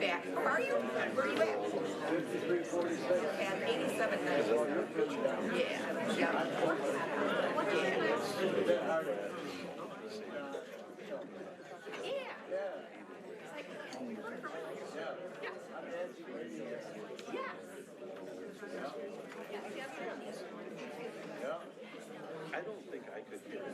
back. How are you? Where are you at? 5346. At 87. That's all your picture down. Yeah. I don't think I could get it.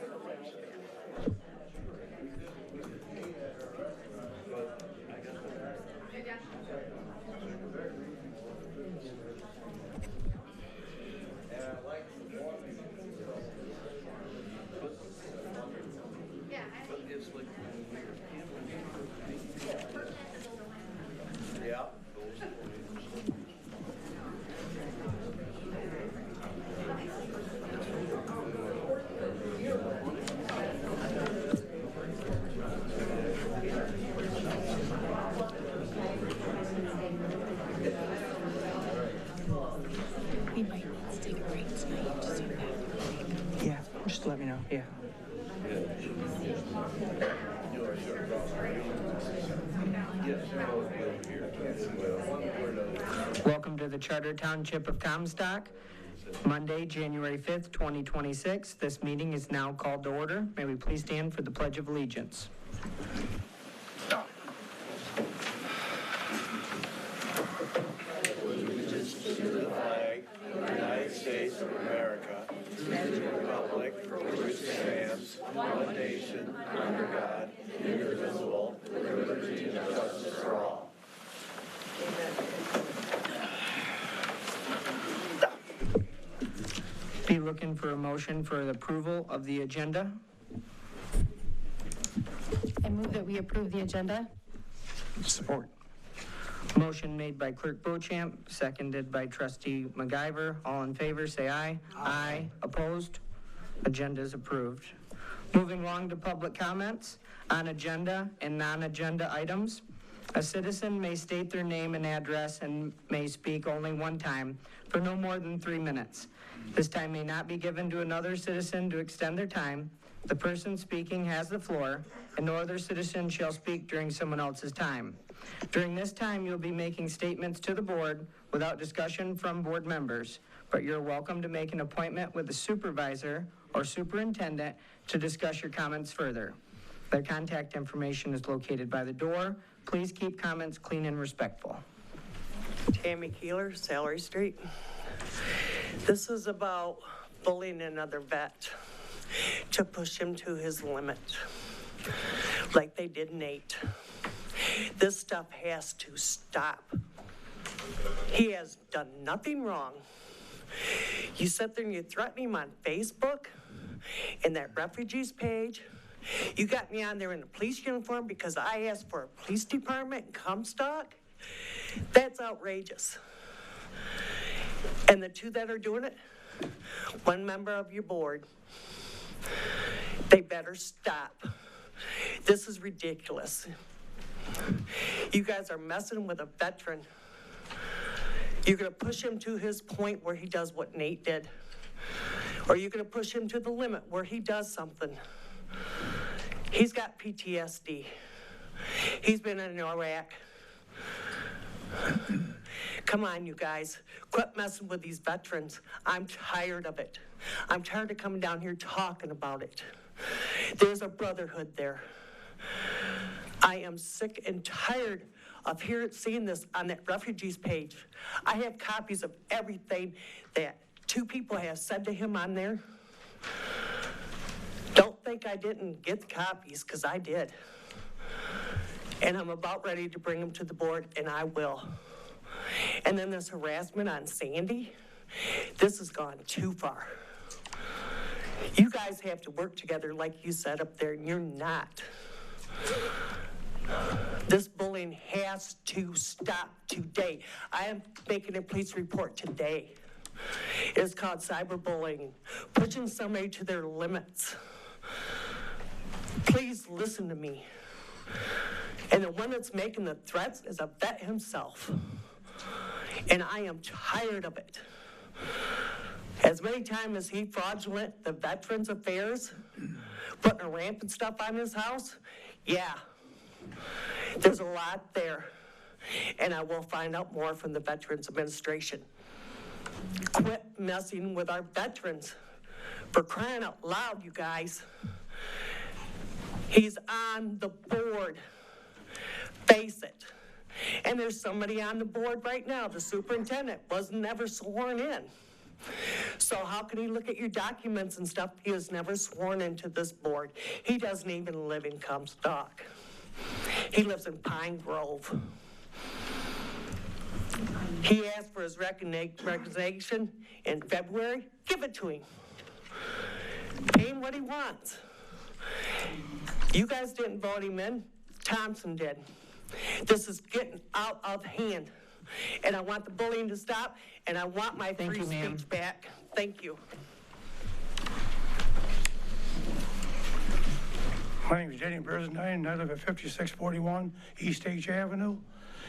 Yeah. We might need to take a break tonight to see that. Yeah, just let me know. Yeah. Welcome to the Charter Township of Comstock. Monday, January 5th, 2026. This meeting is now called to order. May we please stand for the Pledge of Allegiance. United States of America, and the republic for which it stands, one nation, under God, indivisible, with liberty and justice for all. Be looking for a motion for the approval of the agenda. I move that we approve the agenda. Support. Motion made by Clerk Beauchamp, seconded by Trustee MacGyver. All in favor, say aye. Aye. Opposed? Agenda is approved. Moving along to public comments on agenda and non-agenda items. A citizen may state their name and address and may speak only one time for no more than 3 minutes. This time may not be given to another citizen to extend their time. The person speaking has the floor, and no other citizen shall speak during someone else's time. During this time, you'll be making statements to the board without discussion from board members, but you're welcome to make an appointment with the supervisor or superintendent to discuss your comments further. Their contact information is located by the door. Please keep comments clean and respectful. Tammy Keeler, Salary Street. This is about bullying another vet to push him to his limit, like they did Nate. This stuff has to stop. He has done nothing wrong. You sit there and you threaten him on Facebook and that refugees page. You got me on there in a police uniform because I asked for a police department in Comstock. That's outrageous. And the two that are doing it, one member of your board, they better stop. This is ridiculous. You guys are messing with a veteran. You're gonna push him to his point where he does what Nate did. Or you're gonna push him to the limit where he does something. He's got PTSD. He's been in Iraq. Come on, you guys. Quit messing with these veterans. I'm tired of it. I'm tired of coming down here talking about it. There's a brotherhood there. I am sick and tired of seeing this on that refugees page. I have copies of everything that two people have said to him on there. Don't think I didn't get the copies, because I did. And I'm about ready to bring them to the board, and I will. And then this harassment on Sandy, this has gone too far. You guys have to work together like you said up there, and you're not. This bullying has to stop today. I am making a police report today. It's called cyberbullying, pushing somebody to their limits. Please listen to me. And the one that's making the threats is a vet himself. And I am tired of it. As many times as he fraudulent the Veterans Affairs, putting a ramp and stuff on his house, yeah, there's a lot there. and I will find out more from the Veterans Administration. Quit messing with our veterans. For crying out loud, you guys. He's on the board. Face it. And there's somebody on the board right now. The superintendent was never sworn in. So how can he look at your documents and stuff? He was never sworn into this board. He doesn't even live in Comstock. He lives in Pine Grove. He asked for his resignation in February. Give it to him. Pay him what he wants. You guys didn't vote him in. Thompson did. This is getting out of hand. And I want the bullying to stop, and I want my free speech back. Thank you. My name is Jenny Bernstein, and I live at 5641 East H Avenue.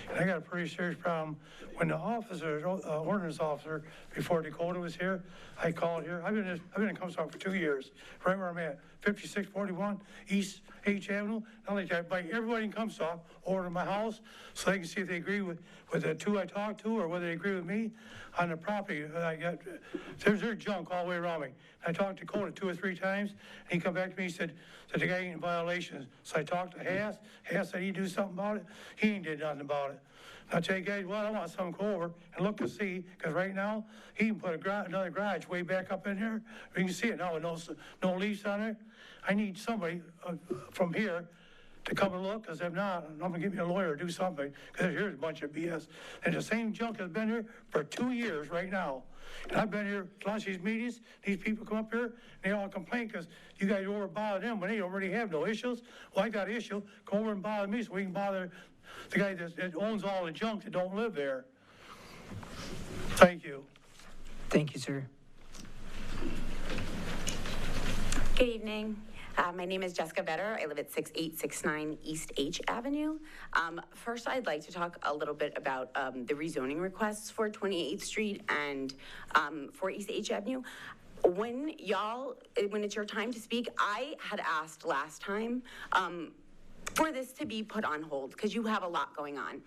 And I got a pretty serious problem. When the officer, ordinance officer, before Dakota was here, I called here. I've been in Comstock for 2 years, right where I'm at, 5641 East H Avenue. Not only that, I invite everybody in Comstock over to my house so they can see if they agree with the two I talked to or whether they agree with me on the property that I got. There's junk all the way around me. I talked to Dakota 2 or 3 times, and he come back to me and said that the guy ain't in violation. So I talked to Hass. Hass said he'd do something about it. He ain't did nothing about it. I tell you guys, well, I want someone to go over and look to see, because right now, he can put another garage way back up in here. You can see it now with no leaves on it. I need somebody from here to come and look, because if not, I'm gonna get me a lawyer or do something, because here's a bunch of BS. And the same junk has been here for 2 years right now. And I've been here, lots of these meetings, these people come up here, and they all complain because you guys over bother them when they already have no issues. Well, I got an issue, come over and bother me so we can bother the guy that owns all the junk that don't live there. Thank you. Thank you, sir. Good evening. My name is Jessica Vetter. I live at 6869 East H Avenue. First, I'd like to talk a little bit about the rezoning requests for 28th Street and for East H Avenue. When it's your time to speak, I had asked last time for this to be put on hold because you have a lot going on.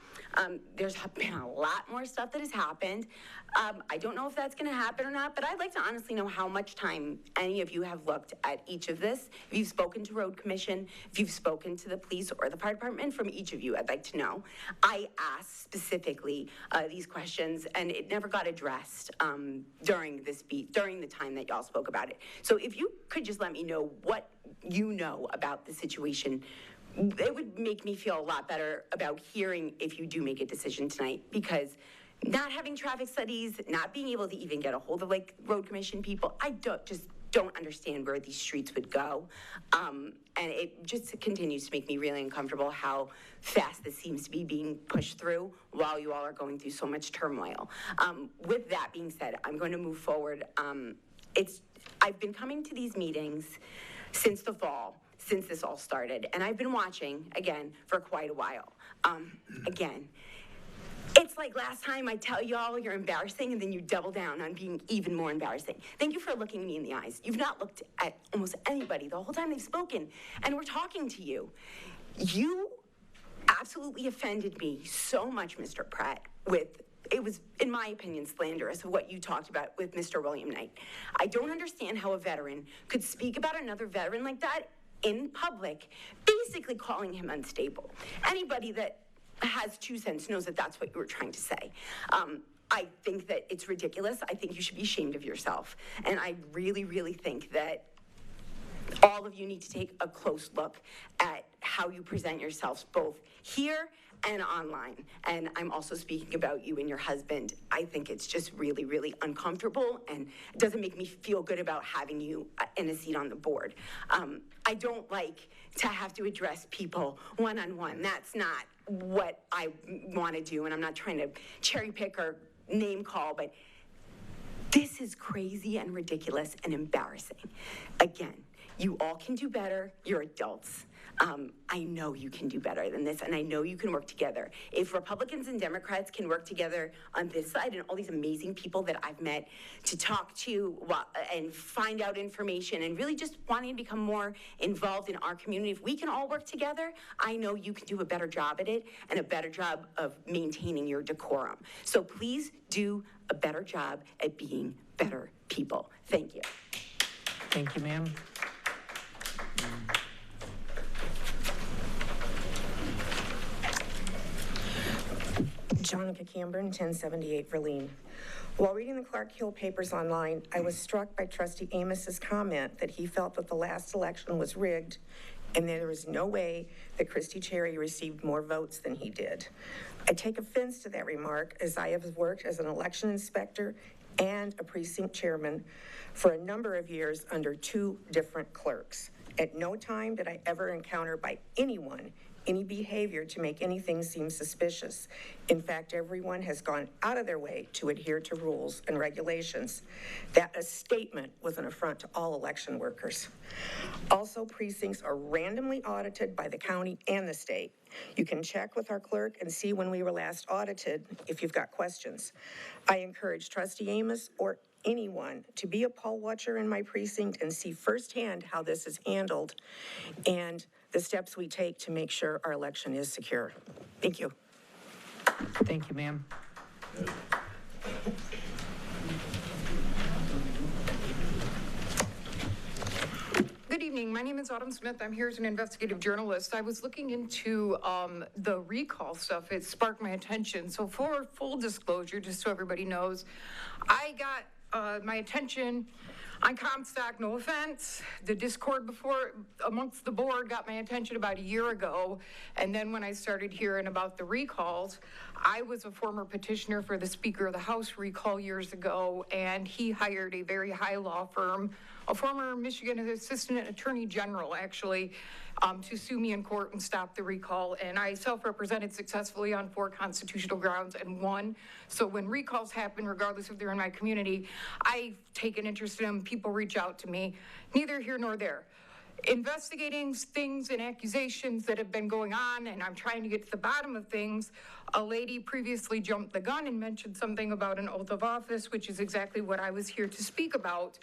There's been a lot more stuff that has happened. I don't know if that's going to happen or not, but I'd like to honestly know how much time any of you have looked at each of this. If you've spoken to Road Commission, if you've spoken to the police or the fire department, from each of you, I'd like to know. I asked specifically these questions, and it never got addressed during the time that y'all spoke about it. So if you could just let me know what you know about the situation, it would make me feel a lot better about hearing if you do make a decision tonight, because not having traffic studies, not being able to even get a hold of like Road Commission people, I don't understand where these streets would go. And it just continues to make me really uncomfortable how fast this seems to be being pushed through while you all are going through so much turmoil. With that being said, I'm going to move forward. I've been coming to these meetings since the fall, since this all started. And I've been watching, again, for quite a while. Again, it's like last time I tell y'all you're embarrassing and then you double down on being even more embarrassing. Thank you for looking me in the eyes. You've not looked at almost anybody the whole time they've spoken, and we're talking to you. You absolutely offended me so much, Mr. Pratt, it was, in my opinion, slanderous of what you talked about with Mr. William Knight. I don't understand how a veteran could speak about another veteran like that in public, basically calling him unstable. Anybody that has 2 cents knows that that's what you were trying to say. I think that it's ridiculous. I think you should be ashamed of yourself. And I really, really think that all of you need to take a close look at how you present yourselves, both here and online. And I'm also speaking about you and your husband. I think it's just really, really uncomfortable, and it doesn't make me feel good about having you in a seat on the board. I don't like to have to address people one-on-one. That's not what I want to do, and I'm not trying to cherry pick or name call, but this is crazy and ridiculous and embarrassing. Again, You all can do better. You're adults. I know you can do better than this, and I know you can work together. If Republicans and Democrats can work together on this side, and all these amazing people that I've met to talk to and find out information and really just wanting to become more involved in our community, if we can all work together, I know you can do a better job at it and a better job of maintaining your decorum. So please do a better job at being better people. Thank you. Thank you, ma'am. Jonica Camburn, 1078 Verleen. While reading the Clark Hill papers online, I was struck by Trustee Amos's comment that he felt that the last election was rigged and there was no way that Christy Cherry received more votes than he did. I take offense to that remark, as I have worked as an election inspector and a precinct chairman for a number of years under 2 different clerks. At no time did I ever encounter by anyone any behavior to make anything seem suspicious. In fact, everyone has gone out of their way to adhere to rules and regulations. That statement was an affront to all election workers. Also, precincts are randomly audited by the county and the state. You can check with our clerk and see when we were last audited if you've got questions. I encourage Trustee Amos or anyone to be a poll watcher in my precinct and see firsthand how this is handled and the steps we take to make sure our election is secure. Thank you. Thank you, ma'am. Good evening. My name is Autumn Smith. I'm here as an investigative journalist. I was looking into the recall stuff. It sparked my attention. So for full disclosure, just so everybody knows, I got my attention on Comstock, no offense. The discord amongst the board got my attention about a year ago. And then when I started hearing about the recalls, I was a former petitioner for the Speaker of the House recall years ago, and he hired a very high law firm, a former Michigan Assistant Attorney General, actually, to sue me in court and stop the recall. And I self-represented successfully on 4 constitutional grounds and won. So when recalls happen, regardless if they're in my community, I take an interest in them. People reach out to me, neither here nor there. Investigating things and accusations that have been going on, and I'm trying to get to the bottom of things. A lady previously jumped the gun and mentioned something about an oath of office, which is exactly what I was here to speak about.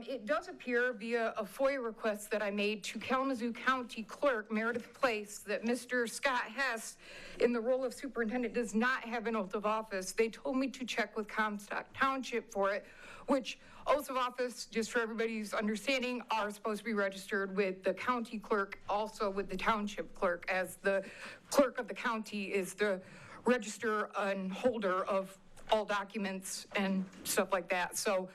It does appear via a FOIA request that I made to Kalamazoo County Clerk Meredith Place that Mr. Scott Hess, in the role of superintendent, does not have an oath of office. They told me to check with Comstock Township for it, which oaths of office, just for everybody's understanding, are supposed to be registered with the county clerk, also with the township clerk, as the clerk of the county is the register and holder of all documents and stuff like that. So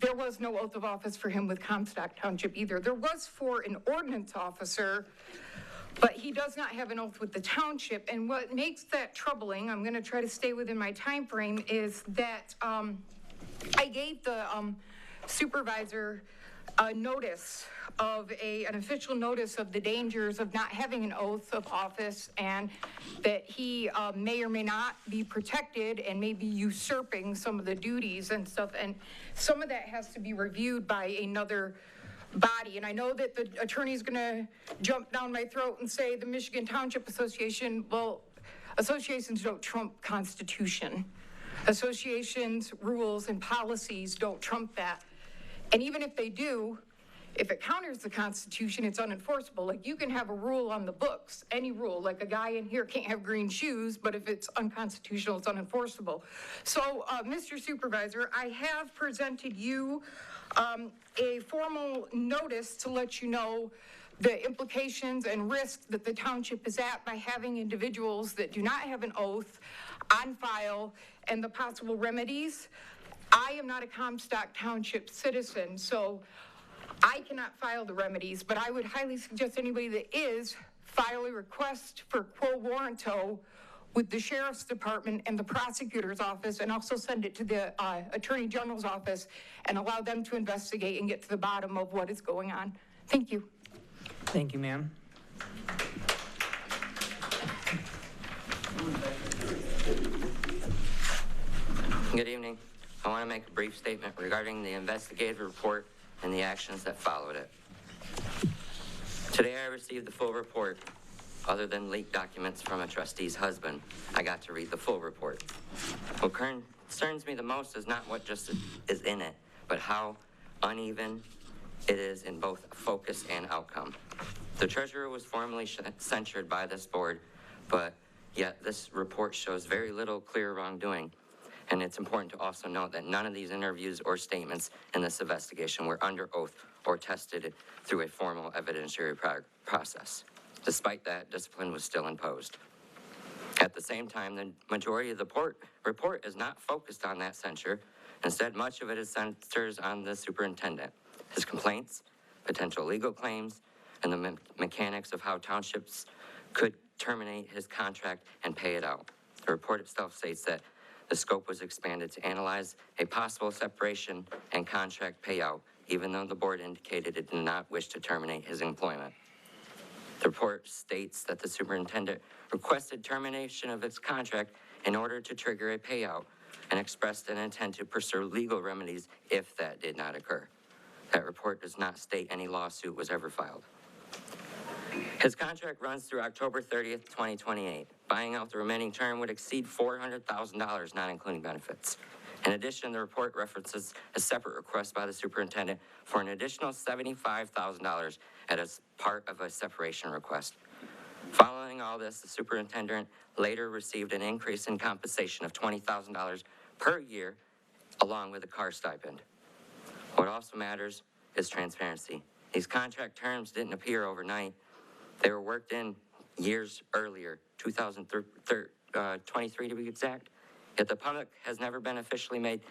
there was no oath of office for him with Comstock Township either. There was for an ordinance officer, but he does not have an oath with the township. And what makes that troubling, I'm going to try to stay within my time frame, is that I gave the supervisor a notice of an official notice of the dangers of not having an oath of office, and that he may or may not be protected and may be usurping some of the duties and stuff. And some of that has to be reviewed by another body. And I know that the attorney's going to jump down my throat and say the Michigan Township Association, well, associations don't trump Constitution. Associations, rules, and policies don't trump that. And even if they do, if it counters the Constitution, it's unenforceable. Like, you can have a rule on the books, any rule, like a guy in here can't have green shoes, but if it's unconstitutional, it's unenforceable. So, Mr. Supervisor, I have presented you a formal notice to let you know the implications and risks that the township is at by having individuals that do not have an oath on file, and the possible remedies. I am not a Comstock Township citizen, so I cannot file the remedies, but I would highly suggest anybody that is file a request for quo warranto with the Sheriff's Department and the Prosecutor's Office, and also send it to the Attorney General's office and allow them to investigate and get to the bottom of what is going on. Thank you. Thank you, ma'am. Good evening. I want to make a brief statement regarding the investigative report and the actions that followed it. Today I received the full report. Other than leaked documents from a trustee's husband, I got to read the full report. What concerns me the most is not what just is in it, but how uneven it is in both focus and outcome. The treasurer was formally censured by this board, but yet this report shows very little clear wrongdoing. And it's important to also note that none of these interviews or statements in this investigation were under oath or tested through a formal evidentiary process. Despite that, discipline was still imposed. At the same time, the majority of the report is not focused on that censure. Instead, much of it is centers on the superintendent, his complaints, potential legal claims, and the mechanics of how townships could terminate his contract and pay it out. The report itself states that the scope was expanded to analyze a possible separation and contract payout, even though the board indicated it did not wish to terminate his employment. The report states that the superintendent requested termination of its contract in order to trigger a payout and expressed an intent to pursue legal remedies if that did not occur. That report does not state any lawsuit was ever filed. His contract runs through October 30th, 2028. Buying out the remaining term would exceed $400,000, not including benefits. In addition, the report references a separate request by the superintendent for an additional $75,000 as part of a separation request. Following all this, the superintendent later received an increase in compensation of $20,000 per year, along with a car stipend. What also matters is transparency. These contract terms didn't appear overnight. They were worked in years earlier, 2023 to be exact. Yet the public has never been officially made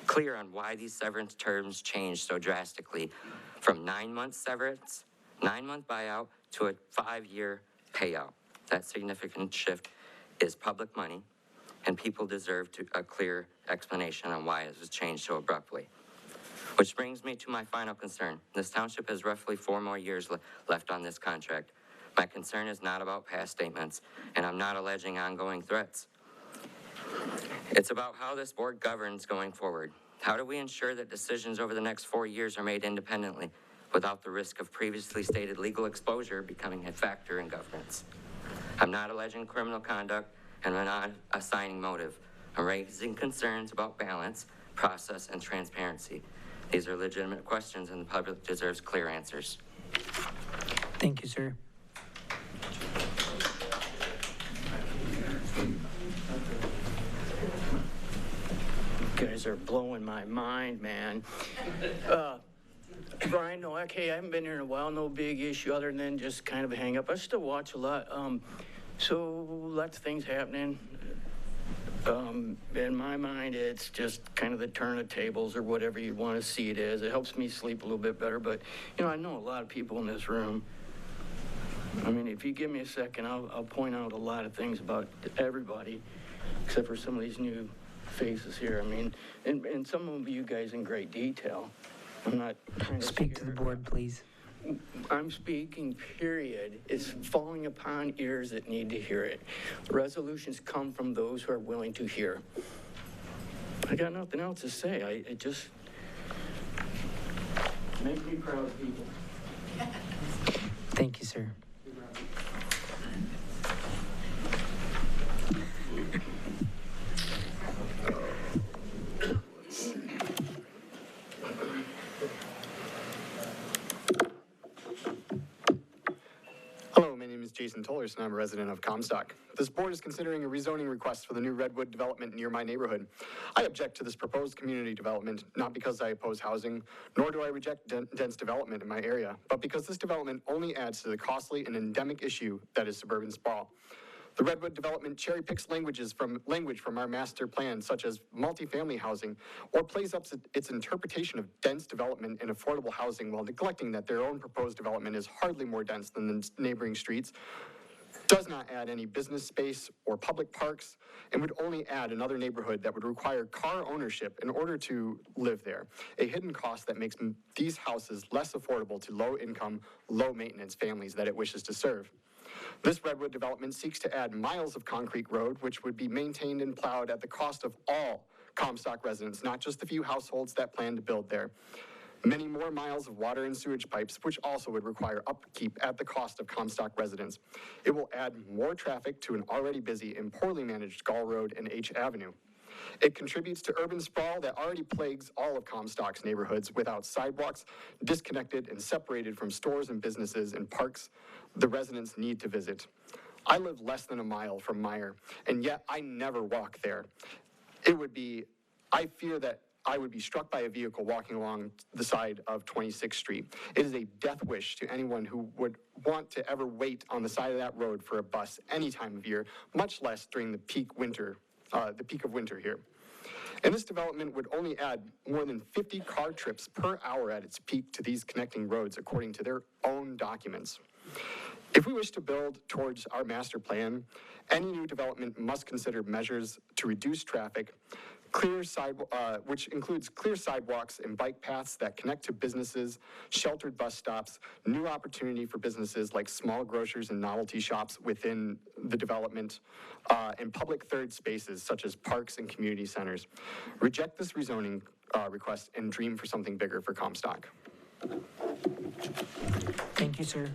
clear on why these severance terms changed so drastically from 9 months severance, 9-month buyout, to a 5-year payout. That significant shift is public money, and people deserve a clear explanation on why it was changed so abruptly. Which brings me to my final concern. This township has roughly 4 more years left on this contract. My concern is not about past statements, and I'm not alleging ongoing threats. It's about how this board governs going forward. How do we ensure that decisions over the next 4 years are made independently without the risk of previously stated legal exposure becoming a factor in governance? I'm not alleging criminal conduct, and I'm not assigning motive. I'm raising concerns about balance, process, and transparency. These are legitimate questions, and the public deserves clear answers. Thank you, sir. You guys are blowing my mind, man. Brian Noack, hey, I haven't been here in a while. No big issue other than just kind of a hang up. I still watch a lot. So lots of things happening. In my mind, it's just kind of the turn of tables or whatever you want to see it as. It helps me sleep a little bit better, but, you know, I know a lot of people in this room. I mean, if you give me a second, I'll point out a lot of things about everybody, except for some of these new faces here. I mean, and some of you guys in great detail. I'm not trying to Speak to the board, please. I'm speaking, period. It's falling upon ears that need to hear it. Resolutions come from those who are willing to hear. I got nothing else to say. It just makes me proud of people. Thank you, sir. Hello, my name is Jason Tollers, and I'm a resident of Comstock. This board is considering a rezoning request for the new Redwood development near my neighborhood. I object to this proposed community development, not because I oppose housing, nor do I reject dense development in my area, but because this development only adds to the costly and endemic issue that is suburban sprawl. The Redwood development cherry picks language from our master plan, such as multifamily housing, or plays up its interpretation of dense development and affordable housing while neglecting that their own proposed development is hardly more dense than the neighboring streets, does not add any business space or public parks, and would only add another neighborhood that would require car ownership in order to live there, a hidden cost that makes these houses less affordable to low-income, low-maintenance families that it wishes to serve. This Redwood development seeks to add miles of concrete road, which would be maintained and plowed at the cost of all Comstock residents, not just the few households that plan to build there. many more miles of water and sewage pipes, which also would require upkeep at the cost of Comstock residents. It will add more traffic to an already busy and poorly managed Gall Road and H Avenue. It contributes to urban sprawl that already plagues all of Comstock's neighborhoods without sidewalks, disconnected and separated from stores and businesses and parks the residents need to visit. I live less than a mile from Meyer, and yet I never walk there. I fear that I would be struck by a vehicle walking along the side of 26th Street. It is a death wish to anyone who would want to ever wait on the side of that road for a bus any time of year, much less during the peak of winter here. And this development would only add more than 50 car trips per hour at its peak to these connecting roads, according to their own documents. If we wish to build towards our master plan, any new development must consider measures to reduce traffic, which includes clear sidewalks and bike paths that connect to businesses, sheltered bus stops, new opportunity for businesses like small grocers and novelty shops within the development, and public third spaces such as parks and community centers. Reject this rezoning request and dream for something bigger for Comstock. Thank you, sir.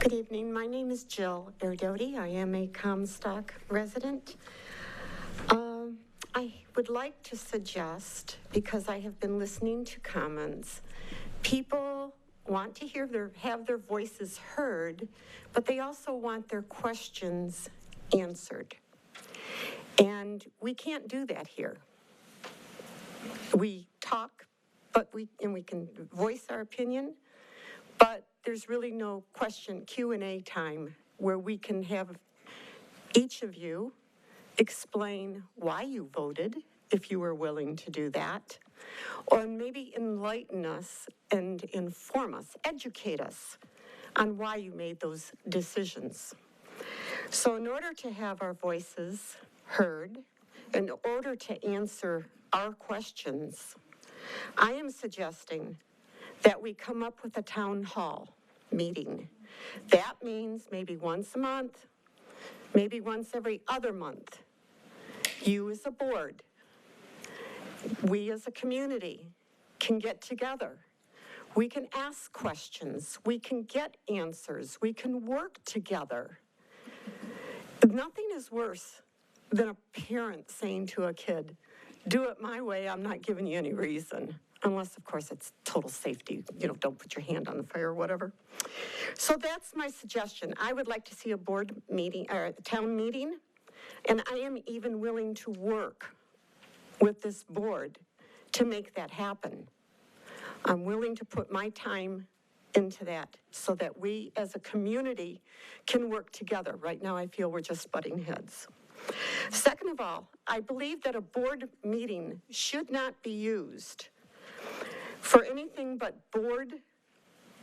Good evening. My name is Jill Erdotti. I am a Comstock resident. I would like to suggest, because I have been listening to comments, people want to have their voices heard, but they also want their questions answered. And we can't do that here. We talk, but we can voice our opinion, but there's really no Q&A time where we can have each of you explain why you voted, if you were willing to do that, or maybe enlighten us and inform us, educate us on why you made those decisions. So in order to have our voices heard, in order to answer our questions, I am suggesting that we come up with a town hall meeting. That means maybe once a month, maybe once every other month. You as a board, we as a community can get together. We can ask questions. We can get answers. We can work together. Nothing is worse than a parent saying to a kid, do it my way, I'm not giving you any reason. Unless, of course, it's total safety. Don't put your hand on the fire or whatever. So that's my suggestion. I would like to see a board meeting, or a town meeting, and I am even willing to work with this board to make that happen. I'm willing to put my time into that so that we as a community can work together. Right now, I feel we're just butting heads. Second of all, I believe that a board meeting should not be used for anything but board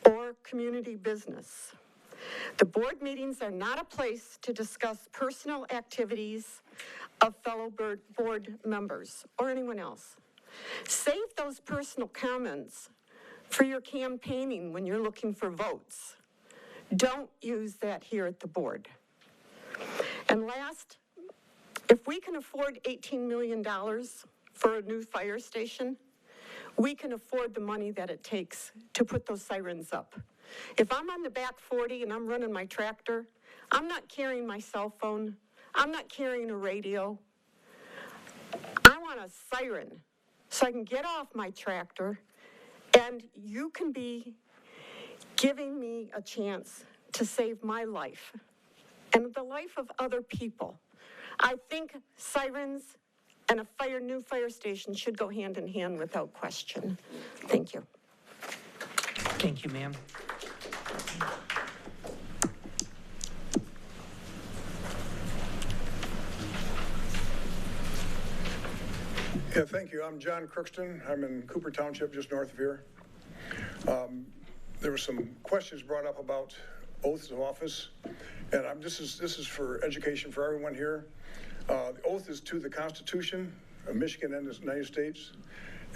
or community business. The board meetings are not a place to discuss personal activities of fellow board members or anyone else. Save those personal comments for your campaigning when you're looking for votes. Don't use that here at the board. And last, if we can afford $18 million for a new fire station, we can afford the money that it takes to put those sirens up. If I'm on the back 40 and I'm running my tractor, I'm not carrying my cell phone. I'm not carrying a radio. I want a siren so I can get off my tractor and you can be giving me a chance to save my life and the life of other people. I think sirens and a new fire station should go hand in hand without question. Thank you. Thank you, ma'am. Yeah, thank you. I'm John Crookston. I'm in Cooper Township, just north of here. There were some questions brought up about oaths of office, and this is for education for everyone here. The oath is to the Constitution of Michigan and the United States.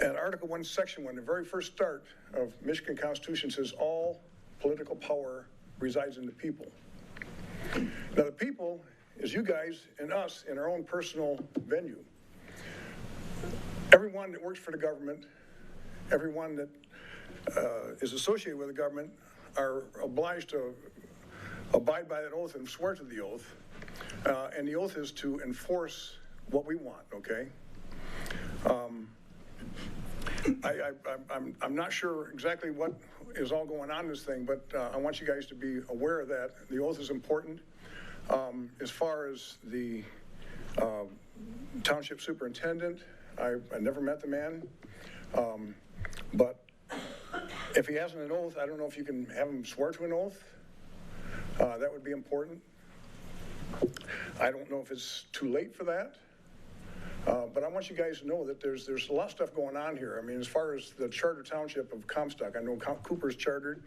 And Article 1, Section 1, the very first start of Michigan Constitution says all political power resides in the people. Now, the people is you guys and us in our own personal venue. Everyone that works for the government, everyone that is associated with the government are obliged to abide by that oath and swear to the oath. And the oath is to enforce what we want, okay? I'm not sure exactly what is all going on in this thing, but I want you guys to be aware of that. The oath is important. As far as the township superintendent, I never met the man, but if he hasn't an oath, I don't know if you can have him swear to an oath. That would be important. I don't know if it's too late for that. But I want you guys to know that there's a lot of stuff going on here. I mean, as far as the Charter Township of Comstock, I know Cooper's chartered.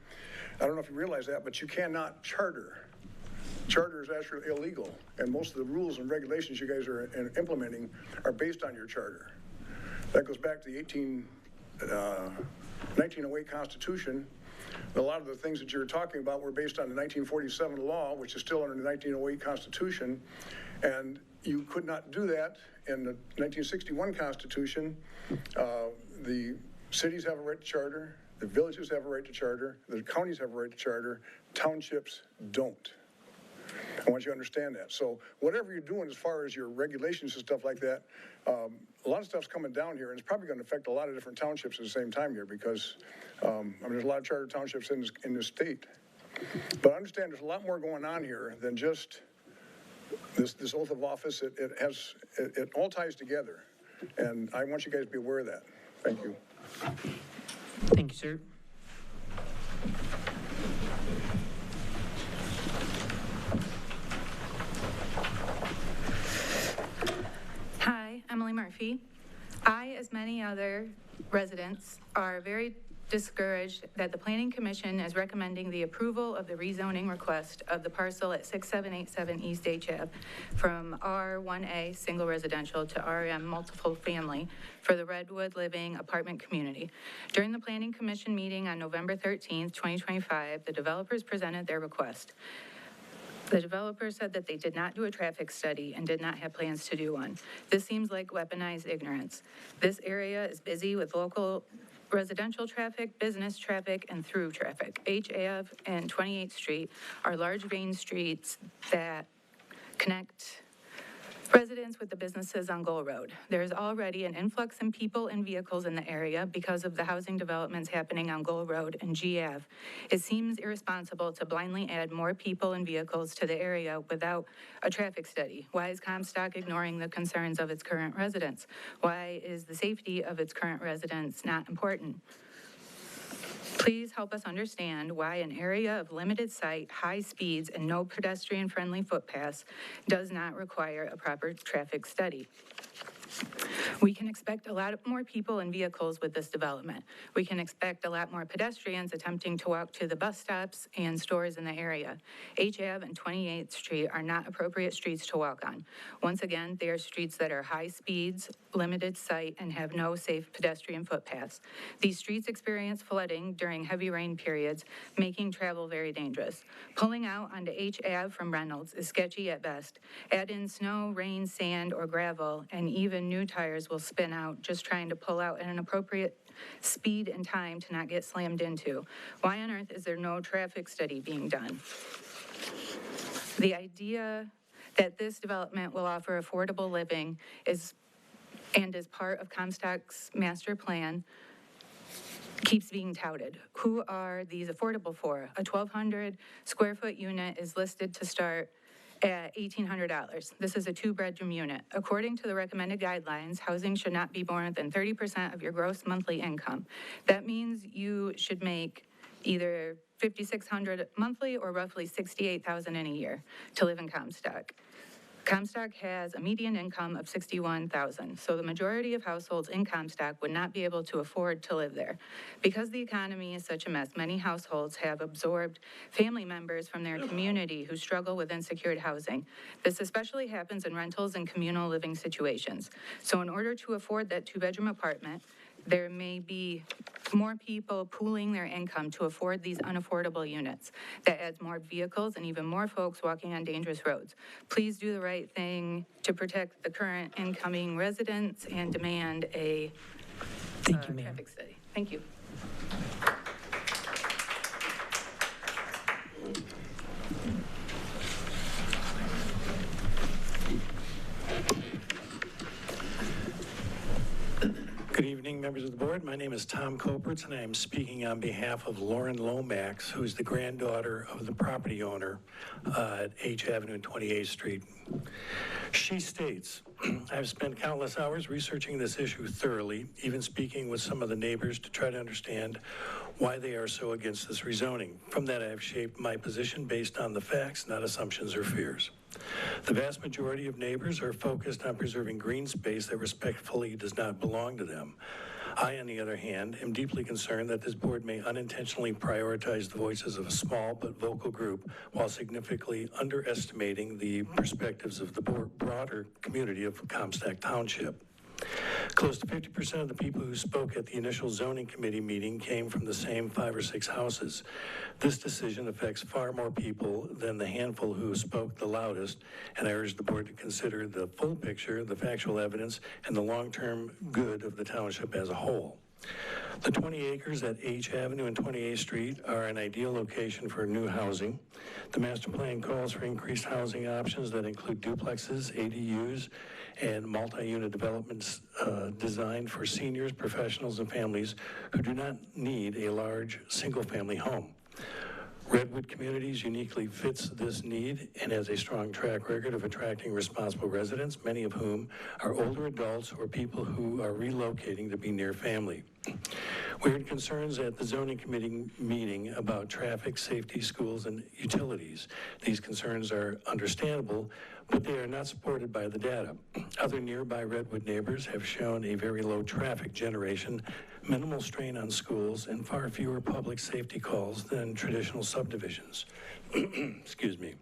I don't know if you realize that, but you cannot charter. Charter is actually illegal, and most of the rules and regulations you guys are implementing are based on your charter. That goes back to the 1908 Constitution. A lot of the things that you're talking about were based on the 1947 law, which is still under the 1908 Constitution, and you could not do that in the 1961 Constitution. The cities have a right to charter, the villages have a right to charter, the counties have a right to charter, townships don't. I want you to understand that. So whatever you're doing as far as your regulations and stuff like that, a lot of stuff's coming down here, and it's probably going to affect a lot of different townships at the same time here because, I mean, there's a lot of charter townships in this state. But understand there's a lot more going on here than just this oath of office. It all ties together, and I want you guys to be aware of that. Thank you. Thank you, sir. Hi, Emily Murphy. I, as many other residents, are very discouraged that the Planning Commission is recommending the approval of the rezoning request of the parcel at 6787 East H Ave from R1A single residential to RM multiple family for the Redwood Living Apartment Community. During the Planning Commission meeting on November 13th, 2025, the developers presented their request. The developer said that they did not do a traffic study and did not have plans to do one. This seems like weaponized ignorance. This area is busy with local residential traffic, business traffic, and through traffic. H Ave and 28th Street are large main streets that connect residents with the businesses on Gold Road. There's already an influx in people and vehicles in the area because of the housing developments happening on Gold Road and G Ave. It seems irresponsible to blindly add more people and vehicles to the area without a traffic study. Why is Comstock ignoring the concerns of its current residents? Why is the safety of its current residents not important? Please help us understand why an area of limited sight, high speeds, and no pedestrian-friendly footpaths does not require a proper traffic study. We can expect a lot more people and vehicles with this development. We can expect a lot more pedestrians attempting to walk to the bus stops and stores in the area. H Ave and 28th Street are not appropriate streets to walk on. Once again, they are streets that are high speeds, limited sight, and have no safe pedestrian footpaths. These streets experience flooding during heavy rain periods, making travel very dangerous. Pulling out onto H Ave from Reynolds is sketchy at best. Add in snow, rain, sand, or gravel, and even new tires will spin out just trying to pull out at an appropriate speed and time to not get slammed into. Why on earth is there no traffic study being done? The idea that this development will offer affordable living is part of Comstock's master plan keeps being touted. Who are these affordable for? A 1,200 square foot unit is listed to start at $1,800. This is a 2-bedroom unit. According to the recommended guidelines, housing should not be more than 30% of your gross monthly income. That means you should make either $5,600 monthly or roughly $68,000 in a year to live in Comstock. Comstock has a median income of $61,000, so the majority of households in Comstock would not be able to afford to live there. Because the economy is such a mess, many households have absorbed family members from their community who struggle with insecure housing. This especially happens in rentals and communal living situations. So in order to afford that 2-bedroom apartment, there may be more people pooling their income to afford these unaffordable units. That adds more vehicles and even more folks walking on dangerous roads. Please do the right thing to protect the current incoming residents and demand a traffic study. Thank you. Good evening, members of the board. My name is Tom Copertz, and I am speaking on behalf of Lauren Lomax, who is the granddaughter of the property owner at H Avenue and 28th Street. She states, I've spent countless hours researching this issue thoroughly, even speaking with some of the neighbors to try to understand why they are so against this rezoning. From that, I have shaped my position based on the facts, not assumptions or fears. The vast majority of neighbors are focused on preserving green space that respectfully does not belong to them. I, on the other hand, am deeply concerned that this board may unintentionally prioritize the voices of a small but vocal group while significantly underestimating the perspectives of the broader community of Comstock Township. Close to 50% of the people who spoke at the initial zoning committee meeting came from the same 5 or 6 houses. This decision affects far more people than the handful who spoke the loudest, and I urge the board to consider the full picture, the factual evidence, and the long-term good of the township as a whole. The 20 acres at H Avenue and 28th Street are an ideal location for new housing. The master plan calls for increased housing options that include duplexes, ADUs, and multi-unit developments designed for seniors, professionals, and families who do not need a large single-family home. Redwood Communities uniquely fits this need and has a strong track record of attracting responsible residents, many of whom are older adults or people who are relocating to be near family. We heard concerns at the zoning committee meeting about traffic, safety, schools, and utilities. These concerns are understandable, but they are not supported by the data. Other nearby Redwood neighbors have shown a very low traffic generation, minimal strain on schools, and far fewer public safety calls than traditional subdivisions. Excuse me.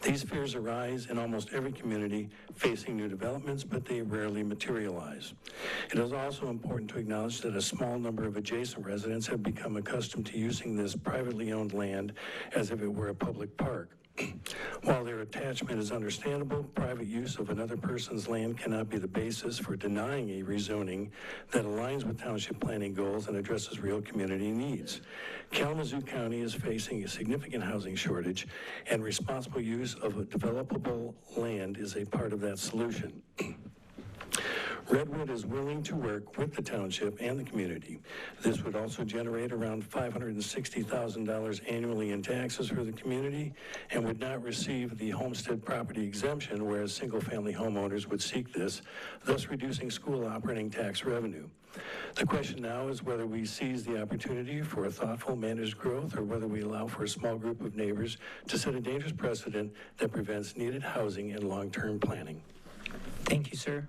These fears arise in almost every community facing new developments, but they rarely materialize. It is also important to acknowledge that a small number of adjacent residents have become accustomed to using this privately owned land as if it were a public park. While their attachment is understandable, private use of another person's land cannot be the basis for denying a rezoning that aligns with township planning goals and addresses real community needs. Kalamazoo County is facing a significant housing shortage, and responsible use of developable land is a part of that solution. Redwood is willing to work with the township and the community. This would also generate around $560,000 annually in taxes for the community and would not receive the homestead property exemption, whereas single-family homeowners would seek this, thus reducing school operating tax revenue. The question now is whether we seize the opportunity for a thoughtful, managed growth or whether we allow for a small group of neighbors to set a dangerous precedent that prevents needed housing and long-term planning. Thank you, sir.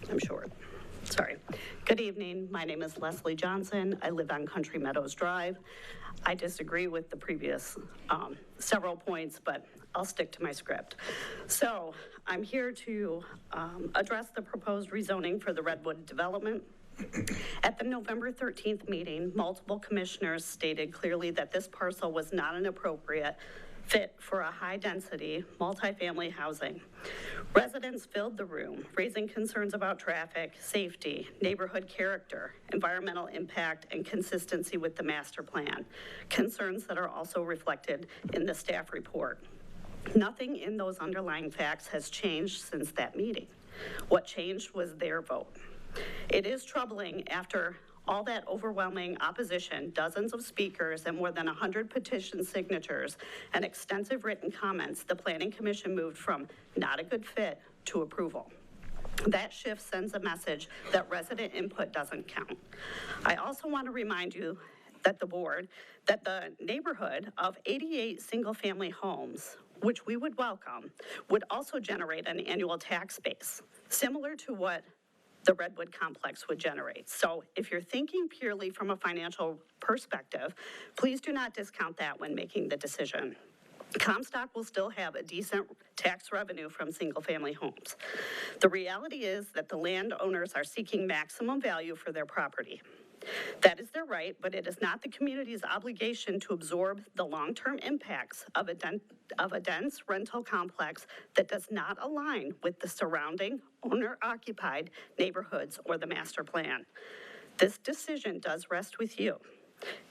I'm short. Sorry. Good evening. My name is Leslie Johnson. I live on Country Meadows Drive. I disagree with the previous several points, but I'll stick to my script. So I'm here to address the proposed rezoning for the Redwood development. At the November 13th meeting, multiple commissioners stated clearly that this parcel was not an appropriate fit for a high-density, multifamily housing. Residents filled the room, raising concerns about traffic, safety, neighborhood character, environmental impact, and consistency with the master plan, concerns that are also reflected in the staff report. Nothing in those underlying facts has changed since that meeting. What changed was their vote. It is troubling after all that overwhelming opposition, dozens of speakers, and more than 100 petition signatures and extensive written comments, the Planning Commission moved from not a good fit to approval. That shift sends a message that resident input doesn't count. I also want to remind you that the neighborhood of 88 single-family homes, which we would welcome, would also generate an annual tax base, similar to what the Redwood complex would generate. So if you're thinking purely from a financial perspective, please do not discount that when making the decision. Comstock will still have a decent tax revenue from single-family homes. The reality is that the landowners are seeking maximum value for their property. That is their right, but it is not the community's obligation to absorb the long-term impacts of a dense rental complex that does not align with the surrounding owner-occupied neighborhoods or the master plan. This decision does rest with you.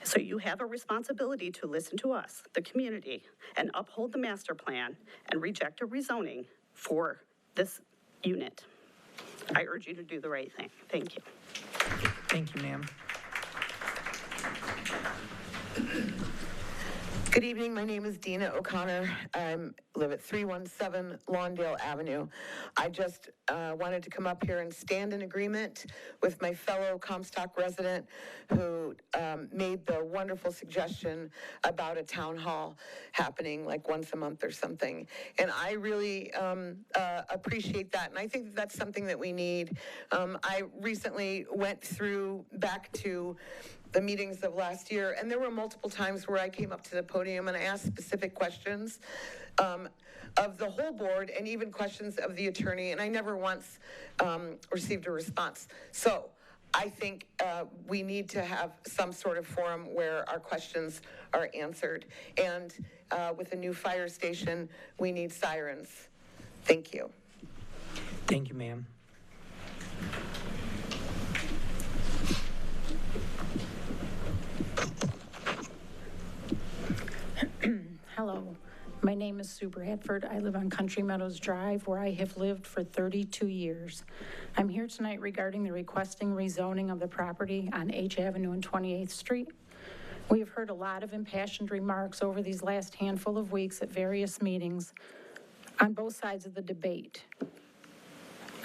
So you have a responsibility to listen to us, the community, and uphold the master plan and reject a rezoning for this unit. I urge you to do the right thing. Thank you. Thank you, ma'am. Good evening. My name is Dina O'Connor. I live at 317 Lawndale Avenue. I just wanted to come up here and stand in agreement with my fellow Comstock resident who made the wonderful suggestion about a town hall happening like once a month or something. And I really appreciate that. And I think that that's something that we need. I recently went back to the meetings of last year, and there were multiple times where I came up to the podium and I asked specific questions of the whole board and even questions of the attorney, and I never once received a response. So I think we need to have some sort of forum where our questions are answered. And with a new fire station, we need sirens. Thank you. Thank you, ma'am. Hello, my name is Sue Bradford. I live on Country Meadows Drive, where I have lived for 32 years. I'm here tonight regarding the requesting rezoning of the property on H Avenue and 28th Street. We have heard a lot of impassioned remarks over these last handful of weeks at various meetings on both sides of the debate.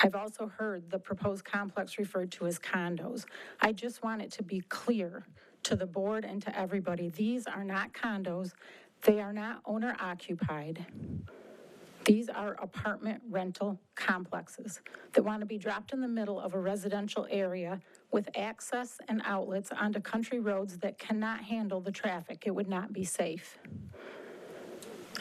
I've also heard the proposed complex referred to as condos. I just want it to be clear to the board and to everybody, these are not condos. They are not owner-occupied. These are apartment rental complexes that want to be dropped in the middle of a residential area with access and outlets onto country roads that cannot handle the traffic. It would not be safe.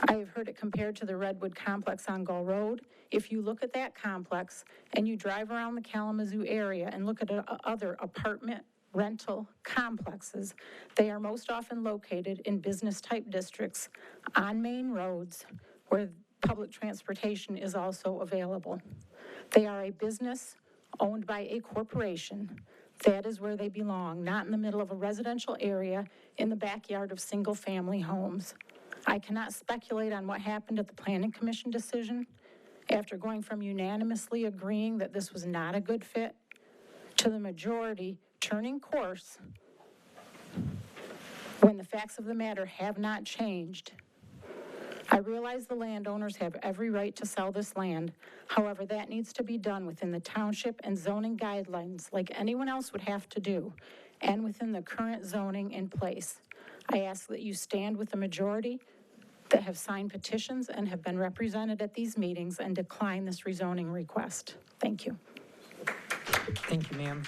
I have heard it compared to the Redwood complex on Gull Road. If you look at that complex and you drive around the Kalamazoo area and look at other apartment rental complexes, they are most often located in business-type districts on main roads where public transportation is also available. They are a business owned by a corporation. That is where they belong, not in the middle of a residential area in the backyard of single-family homes. I cannot speculate on what happened at the Planning Commission decision after going from unanimously agreeing that this was not a good fit to the majority turning course when the facts of the matter have not changed. I realize the landowners have every right to sell this land. However, that needs to be done within the township and zoning guidelines like anyone else would have to do, and within the current zoning in place. I ask that you stand with the majority that have signed petitions and have been represented at these meetings and decline this rezoning request. Thank you. Thank you, ma'am.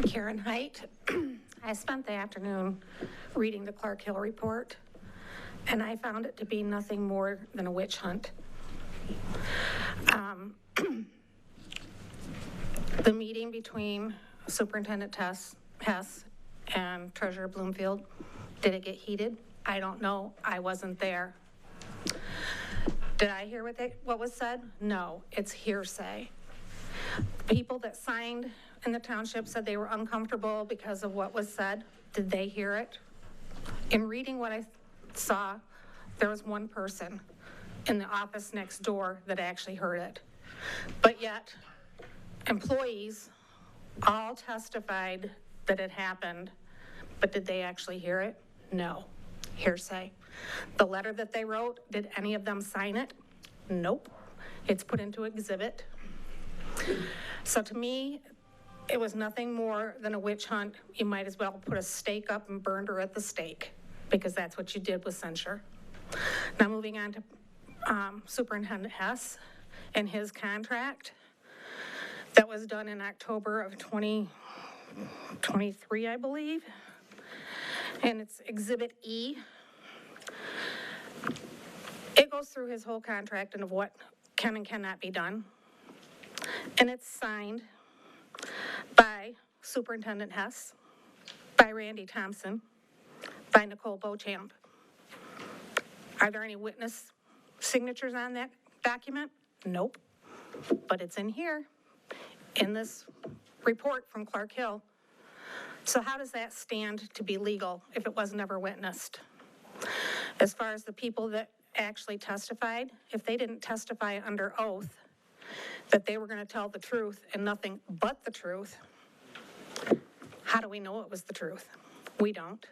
Karen Height. I spent the afternoon reading the Clark Hill report, and I found it to be nothing more than a witch hunt. The meeting between Superintendent Hess and Treasurer Bloomfield, did it get heated? I don't know. I wasn't there. Did I hear what was said? No, it's hearsay. People that signed in the township said they were uncomfortable because of what was said. Did they hear it? In reading what I saw, there was one person in the office next door that actually heard it. But yet, employees all testified that it happened, but did they actually hear it? No. Hearsay. The letter that they wrote, did any of them sign it? Nope. It's put into exhibit. So to me, It was nothing more than a witch hunt. You might as well put a stake up and burned her at the stake, because that's what you did with censure. Now moving on to Superintendent Hess and his contract that was done in October of 2023, I believe. And it's Exhibit E. It goes through his whole contract and of what can and cannot be done. And it's signed by Superintendent Hess, by Randy Thompson, by Nicole Beauchamp. Are there any witness signatures on that document? Nope. But it's in here, in this report from Clark Hill. So how does that stand to be legal if it was never witnessed? As far as the people that actually testified, if they didn't testify under oath that they were going to tell the truth and nothing but the truth, how do we know it was the truth? We don't.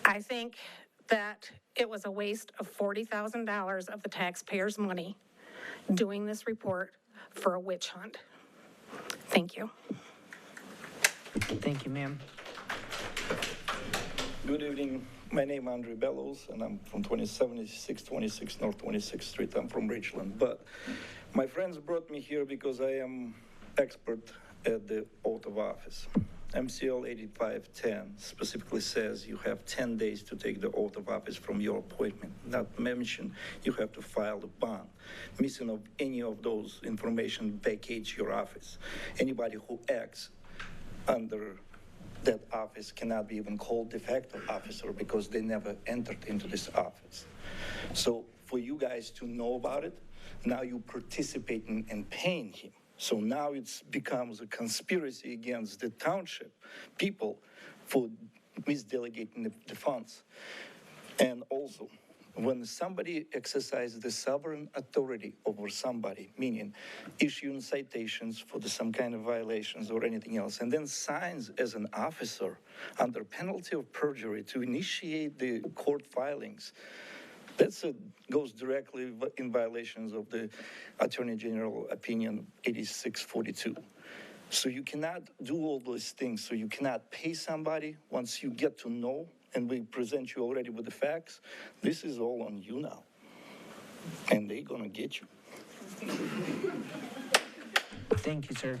I think that it was a waste of $40,000 of the taxpayers' money doing this report for a witch hunt. Thank you. Thank you, ma'am. Good evening. My name is Andre Bellows, and I'm from 2626 North 26th Street. I'm from Richland. But my friends brought me here because I am expert at the oath of office. MCL 8510 specifically says you have 10 days to take the oath of office from your appointment. Not mention you have to file a bond. Missing of any of those information vacates your office. Anybody who acts under that office cannot be even called de facto officer because they never entered into this office. So for you guys to know about it, now you participate in paying him. So now it becomes a conspiracy against the township people for misdelegating the funds. And also, when somebody exercises the sovereign authority over somebody, meaning issuing citations for some kind of violations or anything else, and then signs as an officer under penalty of perjury to initiate the court filings, that goes directly in violations of the Attorney General Opinion 8642. So you cannot do all those things. So you cannot pay somebody once you get to know, and we present you already with the facts. This is all on you now. And they're going to get you. Thank you, sir.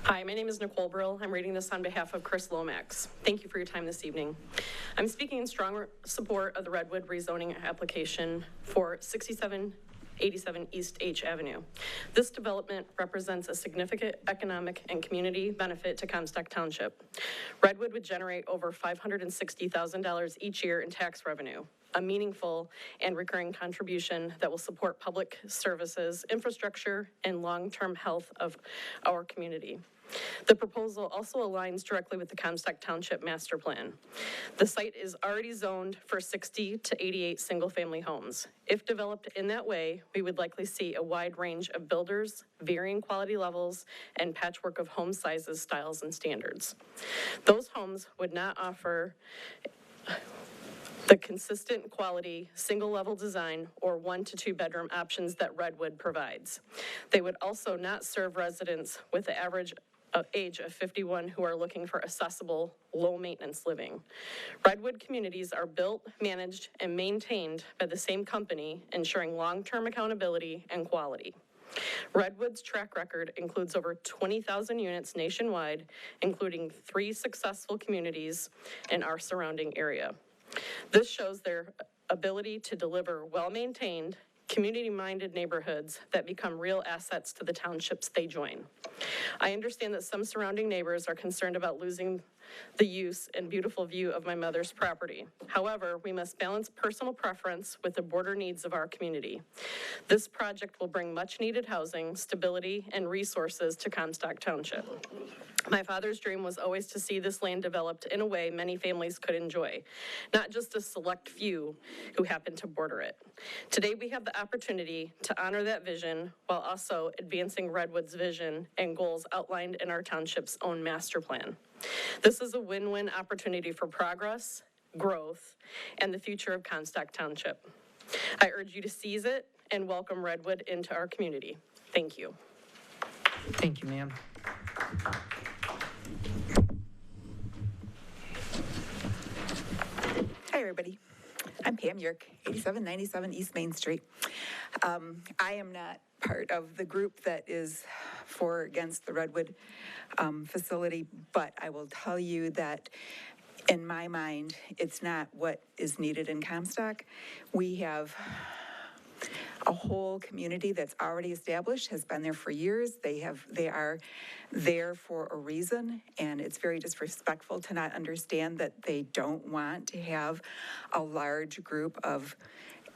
Hi, my name is Nicole Brill. I'm reading this on behalf of Chris Lomax. Thank you for your time this evening. I'm speaking in strong support of the Redwood rezoning application for 6787 East H Avenue. This development represents a significant economic and community benefit to Comstock Township. Redwood would generate over $560,000 each year in tax revenue, a meaningful and recurring contribution that will support public services, infrastructure, and long-term health of our community. The proposal also aligns directly with the Comstock Township Master Plan. The site is already zoned for 60 to 88 single-family homes. If developed in that way, we would likely see a wide range of builders, varying quality levels, and patchwork of home sizes, styles, and standards. Those homes would not offer the consistent quality, single-level design, or 1 to 2 bedroom options that Redwood provides. They would also not serve residents with the average age of 51 who are looking for accessible, low-maintenance living. Redwood communities are built, managed, and maintained by the same company, ensuring long-term accountability and quality. Redwood's track record includes over 20,000 units nationwide, including 3 successful communities in our surrounding area. This shows their ability to deliver well-maintained, community-minded neighborhoods that become real assets to the townships they join. I understand that some surrounding neighbors are concerned about losing the use and beautiful view of my mother's property. However, we must balance personal preference with the border needs of our community. This project will bring much-needed housing, stability, and resources to Comstock Township. My father's dream was always to see this land developed in a way many families could enjoy, not just a select few who happen to border it. Today, we have the opportunity to honor that vision while also advancing Redwood's vision and goals outlined in our township's own master plan. This is a win-win opportunity for progress, growth, and the future of Comstock Township. I urge you to seize it and welcome Redwood into our community. Thank you. Thank you, ma'am. Hi, everybody. I'm Pam Yerk, 8797 East Main Street. I am not part of the group that is for or against the Redwood facility, but I will tell you that in my mind, it's not what is needed in Comstock. We have a whole community that's already established, has been there for years. They are there for a reason, and it's very disrespectful to not understand that they don't want to have a large group of,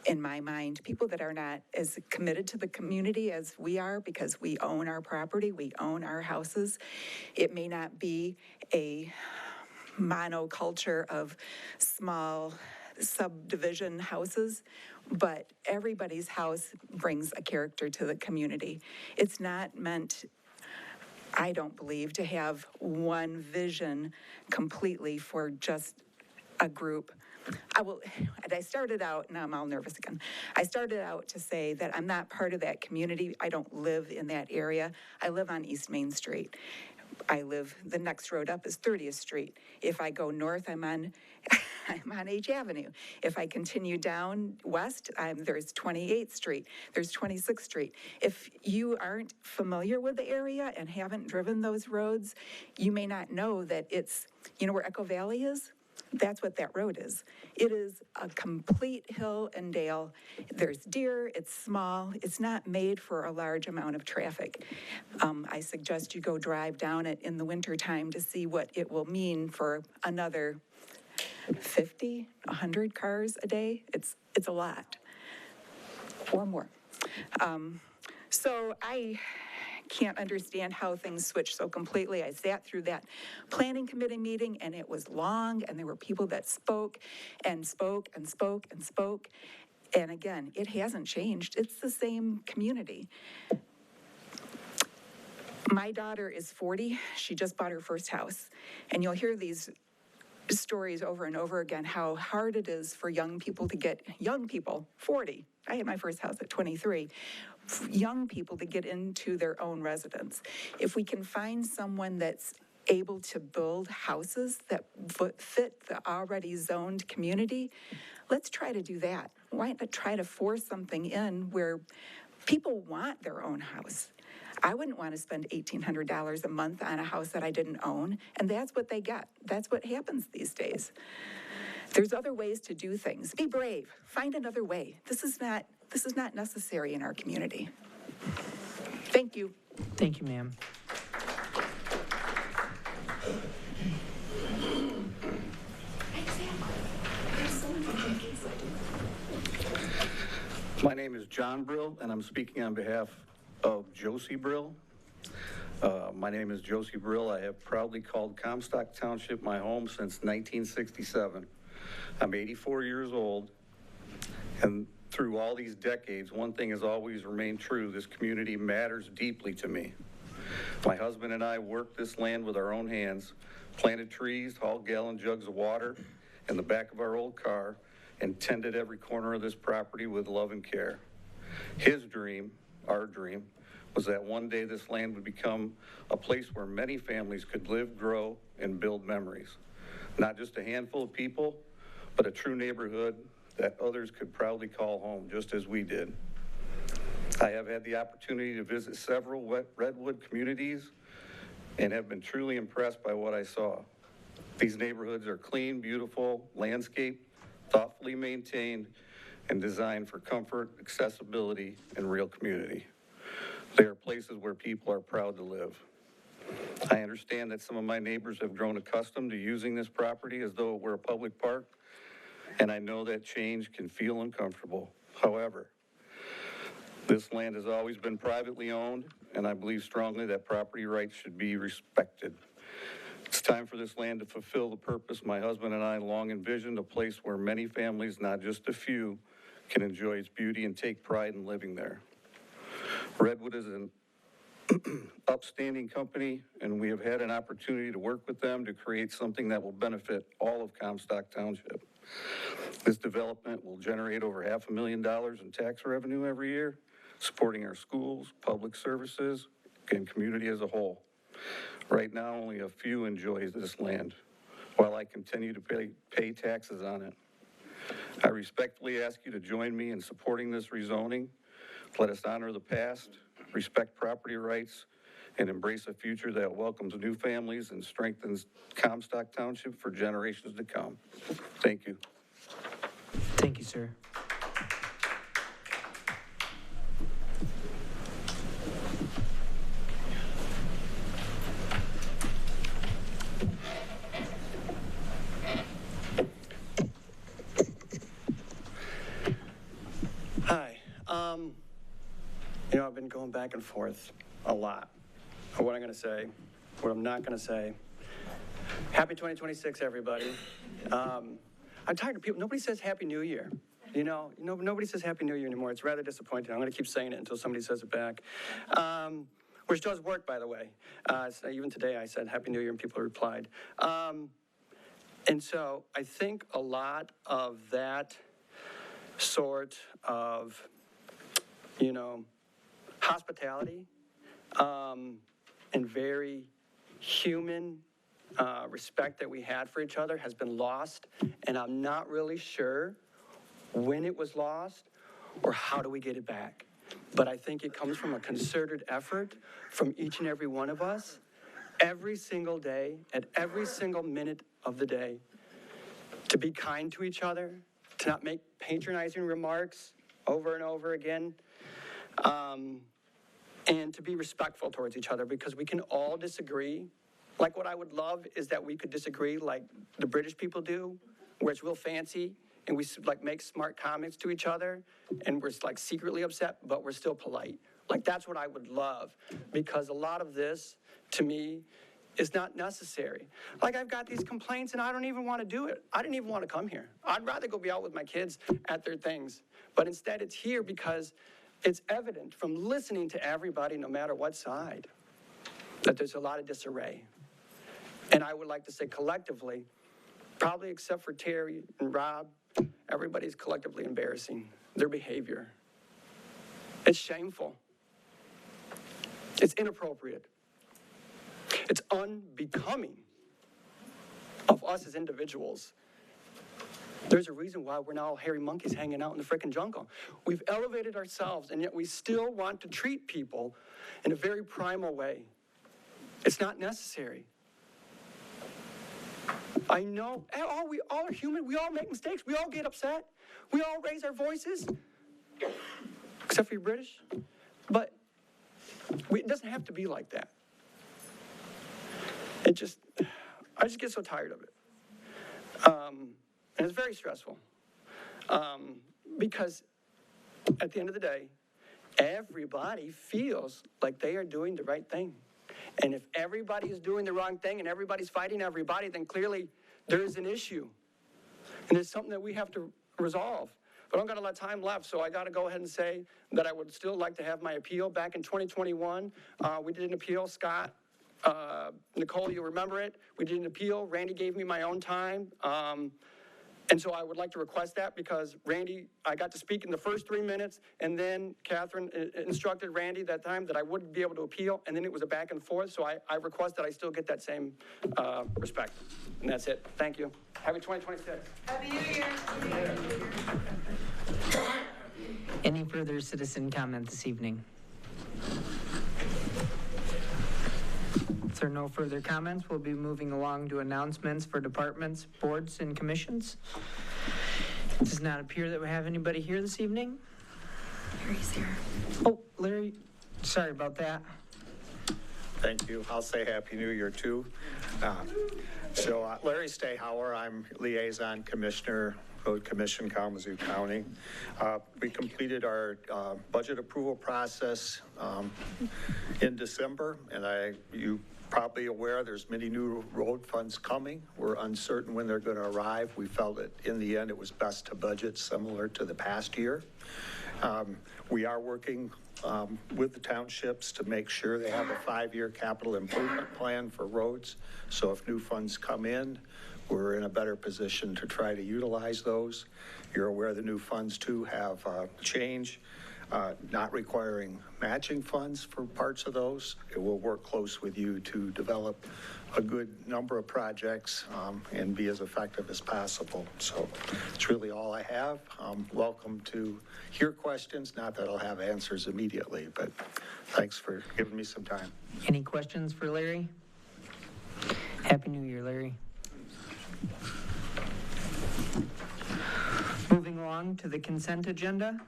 in my mind, people that are not as committed to the community as we are, because we own our property, we own our houses. It may not be a monoculture of small subdivision houses, but everybody's house brings a character to the community. It's not meant, I don't believe, to have one vision completely for just a group. I started out, now I'm all nervous again. I started out to say that I'm not part of that community. I don't live in that area. I live on East Main Street. The next road up is 30th Street. If I go north, I'm on H Avenue. If I continue down west, there's 28th Street, there's 26th Street. If you aren't familiar with the area and haven't driven those roads, you may not know that it's, you know where Echo Valley is? That's what that road is. It is a complete hill and dale. There's deer, it's small, it's not made for a large amount of traffic. I suggest you go drive down it in the wintertime to see what it will mean for another 50, 100 cars a day. It's a lot, or more. So I can't understand how things switch so completely. I sat through that planning committee meeting, and it was long, and there were people that spoke and spoke and spoke and spoke. And again, it hasn't changed. It's the same community. My daughter is 40. She just bought her first house. And you'll hear these stories over and over again, how hard it is for young people, 40. I had my first house at 23. Young people to get into their own residence. If we can find someone that's able to build houses that fit the already zoned community, let's try to do that. Why not try to force something in where people want their own house? I wouldn't want to spend $1,800 a month on a house that I didn't own, and that's what they get. That's what happens these days. There's other ways to do things. Be brave. Find another way. This is not necessary in our community. Thank you. Thank you, ma'am. My name is John Brill, and I'm speaking on behalf of Josie Brill. My name is Josie Brill. I have proudly called Comstock Township my home since 1967. I'm 84 years old, and through all these decades, one thing has always remained true: this community matters deeply to me. My husband and I worked this land with our own hands, planted trees, hauled gallon jugs of water in the back of our old car, and tended every corner of this property with love and care. His dream, our dream, was that one day this land would become a place where many families could live, grow, and build memories. Not just a handful of people, but a true neighborhood that others could proudly call home, just as we did. I have had the opportunity to visit several Redwood communities and have been truly impressed by what I saw. These neighborhoods are clean, beautiful, landscaped, thoughtfully maintained, and designed for comfort, accessibility, and real community. They are places where people are proud to live. I understand that some of my neighbors have grown accustomed to using this property as though it were a public park, and I know that change can feel uncomfortable. However, this land has always been privately owned, and I believe strongly that property rights should be respected. It's time for this land to fulfill the purpose my husband and I long envisioned, a place where many families, not just a few, can enjoy its beauty and take pride in living there. Redwood is upstanding company, and we have had an opportunity to work with them to create something that will benefit all of Comstock Township. This development will generate over $500,000 in tax revenue every year, supporting our schools, public services, and community as a whole. Right now, only a few enjoy this land, while I continue to pay taxes on it. I respectfully ask you to join me in supporting this rezoning. Let us honor the past, respect property rights, and embrace a future that welcomes new families and strengthens Comstock Township for generations to come. Thank you. Thank you, sir. Hi. I've been going back and forth a lot on what I'm going to say, what I'm not going to say. Happy 2026, everybody. I'm tired of people. Nobody says Happy New Year. Nobody says Happy New Year anymore. It's rather disappointing. I'm going to keep saying it until somebody says it back. Which does work, by the way. So even today I said Happy New Year and people replied. And so I think a lot of that sort of, hospitality and very human respect that we had for each other has been lost, and I'm not really sure when it was lost or how do we get it back. But I think it comes from a concerted effort from each and every one of us every single day, at every single minute of the day, to be kind to each other, to not make patronizing remarks over and over again, and to be respectful towards each other, because we can all disagree. Like, what I would love is that we could disagree like the British people do, where it's real fancy, and we make smart comments to each other, and we're secretly upset, but we're still polite. That's what I would love, because a lot of this, to me, is not necessary. I've got these complaints, and I don't even want to do it. I didn't even want to come here. I'd rather go be out with my kids at their things. But instead, it's here because it's evident from listening to everybody, no matter what side, that there's a lot of disarray. And I would like to say collectively, probably except for Terry and Rob, everybody's collectively embarrassing their behavior. It's shameful. It's inappropriate. It's unbecoming of us as individuals. There's a reason why we're now hairy monkeys hanging out in the frickin' jungle. We've elevated ourselves, and yet we still want to treat people in a very primal way. It's not necessary. I know, we all are human. We all make mistakes. We all get upset. We all raise our voices, except for you British. But it doesn't have to be like that. I just get so tired of it. And it's very stressful. Because at the end of the day, everybody feels like they are doing the right thing. And if everybody is doing the wrong thing and everybody's fighting everybody, then clearly there is an issue. And it's something that we have to resolve. But I don't got a lot of time left, so I got to go ahead and say that I would still like to have my appeal. Back in 2021, we did an appeal. Scott, Nicole, you'll remember it. We did an appeal. Randy gave me my own time. And so I would like to request that, because Randy, I got to speak in the first 3 minutes, and then Catherine instructed Randy that time that I wouldn't be able to appeal, and then it was a back and forth, so I request that I still get that same respect. And that's it. Thank you. Happy 2026. Happy New Year. Any further citizen comment this evening? If there are no further comments, we'll be moving along to announcements for departments, boards, and commissions. It does not appear that we have anybody here this evening. Larry's here. Oh, Larry, sorry about that. Thank you. I'll say Happy New Year, too. Larry Stayhauer, I'm Liaison Commissioner, Road Commission, Kalamazoo County. We completed our budget approval process in December, and you probably aware there's many new road funds coming. We're uncertain when they're going to arrive. We felt that in the end it was best to budget similar to the past year. We are working with the townships to make sure they have a 5-year capital improvement plan for roads. So if new funds come in, we're in a better position to try to utilize those. You're aware the new funds too have change, not requiring matching funds for parts of those. It will work close with you to develop a good number of projects and be as effective as possible. So it's really all I have. Welcome to hear questions. Not that I'll have answers immediately, but thanks for giving me some time. Any questions for Larry? Happy New Year, Larry. Moving along to the consent agenda.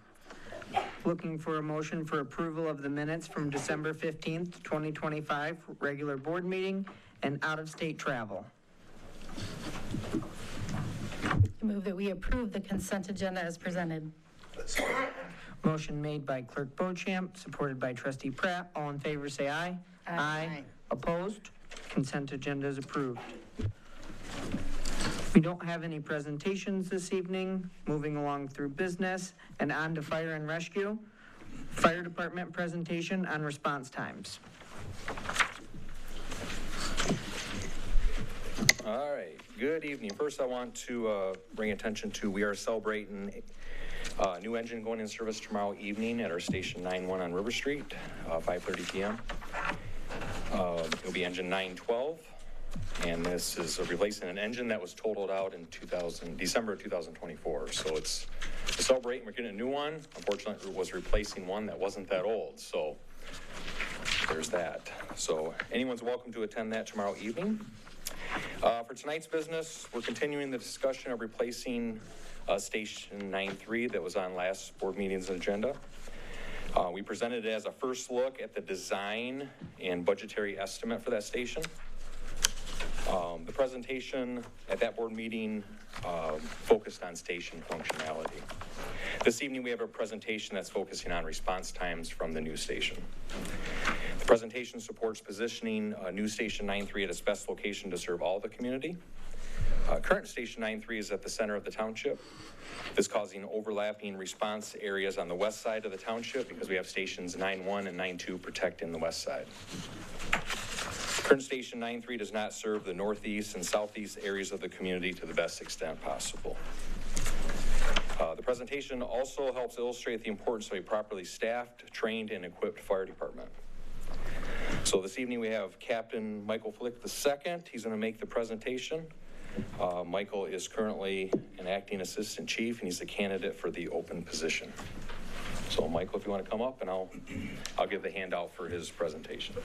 Looking for a motion for approval of the minutes from December 15th, 2025, regular board meeting and out-of-state travel. I move that we approve the consent agenda as presented. Motion made by Clerk Beauchamp, supported by Trustee Pratt. All in favor, say aye. Aye. Opposed? Consent agenda is approved. We don't have any presentations this evening. Moving along through business and on to fire and rescue. Fire department presentation on response times. All right, good evening. First, I want to bring attention to, we are celebrating a new engine going in service tomorrow evening at our station 9-1 on River Street, 5:30 p.m. It'll be engine 912, and this is replacing an engine that was totaled out in December of 2024. So it's to celebrate, we're getting a new one. Unfortunately, it was replacing one that wasn't that old, so there's that. So anyone's welcome to attend that tomorrow evening. For tonight's business, we're continuing the discussion of replacing Station 9-3 that was on last board meeting's agenda. We presented it as a first look at the design and budgetary estimate for that station. The presentation at that board meeting focused on station functionality. This evening we have a presentation that's focusing on response times from the new station. The presentation supports positioning new Station 9-3 at its best location to serve all the community. Current Station 9-3 is at the center of the township. This causing overlapping response areas on the west side of the township because we have stations 9-1 and 9-2 protecting the west side. Current Station 9-3 does not serve the northeast and southeast areas of the community to the best extent possible. The presentation also helps illustrate the importance of a properly staffed, trained, and equipped fire department. So this evening we have Captain Michael Flick II. He's going to make the presentation. Michael is currently an acting assistant chief, and he's a candidate for the open position. So Michael, if you want to come up, and I'll give the handout for his presentation.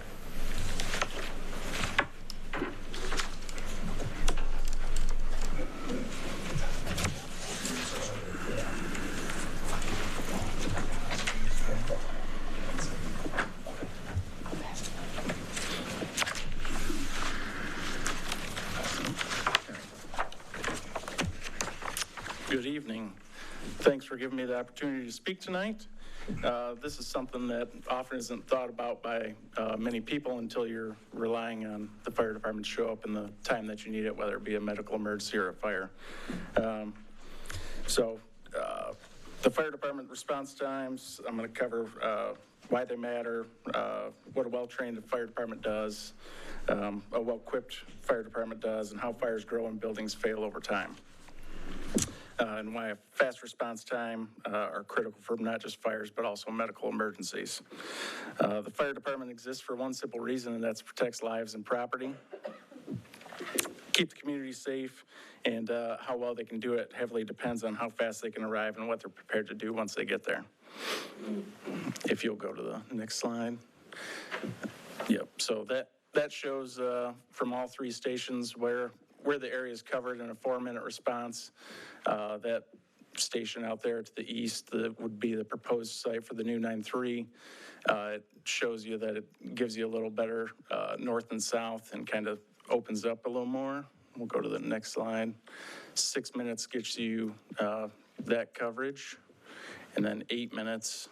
Good evening. Thanks for giving me the opportunity to speak tonight. This is something that often isn't thought about by many people until you're relying on the fire department to show up in the time that you need it, whether it be a medical emergency or a fire. The fire department response times, I'm going to cover why they matter, what a well-trained fire department does, a well-equipped fire department does, and how fires grow and buildings fail over time. And why a fast response time are critical for not just fires, but also medical emergencies. The fire department exists for one simple reason, and that's protects lives and property, keep the community safe, and how well they can do it heavily depends on how fast they can arrive and what they're prepared to do once they get there. If you'll go to the next slide. Yep, so that shows from all three stations where the area is covered in a 4-minute response. That station out there to the east that would be the proposed site for the new 9-3. It shows you that it gives you a little better north and south and kind of opens up a little more. We'll go to the next slide. 6 minutes gets you that coverage. And then 8 minutes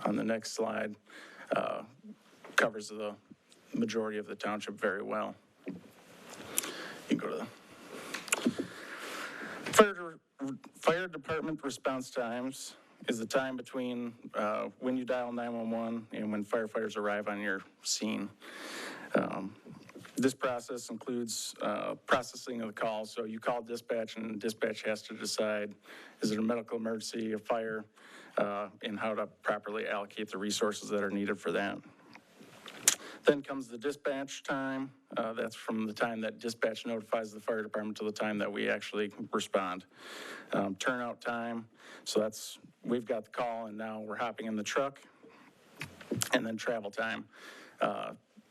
on the next slide covers majority of the township very well. You can go to the fire department response times is the time between when you dial 911 and when firefighters arrive on your scene. This process includes processing of the call. So you call dispatch, and dispatch has to decide, is it a medical emergency, a fire, and how to properly allocate the resources that are needed for that. Then comes the dispatch time. That's from the time that dispatch notifies the fire department to the time that we actually respond. Turnout time, so that's, we've got the call and now we're hopping in the truck. And then travel time.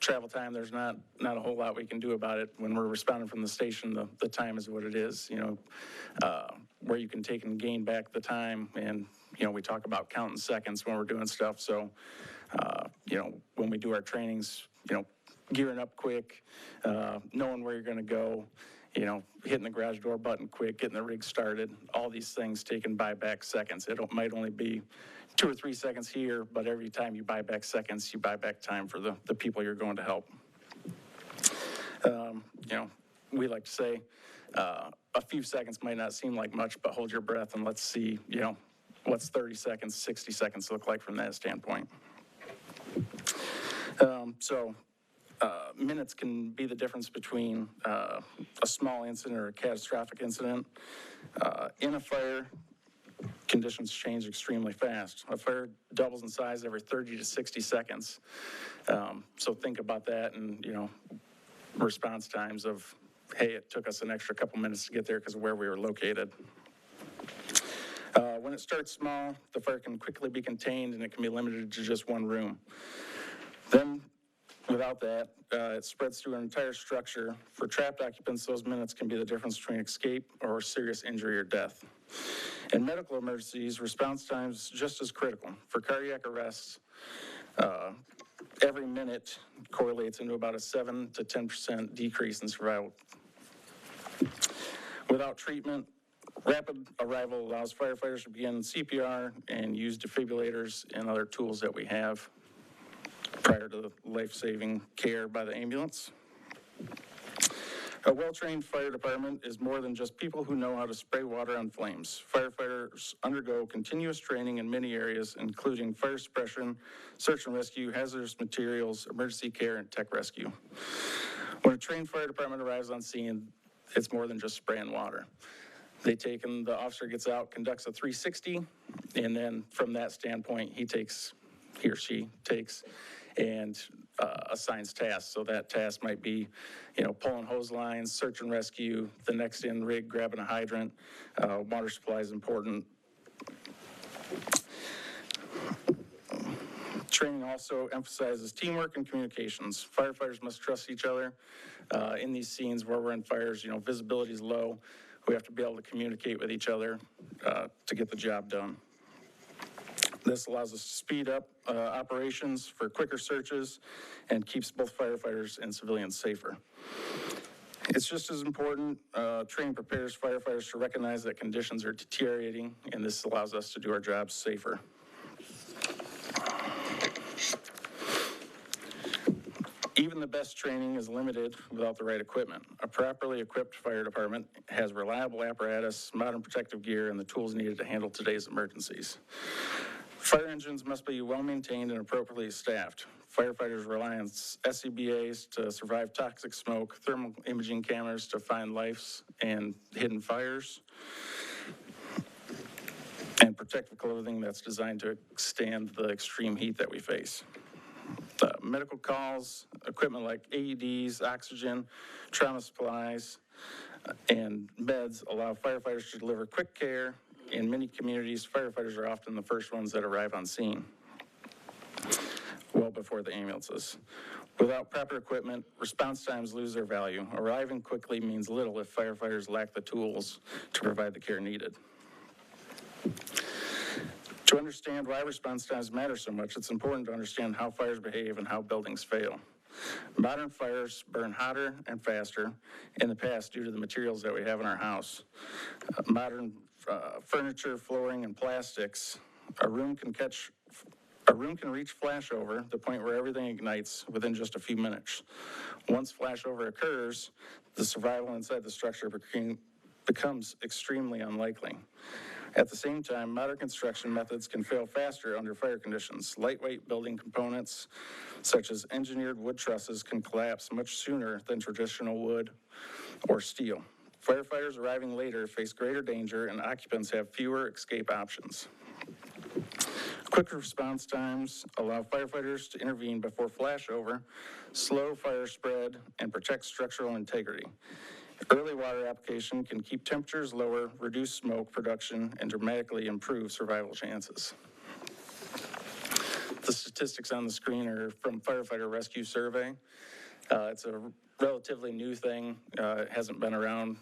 Travel time, there's not a whole lot we can do about it. When we're responding from the station, the time is what it is, you know, where you can take and gain back the time. And, you know, we talk about counting seconds when we're doing stuff. So, you know, when we do our trainings, you know, gearing up quick, knowing where you're going to go, you know, hitting the garage door button quick, getting the rig started, all these things taken buy back seconds. It might only be 2 or 3 seconds here, but every time you buy back seconds, you buy back time for the people you're going to help. You know, we like to say a few seconds might not seem like much, but hold your breath and let's see, you know, what's 30 seconds, 60 seconds look like from that standpoint. Minutes can be the difference between a small incident or a catastrophic incident. In a fire, conditions change extremely fast. A fire doubles in size every 30 to 60 seconds. So think about that and, you know, response times of, hey, it took us an extra couple minutes to get there because of where we were located. When it starts small, the fire can quickly be contained and it can be limited to just one room. Then, without that, it spreads through an entire structure. For trapped occupants, those minutes can be the difference between escape or serious injury or death. In medical emergencies, response time's just as critical. For cardiac arrests, every minute correlates into about a 7 to 10% decrease in survival. Without treatment, rapid arrival allows firefighters to begin CPR and use defibrillators and other tools that we have prior to the life-saving care by the ambulance. A well-trained fire department is more than just people who know how to spray water on flames. Firefighters undergo continuous training in many areas, including fire suppression, search and rescue, hazardous materials, emergency care, and tech rescue. When a trained fire department arrives on scene, it's more than just spraying water. The officer gets out, conducts a 360, and then from that standpoint, he or she takes and assigns tasks. So that task might be, you know, pulling hose lines, search and rescue, the next in rig, grabbing a hydrant, water supply is important. Training also emphasizes teamwork and communications. Firefighters must trust each other. In these scenes where we're in fires, you know, visibility is low. We have to be able to communicate with each other to get the job done. This allows us to speed up operations for quicker searches and keeps both firefighters and civilians safer. It's just as important, training prepares firefighters to recognize that conditions are deteriorating, and this allows us to do our jobs safer. Even the best training is limited without the right equipment. A properly equipped fire department has reliable apparatus, modern protective gear, and the tools needed to handle today's emergencies. Fire engines must be well-maintained and appropriately staffed. Firefighters rely on SCBAs to survive toxic smoke, thermal imaging cameras to find lives and hidden fires, and protective clothing that's designed to stand the extreme heat that we face. Medical calls, equipment like AEDs, oxygen, trauma supplies, and meds allow firefighters to deliver quick care. In many communities, firefighters are often the first ones that arrive on scene, well before the ambulances. Without proper equipment, response times lose their value. Arriving quickly means little if firefighters lack the tools to provide the care needed. To understand why response times matter so much, it's important to understand how fires behave and how buildings fail. Modern fires burn hotter and faster in the past due to the materials that we have in our house. Modern furniture, flooring, and plastics, a room can catch A room can reach flashover, the point where everything ignites, within just a few minutes. Once flashover occurs, the survival inside the structure becomes extremely unlikely. At the same time, modern construction methods can fail faster under fire conditions. Lightweight building components, such as engineered wood trusses, can collapse much sooner than traditional wood or steel. Firefighters arriving later face greater danger, and occupants have fewer escape options. Quick response times allow firefighters to intervene before flashover, slow fire spread, and protect structural integrity. Early water application can keep temperatures lower, reduce smoke production, and dramatically improve survival chances. The statistics on the screen are from Firefighter Rescue Survey. It's a relatively new thing. It hasn't been around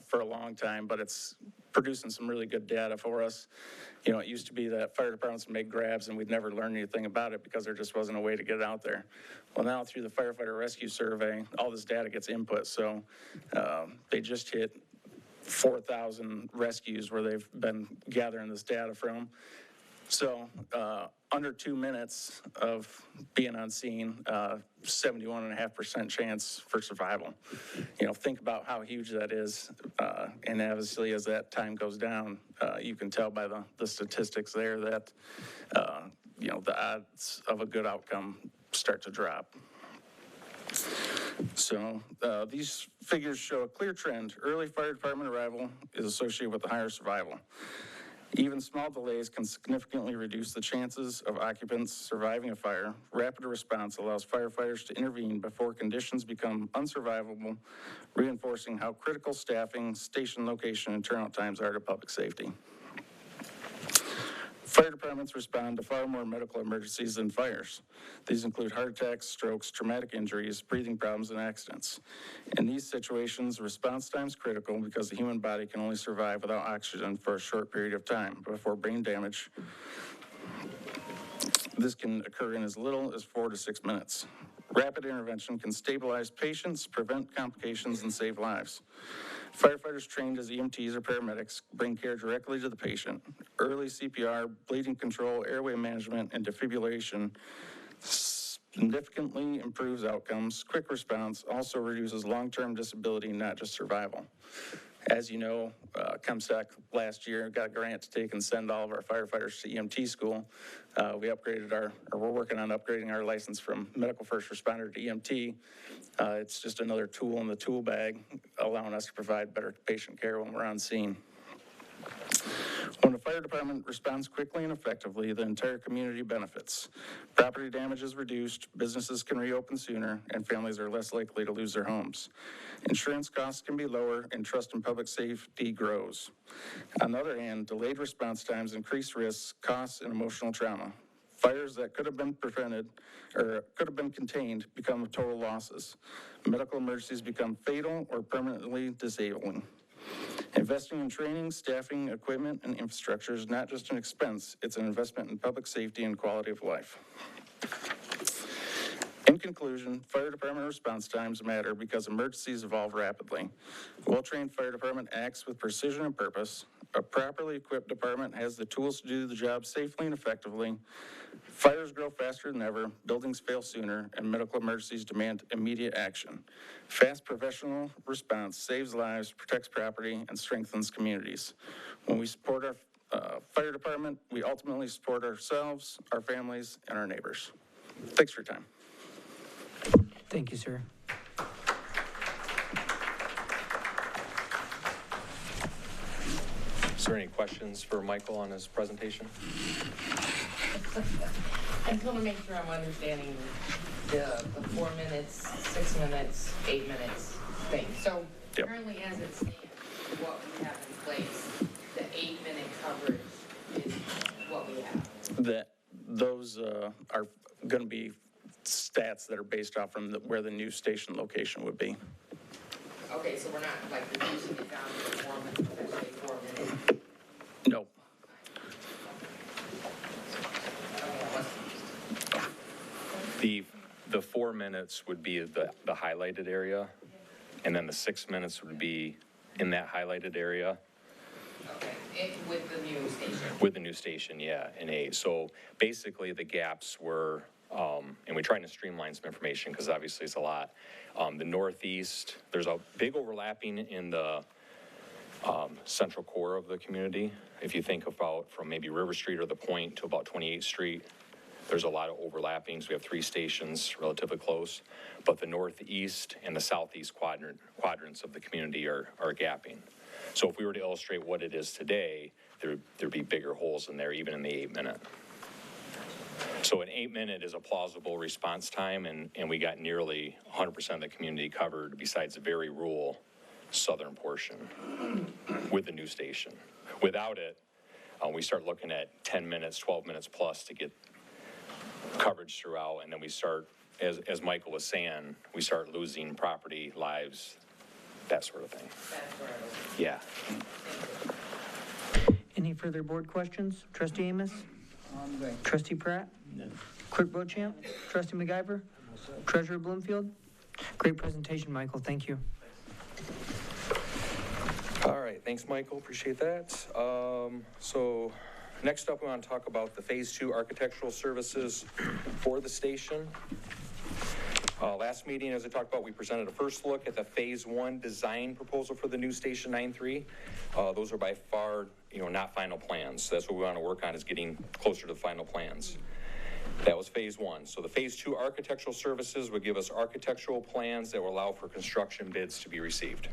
for a long time, but it's producing some really good data for us. You know, it used to be that fire departments would make grabs and we'd never learn anything about it because there just wasn't a way to get it out there. Well, now through the Firefighter Rescue Survey, all this data gets input. So they just hit 4,000 rescues where they've been gathering this data from. So under 2 minutes of being on scene, 71.5% chance for survival. You know, think about how huge that is. And obviously as that time goes down, you can tell by the statistics there that, you know, the odds of a good outcome start to drop. So these figures show a clear trend. Early fire department arrival is associated with higher survival. Even small delays can significantly reduce the chances of occupants surviving a fire. Rapid response allows firefighters to intervene before conditions become unsurvivable, reinforcing how critical staffing, station location, and turnout times are to public safety. Fire departments respond to far more medical emergencies than fires. These include heart attacks, strokes, traumatic injuries, breathing problems, and accidents. In these situations, response time is critical because the human body can only survive without oxygen for a short period of time before brain damage. This can occur in as little as 4 to 6 minutes. Rapid intervention can stabilize patients, prevent complications, and save lives. Firefighters trained as EMTs or paramedics bring care directly to the patient. Early CPR, bleeding control, airway management, and defibrillation significantly improves outcomes. Quick response also reduces long-term disability, not just survival. As you know, Comstock last year got a grant to take and send all of our firefighters to EMT school. We upgraded we're working on upgrading our license from medical first responder to EMT. It's just another tool in the tool bag, allowing us to provide better patient care when we're on scene. When a fire department responds quickly and effectively, the entire community benefits. Property damage is reduced, businesses can reopen sooner, and families are less likely to lose their homes. Insurance costs can be lower, and trust in public safety grows. On the other hand, delayed response times increase risks, costs, and emotional trauma. Fires that could have been prevented or could have been contained become total losses. Medical emergencies become fatal or permanently disabling. Investing in training, staffing, equipment, and infrastructure is not just an expense, it's an investment in public safety and quality of life. In conclusion, fire department response times matter because emergencies evolve rapidly. A well-trained fire department acts with precision and purpose. A properly equipped department has the tools to do the job safely and effectively. Fires grow faster than ever, buildings fail sooner, and medical emergencies demand immediate action. Fast professional response saves lives, protects property, and strengthens communities. When we support our fire department, we ultimately support ourselves, our families, and our neighbors. Thanks for your time. Thank you, sir. Is there any questions for Michael on his presentation? I just want to make sure I'm understanding the 4 minutes, 6 minutes, 8 minutes thing. So currently as it stands, what we have in place, the 8-minute coverage is what we have. Those are going to be stats that are based off from where the new station location would be. Okay, so we're not like reducing it down to 4 minutes, potentially 4 minutes. No. The 4 minutes would be the highlighted area, and then the 6 minutes would be in that highlighted area. Okay, with the new station. With the new station, yeah, in A. So basically, the gaps were, and we're trying to streamline some information because obviously it's a lot. The northeast, there's a big overlapping in the central core of the community. If you think about from maybe River Street or the Point to about 28th Street, there's a lot of overlappings. We have 3 stations relatively close, but the northeast and the southeast quadrants of the community are gapping. So if we were to illustrate what it is today, there'd be bigger holes in there, even in the 8-minute. So an 8-minute is a plausible response time, and we got nearly 100% of the community covered besides the very rural southern portion with the new station. Without it, we start looking at 10 minutes, 12 minutes plus to get coverage throughout, and then we start, as Michael was saying, we start losing property, lives, that sort of thing. Yeah. Any further board questions? Trustee Amos? Trustee Pratt? No. Clerk Bochamp? Trustee McIver? Treasurer Bloomfield? Great presentation, Michael. Thank you. All right, thanks, Michael. Appreciate that. So next up, we want to talk about the Phase 2 architectural services for the station. Last meeting, as I talked about, we presented a first look at the Phase 1 design proposal for the new Station 9-3. Those are by far, not final plans. So that's what we want to work on, is getting closer to the final plans. That was Phase 1. So the Phase 2 architectural services would give us architectural plans that will allow for construction bids to be received.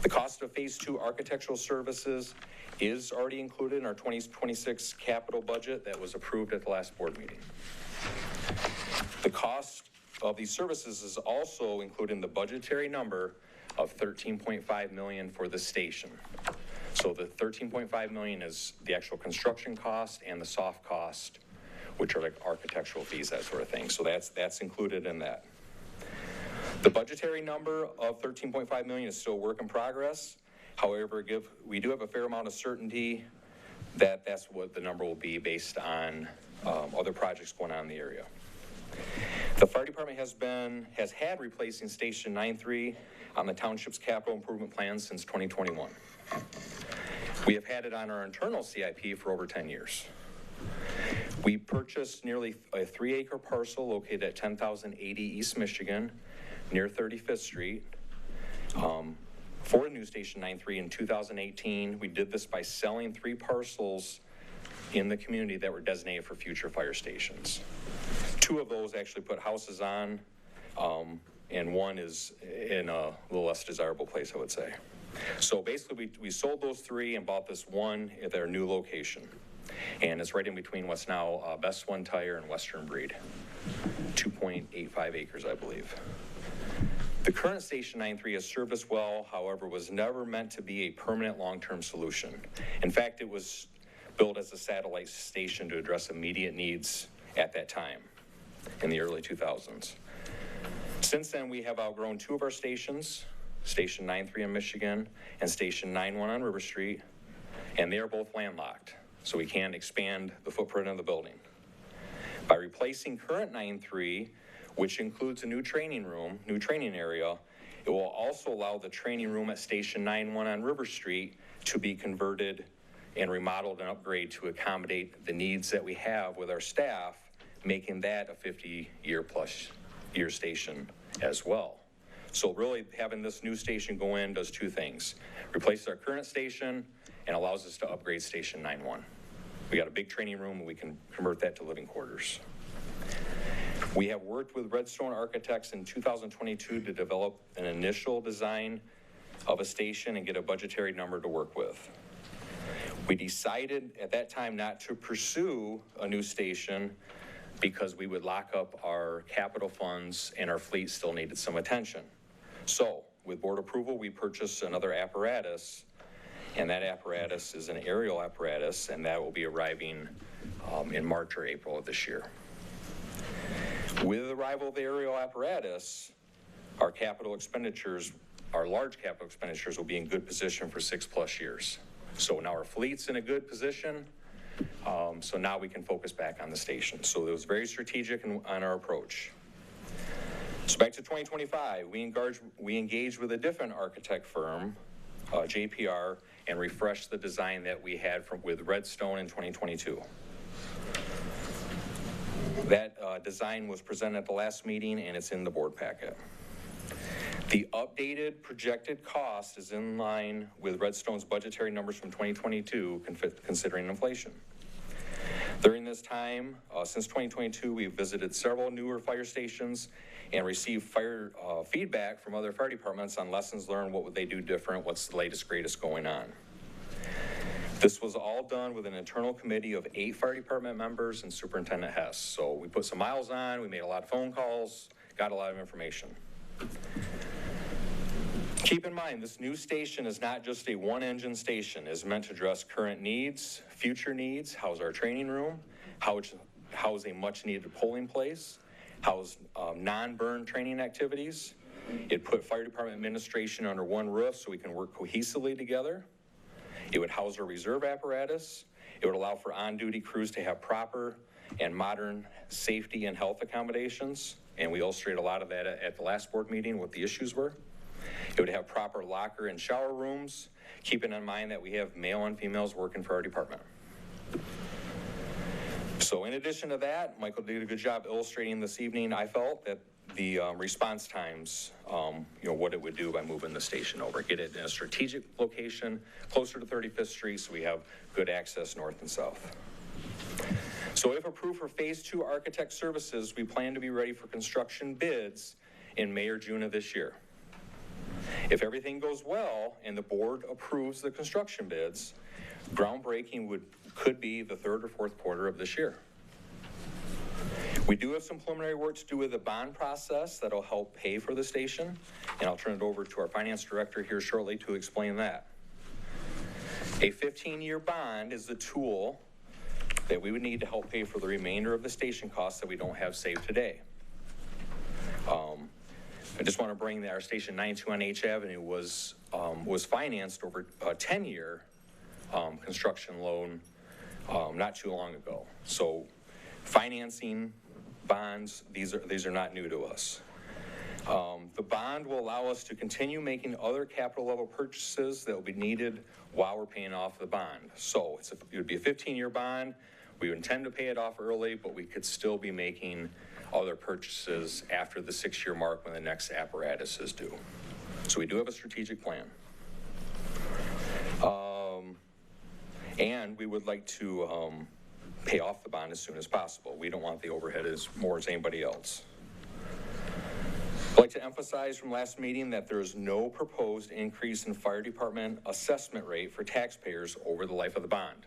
The cost of Phase 2 architectural services is already included in our 2026 capital budget that was approved at the last board meeting. The cost of these services is also included in the budgetary number of $13.5 million for the station. So the $13.5 million is the actual construction cost and the soft cost, which are like architectural fees, that sort of thing. So that's included in that. The budgetary number of $13.5 million is still a work in progress. However, we do have a fair amount of certainty that that's what the number will be based on other projects going on in the area. The fire department has had replacing Station 9-3 on the township's capital improvement plan since 2021. We have had it on our internal CIP for over 10 years. We purchased nearly a 3-acre parcel located at 10,080 East Michigan, near 35th Street, for a new Station 9-3 in 2018. We did this by selling 3 parcels in the community that were designated for future fire stations. 2 of those actually put houses on, and 1 is in a little less desirable place, I would say. So basically, we sold those 3 and bought this 1 at their new location. And it's right in between what's now Best One Tire and Western Breed. 2.85 acres, I believe. The current Station 9-3 has served us well, however, was never meant to be a permanent long-term solution. In fact, it was built as a satellite station to address immediate needs at that time in the early 2000s. Since then, we have outgrown 2 of our stations, Station 9-3 in Michigan and Station 9-1 on River Street, and they are both landlocked, so we can't expand the footprint of the building. By replacing current 9-3, which includes a new training room, new training area, it will also allow the training room at Station 9-1 on River Street to be converted and remodeled and upgraded to accommodate the needs that we have with our staff, making that a 50-year-plus station as well. So really having this new station go in does 2 things. Replaces our current station and allows us to upgrade Station 9-1. We got a big training room and we can convert that to living quarters. We have worked with Redstone Architects in 2022 to develop an initial design of a station and get a budgetary number to work with. We decided at that time not to pursue a new station because we would lock up our capital funds and our fleet still needed some attention. So with board approval, we purchased another apparatus, and that apparatus is an aerial apparatus, and that will be arriving in March or April of this year. With the arrival of the aerial apparatus, our capital expenditures, our large capital expenditures will be in good position for 6+ years. So now our fleet's in a good position, so now we can focus back on the station. So it was very strategic on our approach. So back to 2025, we engaged with a different architect firm, JPR, and refresh the design that we had with Redstone in 2022. That design was presented at the last meeting, and it's in the board packet. The updated projected cost is in line with Redstone's budgetary numbers from 2022, considering inflation. During this time, since 2022, we've visited several newer fire stations and received fire feedback from other fire departments on lessons learned, what would they do different, what's the latest, greatest going on. This was all done with an internal committee of 8 fire department members and Superintendent Hess. So we put some miles on, we made a lot of phone calls, got a lot of information. Keep in mind, this new station is not just a one-engine station. It's meant to address current needs, future needs, house our training room, house a much-needed polling place, house non-burn training activities. It put fire department administration under one roof so we can work cohesively together. It would house our reserve apparatus. It would allow for on-duty crews to have proper and modern safety and health accommodations. And we illustrated a lot of that at the last board meeting, what the issues were. It would have proper locker and shower rooms, keeping in mind that we have male and females working for our department. So in addition to that, Michael did a good job illustrating this evening. I felt that the response times, what it would do by moving the station over, get it in a strategic location closer to 35th Street so we have good access north and south. So if approved for phase 2 architect services, we plan to be ready for construction bids in May or June of this year. If everything goes well and the board approves the construction bids, groundbreaking could be the 3rd or 4th quarter of this year. We do have some preliminary work to do with the bond process that'll help pay for the station, and I'll turn it over to our finance director here shortly to explain that. A 15-year bond is the tool that we would need to help pay for the remainder of the station costs that we don't have saved today. I just want to bring that our station 92 on H Avenue was financed over a 10-year construction loan not too long ago. So financing bonds, these are not new to us. The bond will allow us to continue making other capital level purchases that will be needed while we're paying off the bond. So it would be a 15-year bond. We would intend to pay it off early, but we could still be making other purchases after the 6-year mark when the next apparatus is due. So we do have a strategic plan. And we would like to pay off the bond as soon as possible. We don't want the overhead as more as anybody else. I'd like to emphasize from last meeting that there is no proposed increase in fire department assessment rate for taxpayers over the life of the bond.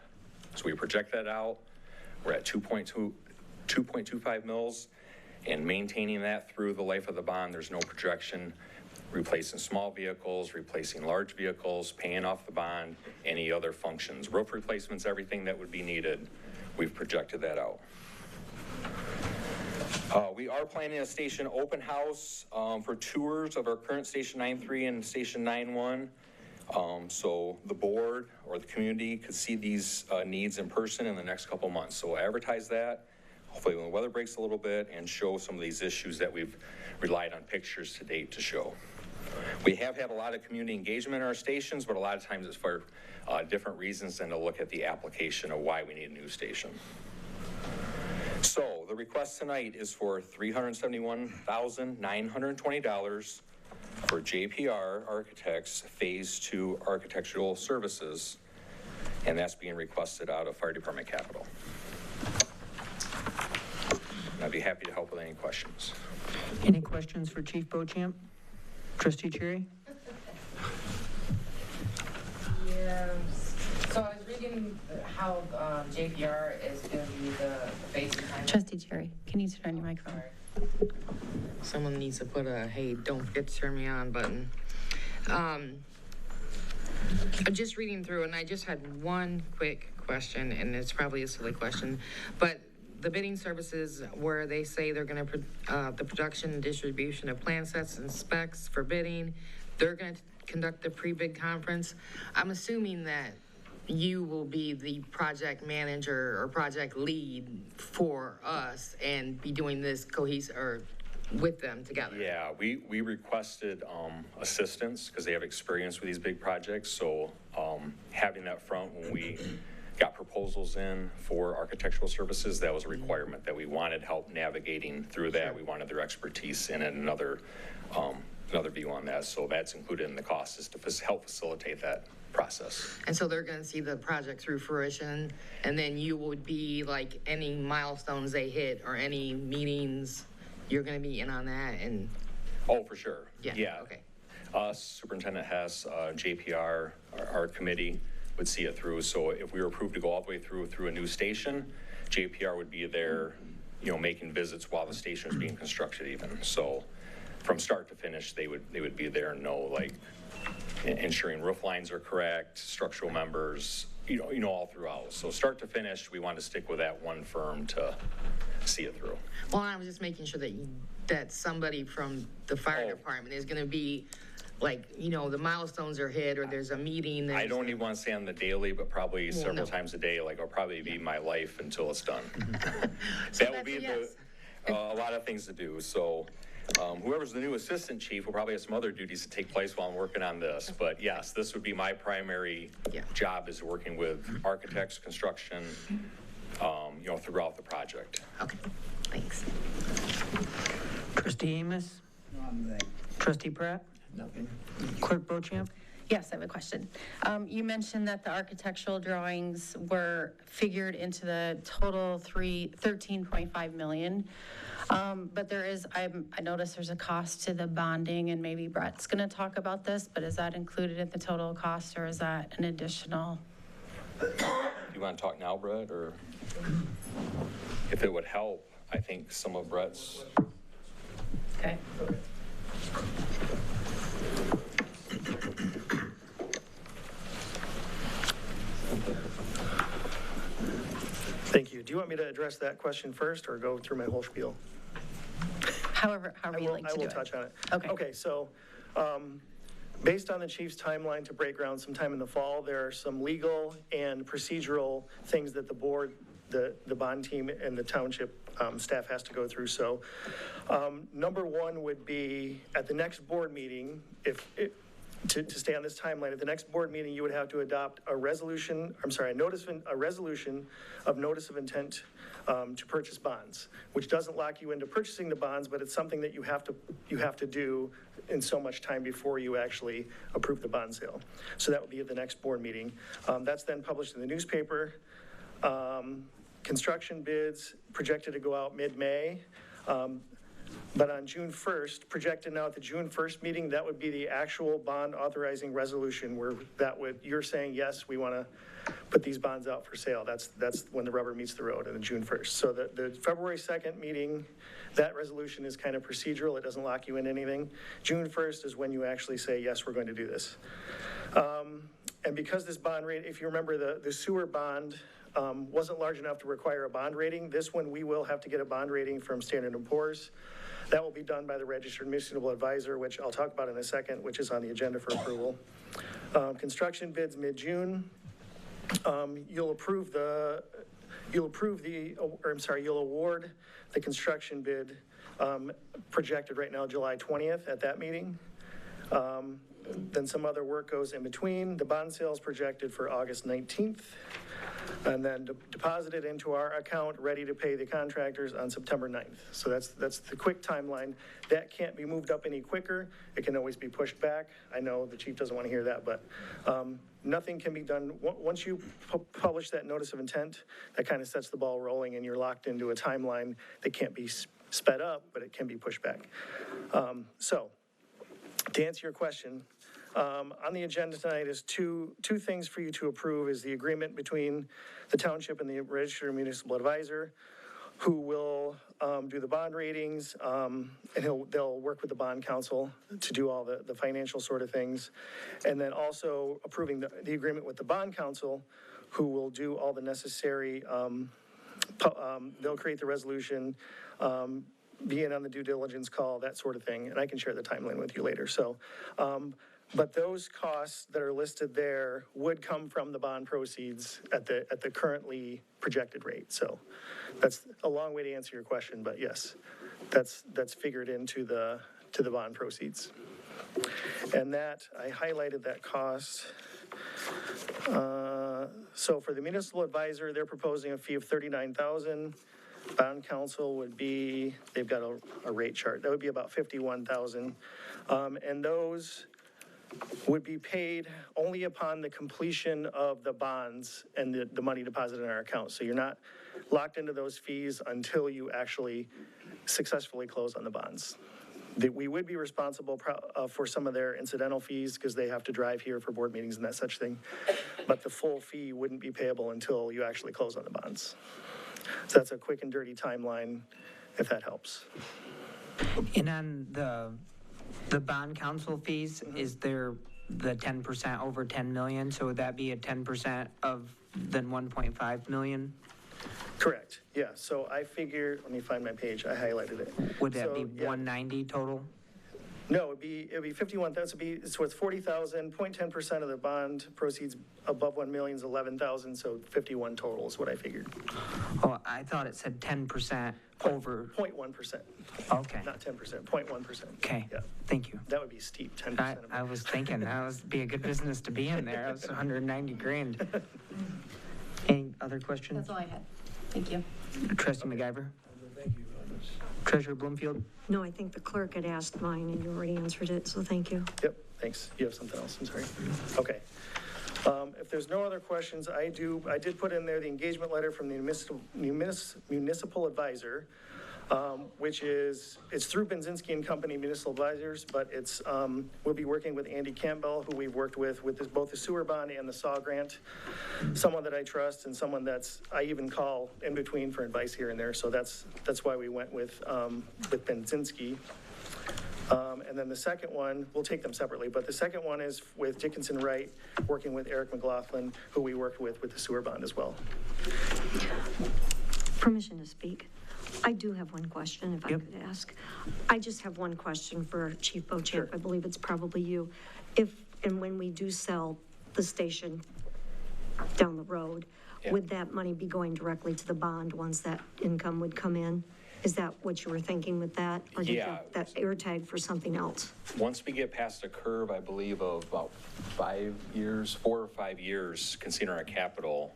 So we project that out. We're at 2.25 mils, and maintaining that through the life of the bond, there's no projection replacing small vehicles, replacing large vehicles, paying off the bond, any other functions, roof replacements, everything that would be needed. We've projected that out. We are planning a station open house for tours of our current Station 9.3 and Station 9.1. So the board or the community could see these needs in person in the next couple months. So we'll advertise that, hopefully when the weather breaks a little bit, and show some of these issues that we've relied on pictures to date to show. We have had a lot of community engagement in our stations, but a lot of times it's for different reasons than to look at the application of why we need a new station. So the request tonight is for $371,920 for JPR Architects Phase 2 Architectural Services, and that's being requested out of Fire Department Capital. I'd be happy to help with any questions. Any questions for Chief Beauchamp? Trustee Cherry? Yeah. So I was reading how JPR is going to be the base time. Trustee Cherry, can you turn on your microphone? Someone needs to put a, hey, don't forget to turn me on button. I'm just reading through, and I just had one quick question, and it's probably a silly question, but the bidding services where they say they're going to, the production and distribution of plan sets and specs for bidding, they're going to conduct the pre-bid conference. I'm assuming that you will be the project manager or project lead for us and be doing this cohesive or with them together? Yeah, we requested assistance because they have experience with these big projects. So having that front when we got proposals in for architectural services, that was a requirement that we wanted help navigating through that. We wanted their expertise in it, another view on that. So that's included in the cost, is to help facilitate that process. And so they're gonna see the project through fruition, and then you would be like, any milestones they hit or any meetings, you're gonna be in on that, and Oh, for sure. Yeah, okay. Us, Superintendent Hess, JPR, our committee would see it through. So if we were approved to go all the way through a new station, JPR would be there, making visits while the station is being constructed even. So from start to finish, they would be there and know, like, ensuring roof lines are correct, structural members, all throughout. So start to finish, we want to stick with that one firm to see it through. Well, I was just making sure that somebody from the fire department is gonna be, like, the milestones are hit, or there's a meeting. I don't even want to say on the daily, but probably several times a day, like, it'll probably be my life until it's done. That will be a lot of things to do. So whoever's the new assistant chief will probably have some other duties to take place while I'm working on this. But yes, this would be my primary job, is working with architects, construction, throughout the project. Okay, thanks. Trustee Amos? Trustee Pratt? Nothing. Clerk Bochamp? Yes, I have a question. You mentioned that the architectural drawings were figured into the total 13.5 million. But there is, I noticed there's a cost to the bonding, and maybe Brett's going to talk about this, but is that included in the total cost, or is that an additional? You want to talk now, Brett, or if it would help, I think some of Brett's. Okay. Thank you. Do you want me to address that question first or go through my whole spiel? However you like to do it. I will touch on it. Okay. Okay, so based on the chief's timeline to break ground sometime in the fall, there are some legal and procedural things that the board, the bond team and the township staff has to go through. So number one would be at the next board meeting, to stay on this timeline, at the next board meeting, you would have to adopt a resolution of notice of intent to purchase bonds, which doesn't lock you into purchasing the bonds, but it's something that you have to do in so much time before you actually approve the bond sale. So that would be at the next board meeting. That's then published in the newspaper. Construction bids projected to go out mid-May. But on June 1st, projected now at the June 1st meeting, that would be the actual bond authorizing resolution where you're saying, yes, we want to put these bonds out for sale. That's when the rubber meets the road, on the June 1st. So the February 2nd meeting, that resolution is kind of procedural. It doesn't lock you in anything. June 1st is when you actually say, yes, we're going to do this. And because this bond rate, if you remember, the sewer bond wasn't large enough to require a bond rating. This one, we will have to get a bond rating from Standard & Poor's. That will be done by the Registered Municipal Advisor, which I'll talk about in a second, which is on the agenda for approval. Construction bids mid-June. You'll award the construction bid projected right now July 20th at that meeting. Then some other work goes in between. The bond sale is projected for August 19th. And then deposited into our account, ready to pay the contractors on September 9th. So that's the quick timeline. That can't be moved up any quicker. It can always be pushed back. I know the chief doesn't want to hear that, but nothing can be done. Once you publish that notice of intent, that kind of sets the ball rolling, and you're locked into a timeline that can't be sped up, but it can be pushed back. So to answer your question, on the agenda tonight is two things for you to approve: is the agreement between the township and the Registered Municipal Advisor, who will do the bond ratings, and they'll work with the bond council to do all the financial sort of things. And then also approving the agreement with the bond council, who will do all the necessary, they'll create the resolution, be in on the due diligence call, that sort of thing. And I can share the timeline with you later. So, but those costs that are listed there would come from the bond proceeds at the currently projected rate. So that's a long way to answer your question, but yes, That's figured into the bond proceeds. And that, I highlighted that cost. So for the municipal advisor, they're proposing a fee of $39,000. Bond counsel would be, they've got a rate chart, that would be about $51,000. And those would be paid only upon the completion of the bonds and the money deposited in our account. So you're not locked into those fees until you actually successfully close on the bonds. That we would be responsible for some of their incidental fees because they have to drive here for board meetings and that such thing. But the full fee wouldn't be payable until you actually close on the bonds. So that's a quick and dirty timeline, if that helps. And on the bond counsel fees, is there the 10% over 10 million? So would that be a 10% of then 1.5 million? Correct, yeah. So I figured, let me find my page, I highlighted it. Would that be 190 total? No, it'd be 51,000, so it's 40,000, 0.10% of the bond proceeds above 1 million is 11,000, so 51 total is what I figured. Oh, I thought it said 10% over. 0.1%. Okay. Not 10%, 0.1%. Okay, Yeah, thank you. that would be steep, 10%. I was thinking that would be a good business to be in there. That was 190 grand. Any other questions? That's all I had. Thank you. Trustee MacGyver? Treasurer Bloomfield? No, I think the clerk had asked mine and you already answered it, so thank you. Yep, thanks. You have something else, I'm sorry. Okay. If there's no other questions, I did put in there the engagement letter from the municipal advisor, which is, it's through Benzinski and Company Municipal Advisors, but it's, we'll be working with Andy Campbell, who we've worked with both the sewer bond and the SAW grant, someone that I trust and someone I even call in between for advice here and there. So that's why we went with Benzinski. And then the second one, we'll take them separately, but the second one is with Dickinson Wright, working with Eric McLaughlin, who we worked with the sewer bond as well. Permission to speak. I do have one question, if I could ask. I just have one question for Chief Beauchamp. Sure. I believe it's probably you. If and when we do sell the station down the road, would that money be going directly to the bond once that income would come in? Is that what you were thinking with that? Or did you have that air tag for something else? Once we get past a curve, I believe, of about 4 or 5 years, considering our capital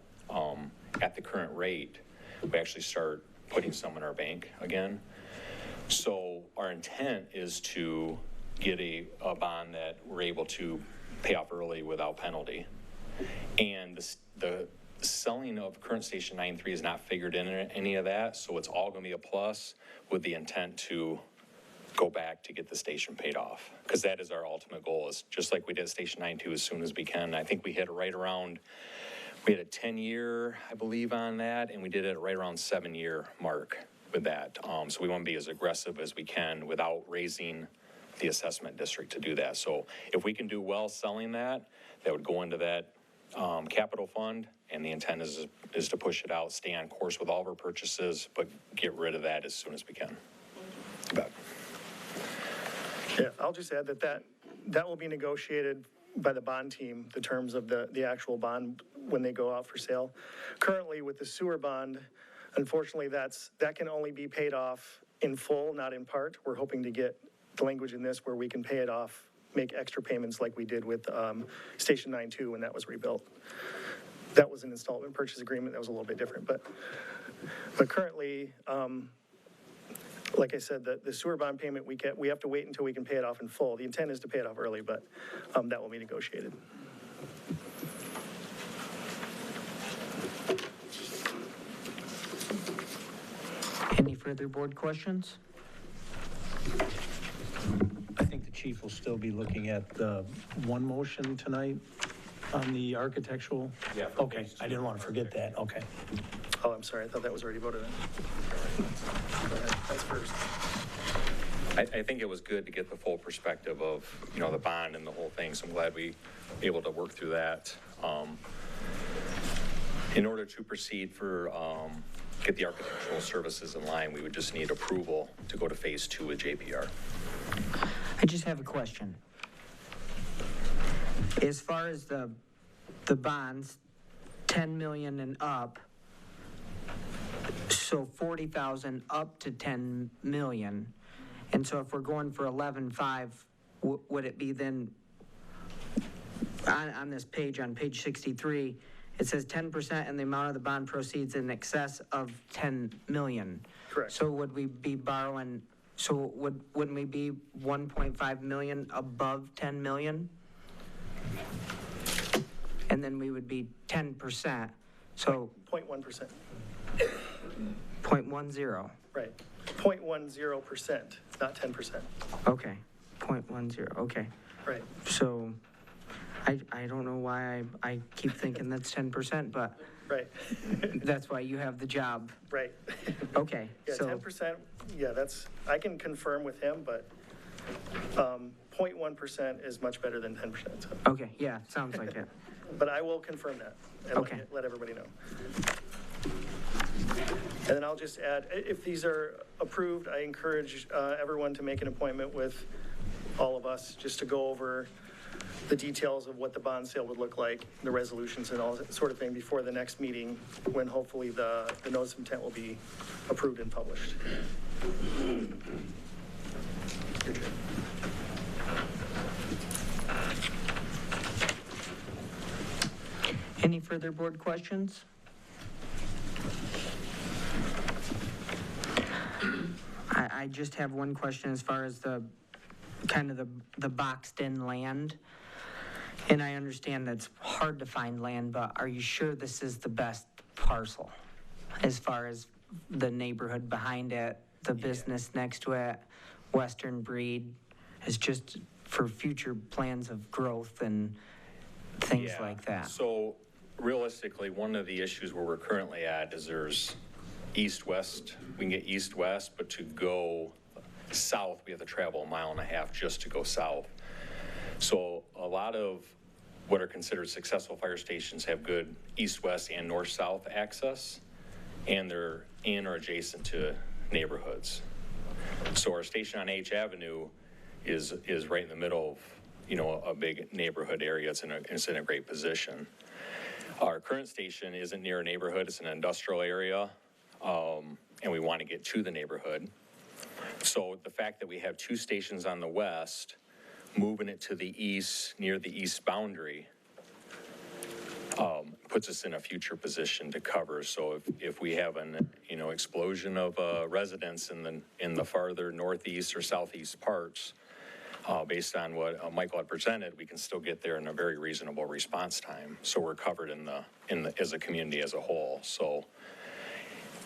at the current rate, we actually start putting some in our bank again. So our intent is to get a bond that we're able to pay off early without penalty. And the selling of current Station 9-3 is not figured in any of that, so it's all going to be a plus with the intent to go back to get the station paid off, because that is our ultimate goal, is just like we did Station 9-2 as soon as we can. I think we hit right around, we had a 10-year, I believe, on that, and we did it right around 7-year mark with that. So we want to be as aggressive as we can without raising the assessment district to do that. So if we can do well selling that, that would go into that capital fund, and the intent is to push it out, stay on course with all of our purchases, but get rid of that as soon as we can. Yeah, I'll just add that will be negotiated by the bond team, the terms of the actual bond when they go out for sale. Currently with the sewer bond, unfortunately that can only be paid off in full, not in part. We're hoping to get the language in this where we can pay it off, make extra payments like we did with Station 9-2 when that was rebuilt. That was an installment purchase agreement. That was a little bit different, but currently, like I said, the sewer bond payment, we have to wait until we can pay it off in full. The intent is to pay it off early, but that will be negotiated. Any further board questions? I think the chief will still be looking at one motion tonight on the architectural. Yeah. Okay, I didn't want to forget that, okay. Oh, I'm sorry, I thought that was already voted on. Go ahead, that's first. I think it was good to get the full perspective of, the bond and the whole thing, so I'm glad we were able to work through that. In order to proceed get the architectural services in line, we would just need approval to go to phase 2 with JPR. I just have a question. As far as the bonds, 10 million and up, so 40,000 up to 10 million. And so if we're going for 11.5, would it be then, on this page, on page 63, it says 10% and the amount of the bond proceeds in excess of 10 million. Correct. So would we be borrowing, so wouldn't we be 1.5 million above 10 million? And then we would be 10%, so. 0.1%. 0.10. Right. 0.10%, not 10%. Okay, 0.10, okay. Right. So, I don't know why I keep thinking that's 10%, but. Right. That's why you have the job. Right. Okay, Yeah, so. 10%, yeah, that's, I can confirm with him, but 0.1% is much better than 10%. So. Okay, yeah, sounds like it. But I will confirm that and Okay. let everybody know. And then I'll just add, if these are approved, I encourage everyone to make an appointment with all of us just to go over the details of what the bond sale would look like, the resolutions and all that sort of thing before the next meeting, when hopefully the notice of intent will be approved and published. Your turn. Any further board questions? I just have one question as far as the, kind of the boxed in land. And I understand that's hard to find land, but are you sure this is the best parcel? As far as the neighborhood behind it, the business next to it, Western Breed, is just for future plans of growth and things like that? So realistically, one of the issues where we're currently at is there's east-west. We can get east-west, but to go south, we have to travel 1.5 miles just to go south. So a lot of what are considered successful fire stations have good east-west and north-south access, and they're in or adjacent to neighborhoods. So our station on H Avenue is right in the middle of, you know, a big neighborhood area. It's in a great position. Our current station isn't near a neighborhood. It's an industrial area, and we want to get to the neighborhood. So the fact that we have 2 stations on the west, moving it to the east, near the east boundary, puts us in a future position to cover. So if we have an, you know, explosion of residents in the farther northeast or southeast parts, based on what Michael had presented, we can still get there in a very reasonable response time. So we're covered in the as a community as a whole. So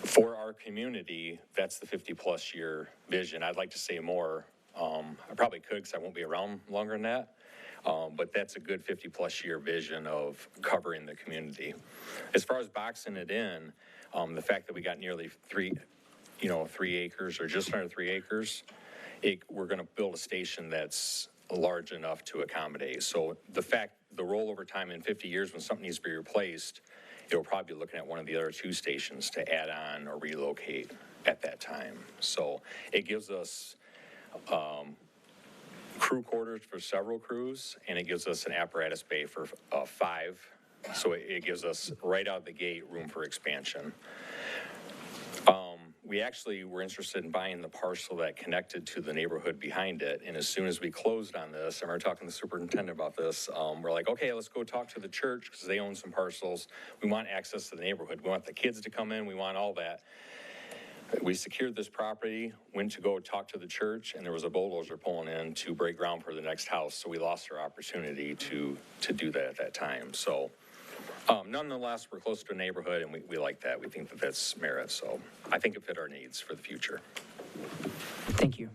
for our community, that's the 50-plus year vision. I'd like to say more. I probably could, because I won't be around longer than that. But that's a good 50-plus year vision of covering the community. As far as boxing it in, the fact that we got nearly 3 acres or just under 3 acres, we're going to build a station that's large enough to accommodate. So the rollover time in 50 years when something needs to be replaced, it'll probably be looking at one of the other 2 stations to add on or relocate at that time. So it gives us crew quarters for several crews, and it gives us an apparatus bay for 5. So it gives us right out of the gate room for expansion. We actually were interested in buying the parcel that connected to the neighborhood behind it. And as soon as we closed on this, and we were talking to the superintendent about this, we're like, okay, let's go talk to the church because they own some parcels. We want access to the neighborhood. We want the kids to come in. We want all that. We secured this property, went to go talk to the church, and there was a bulldozer pulling in to break ground for the next house. So we lost our opportunity to do that at that time. So nonetheless, we're close to a neighborhood, and we like that. We think that that's merit. So I think it fit our needs for the future. Thank you.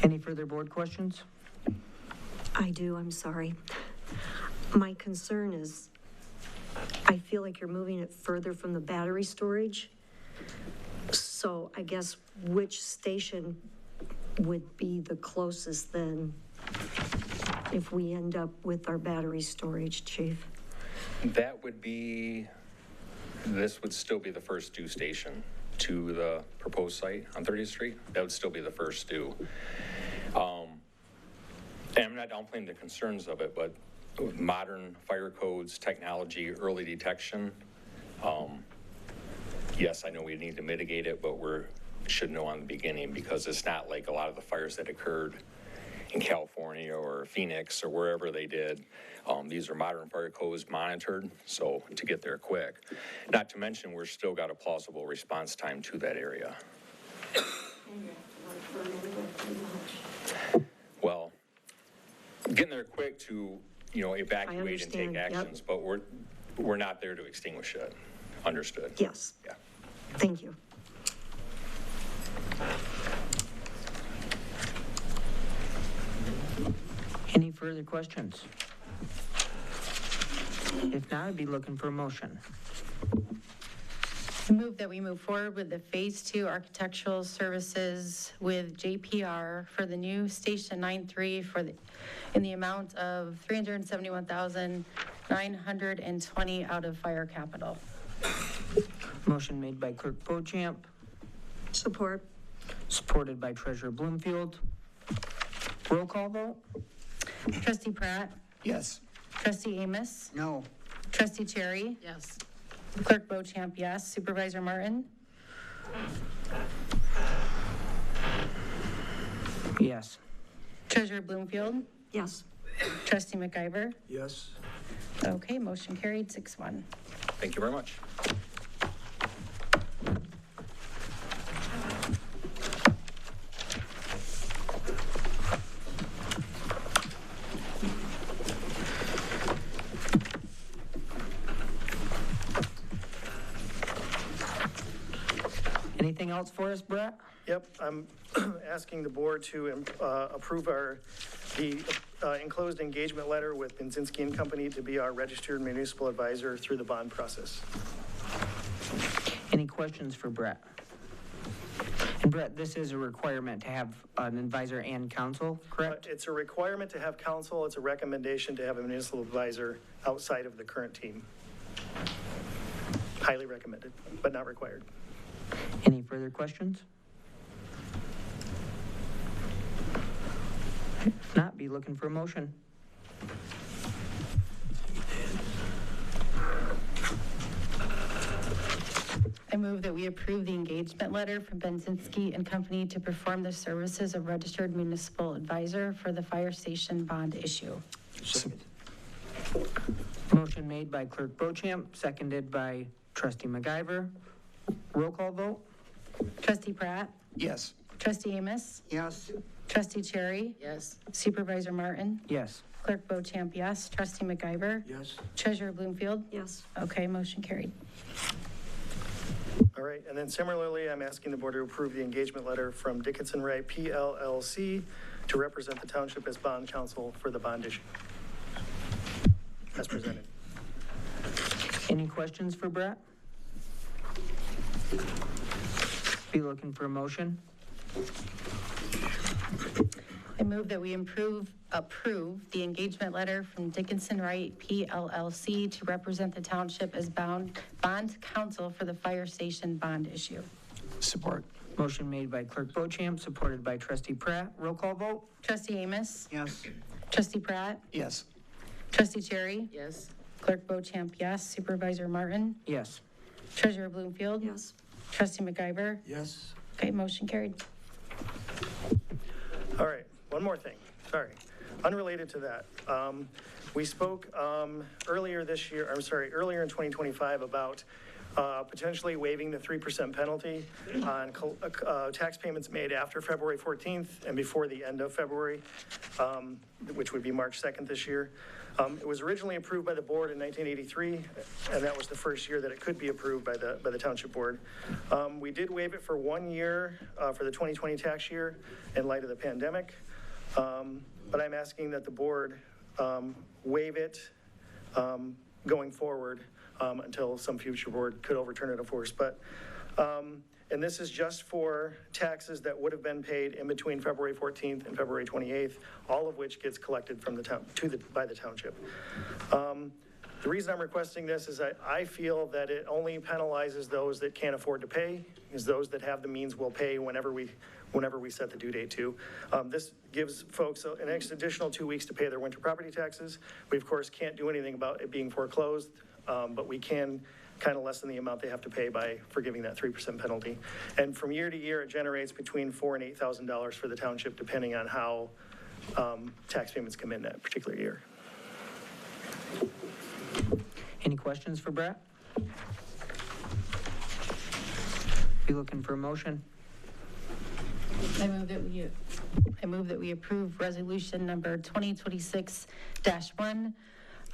Any further board questions? I do, I'm sorry. My concern is, I feel like you're moving it further from the battery storage. So I guess which station would be the closest then if we end up with our battery storage, Chief? That would be, this would still be the first due station to the proposed site on 30th Street. That would still be the first due. And I'm not downplaying the concerns of it, but modern fire codes, technology, early detection. Yes, I know we need to mitigate it, but should know on the beginning, because it's not like a lot of the fires that occurred in California or Phoenix or wherever they did. These are modern fire codes monitored, so to get there quick. Not to mention, we're still got a plausible response time to that area. Well, getting there quick to, evacuate and take understand, yep. actions, but we're not there to extinguish it. Understood? Yes. Yeah. Thank you. Any further questions? If not, I'd be looking for a motion. I move that we move forward with the Phase 2 architectural services with JPR for the new Station 9-3 in the amount of $371,920 out of fire capital. Motion made by Clerk Beauchamp, Support. supported by Treasurer Bloomfield. Roll call vote? Trustee Pratt? Yes. Trustee Amos? No. Trustee Cherry? Yes. Clerk Beauchamp, yes. Supervisor Martin? Yes. Treasurer Bloomfield? Yes. Trustee McIver? Yes. Okay, motion carried, 6-1. Thank you very much. Anything else for us, Brett? Yep, I'm asking the board to approve the enclosed engagement letter with Benzinski and Company to be our registered municipal advisor through the bond process. Any questions for Brett? And Brett, this is a requirement to have an advisor and counsel, correct? It's a requirement to have counsel. It's a recommendation to have a municipal advisor outside of the current team. Highly recommended, but not required. Any further questions? If not, be looking for a motion. I move that we approve the engagement letter from Benzinski and Company to perform the services of registered municipal advisor for the fire station bond issue. Motion made by Clerk Beauchamp, seconded by Trustee McIver. Roll call vote? Trustee Pratt? Yes. Trustee Amos? Yes. Trustee Cherry? Yes. Supervisor Martin? Yes. Clerk Beauchamp, yes. Trustee McIver? Yes. Treasurer Bloomfield? Yes. Okay, motion carried. All right, and then similarly, I'm asking the board to approve the engagement letter from Dickinson Wright PLLC to represent the township as bond counsel for the bond issue, as presented. Any questions for Brett? Be looking for a motion. I move that we approve the engagement letter from Dickinson Wright PLLC to represent the township as bond counsel for the fire station bond issue. Support. Motion made by Clerk Beauchamp, supported by Trustee Pratt. Roll call vote? Trustee Amos? Yes. Trustee Pratt? Yes. Trustee Cherry? Yes. Clerk Beauchamp, yes. Supervisor Martin? Yes. Treasurer Bloomfield? Yes. Trustee McIver? Yes. Okay, motion carried. All right, one more thing, sorry. Unrelated to that, we spoke earlier in 2025 about potentially waiving the 3% penalty on tax payments made after February 14th and before the end of February, which would be March 2nd this year. It was originally approved by the board in 1983, and that was the first year that it could be approved by the township board. We did waive it for 1 year for the 2020 tax year in light of the pandemic, but I'm asking that the board waive it going forward until some future board could overturn it, of course. But and this is just for taxes that would have been paid in between February 14th and February 28th, all of which gets collected from the town by the township. The reason I'm requesting this is I feel that it only penalizes those that can't afford to pay, because those that have the means will pay whenever we whenever we set the due date to. This gives folks an additional 2 weeks to pay their winter property taxes. We, of course, can't do anything about it being foreclosed, but we can kind of lessen the amount they have to pay by forgiving that 3% penalty. And from year to year, it generates between $4,000 and $8,000 for the township, depending on how tax payments come in that particular year. Any questions for Brett? Be looking for a motion? I move that we approve resolution number 2026-1,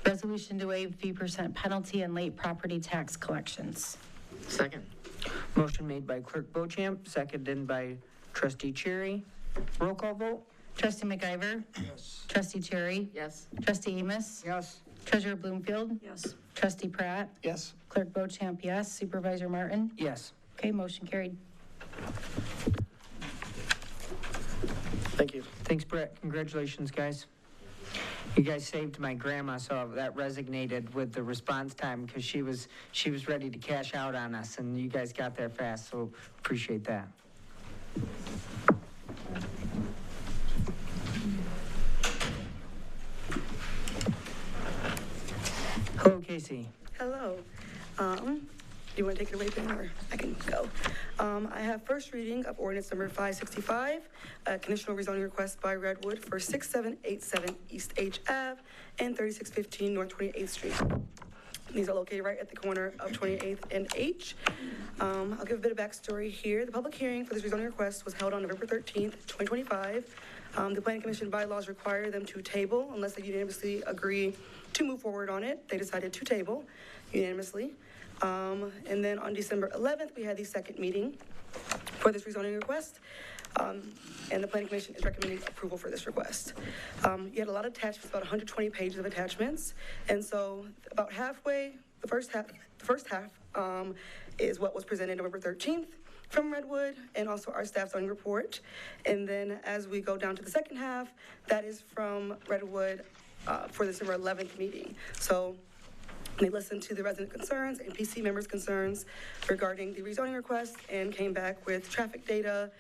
resolution to waive 3% penalty and late property tax collections. Second. Motion made by Clerk Beauchamp, seconded by Trustee Cherry. Roll call vote? Trustee McIver? Yes. Trustee Cherry? Yes. Trustee Amos? Yes. Treasurer Bloomfield? Yes. Trustee Pratt? Yes. Clerk Beauchamp, yes. Supervisor Martin? Yes. Okay, motion carried. Thank you. Thanks, Brett. Congratulations, guys. You guys saved my grandma, so that resonated with the response time because she was ready to cash out on us, and you guys got there fast, so appreciate that. Hello, Casey. Hello. You want to take it away, Ben, or I can go? I have first reading of ordinance number 565, conditional rezoning request by Redwood for 6787 East H Ave and 3615 North 28th Street. These are located right at the corner of 28th and H. I'll give a bit of backstory here. The public hearing for this rezoning request was held on November 13th, 2025. The Planning Commission bylaws require them to table unless they unanimously agree to move forward on it. They decided to table unanimously. And then on December 11th, we had the second meeting for this rezoning request. And the Planning Commission is recommending approval for this request. You had a lot of attachments, about 120 pages of attachments. And so about halfway, the first half is what was presented November 13th from Redwood and also our staff zoning report. And then as we go down to the second half, that is from Redwood for the December 11th meeting. So they listened to the resident concerns and PC members' concerns regarding the rezoning request and came back with traffic data,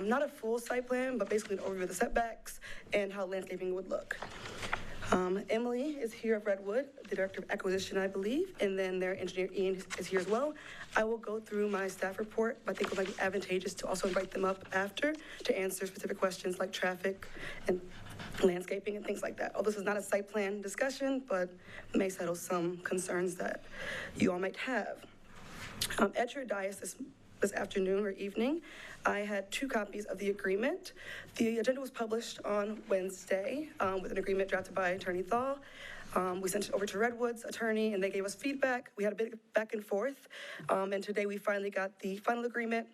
not a full site plan, but basically an overview of the setbacks and how landscaping would look. Emily is here of Redwood, the Director of Acquisition, I believe, and then their engineer Ian is here as well. I will go through my staff report, but I think it might be advantageous to also invite them up after to answer specific questions like traffic and landscaping and things like that. Although this is not a site plan discussion, but may settle some concerns that you all might have. At your dais this afternoon or evening, I had 2 copies of the agreement. The agenda was published on Wednesday with an agreement drafted by Attorney Thal. We sent it over to Redwood's attorney and they gave us feedback. We had a bit of back and forth. And today we finally got the final agreement.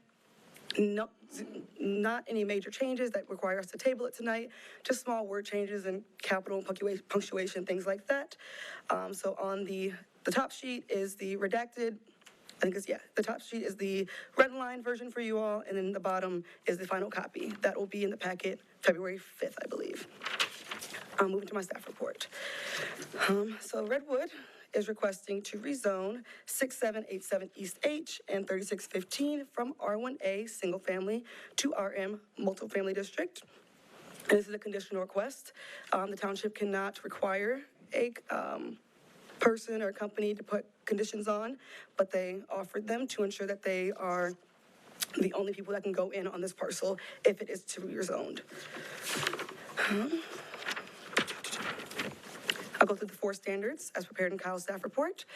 Not any major changes that require us to table it tonight, just small word changes and capital punctuation, things like that. So on the top sheet is the redacted, the top sheet is the red line version for you all, and then the bottom is the final copy. That will be in the packet February 5th, I believe. Moving to my staff report. So Redwood is requesting to rezone 6787 East H and 3615 from R1A single family to RM multiple family district. And this is a conditional request. The township cannot require a person or company to put conditions on, but they offered them to ensure that they are the only people that can go in on this parcel if it is to be rezoned. I'll go through the 4 standards as prepared in Kyle's staff report.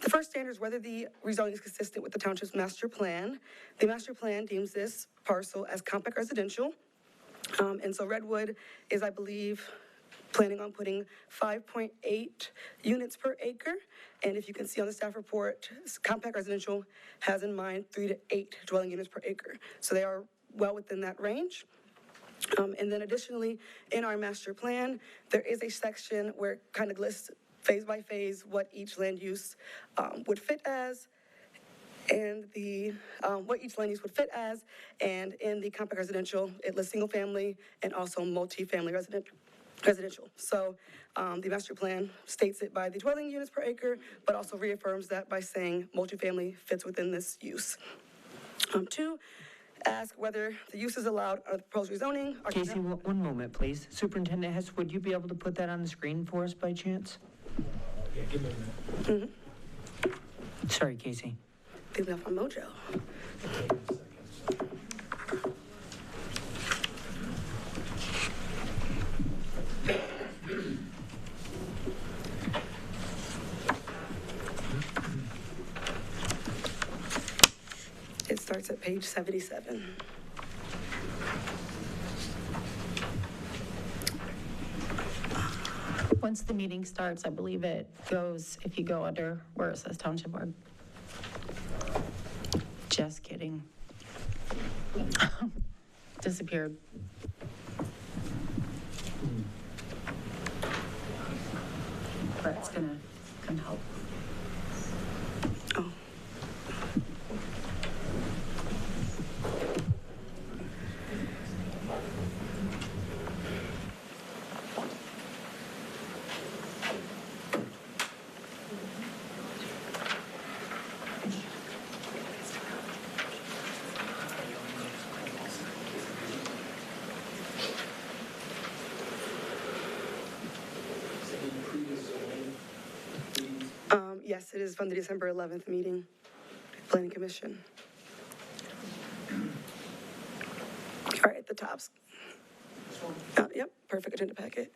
The first standard is whether the rezoning is consistent with the township's master plan. The master plan deems this parcel as compact residential. And so Redwood is, I believe, planning on putting 5.8 units per acre. And if you can see on the staff report, compact residential has in mind 3 to 8 dwelling units per acre. So they are well within that range. And then additionally, in our master plan, there is a section where it kind of lists phase by phase what each land use would fit as, and what each land use would fit as. And in the compact residential, it lists single family and also multi-family residential. So the master plan states it by the dwelling units per acre, but also reaffirms that by saying multifamily fits within this use. 2, ask whether the use is allowed under the proposed rezoning. Casey, one moment, please. Superintendent Hess, would you be able to put that on the screen for us by chance? Yeah, give me a minute. Sorry, Casey. They left my mojo. It starts at page 77. Once the meeting starts, I believe it goes, if you go under where it says Township Board. Just kidding. Disappeared. But it's gonna help. Oh. Yes, it is from the December 11th meeting, Planning Commission. All right, at the tops. Yep, perfect agenda packet.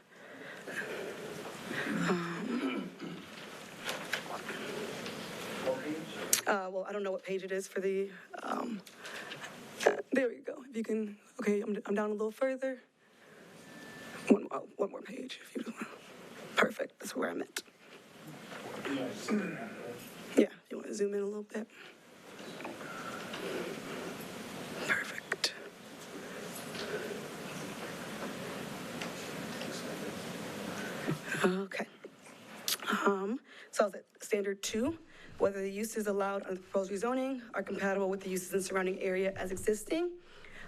Well, I don't know what page it is for the, there we go. If you can, okay, I'm down a little further. One more page, if you just want. Perfect, that's where I'm at. Yeah, you want to zoom in a little bit? Perfect. Okay. So is it standard 2, whether the uses allowed under the proposed rezoning are compatible with the uses in the surrounding area as existing.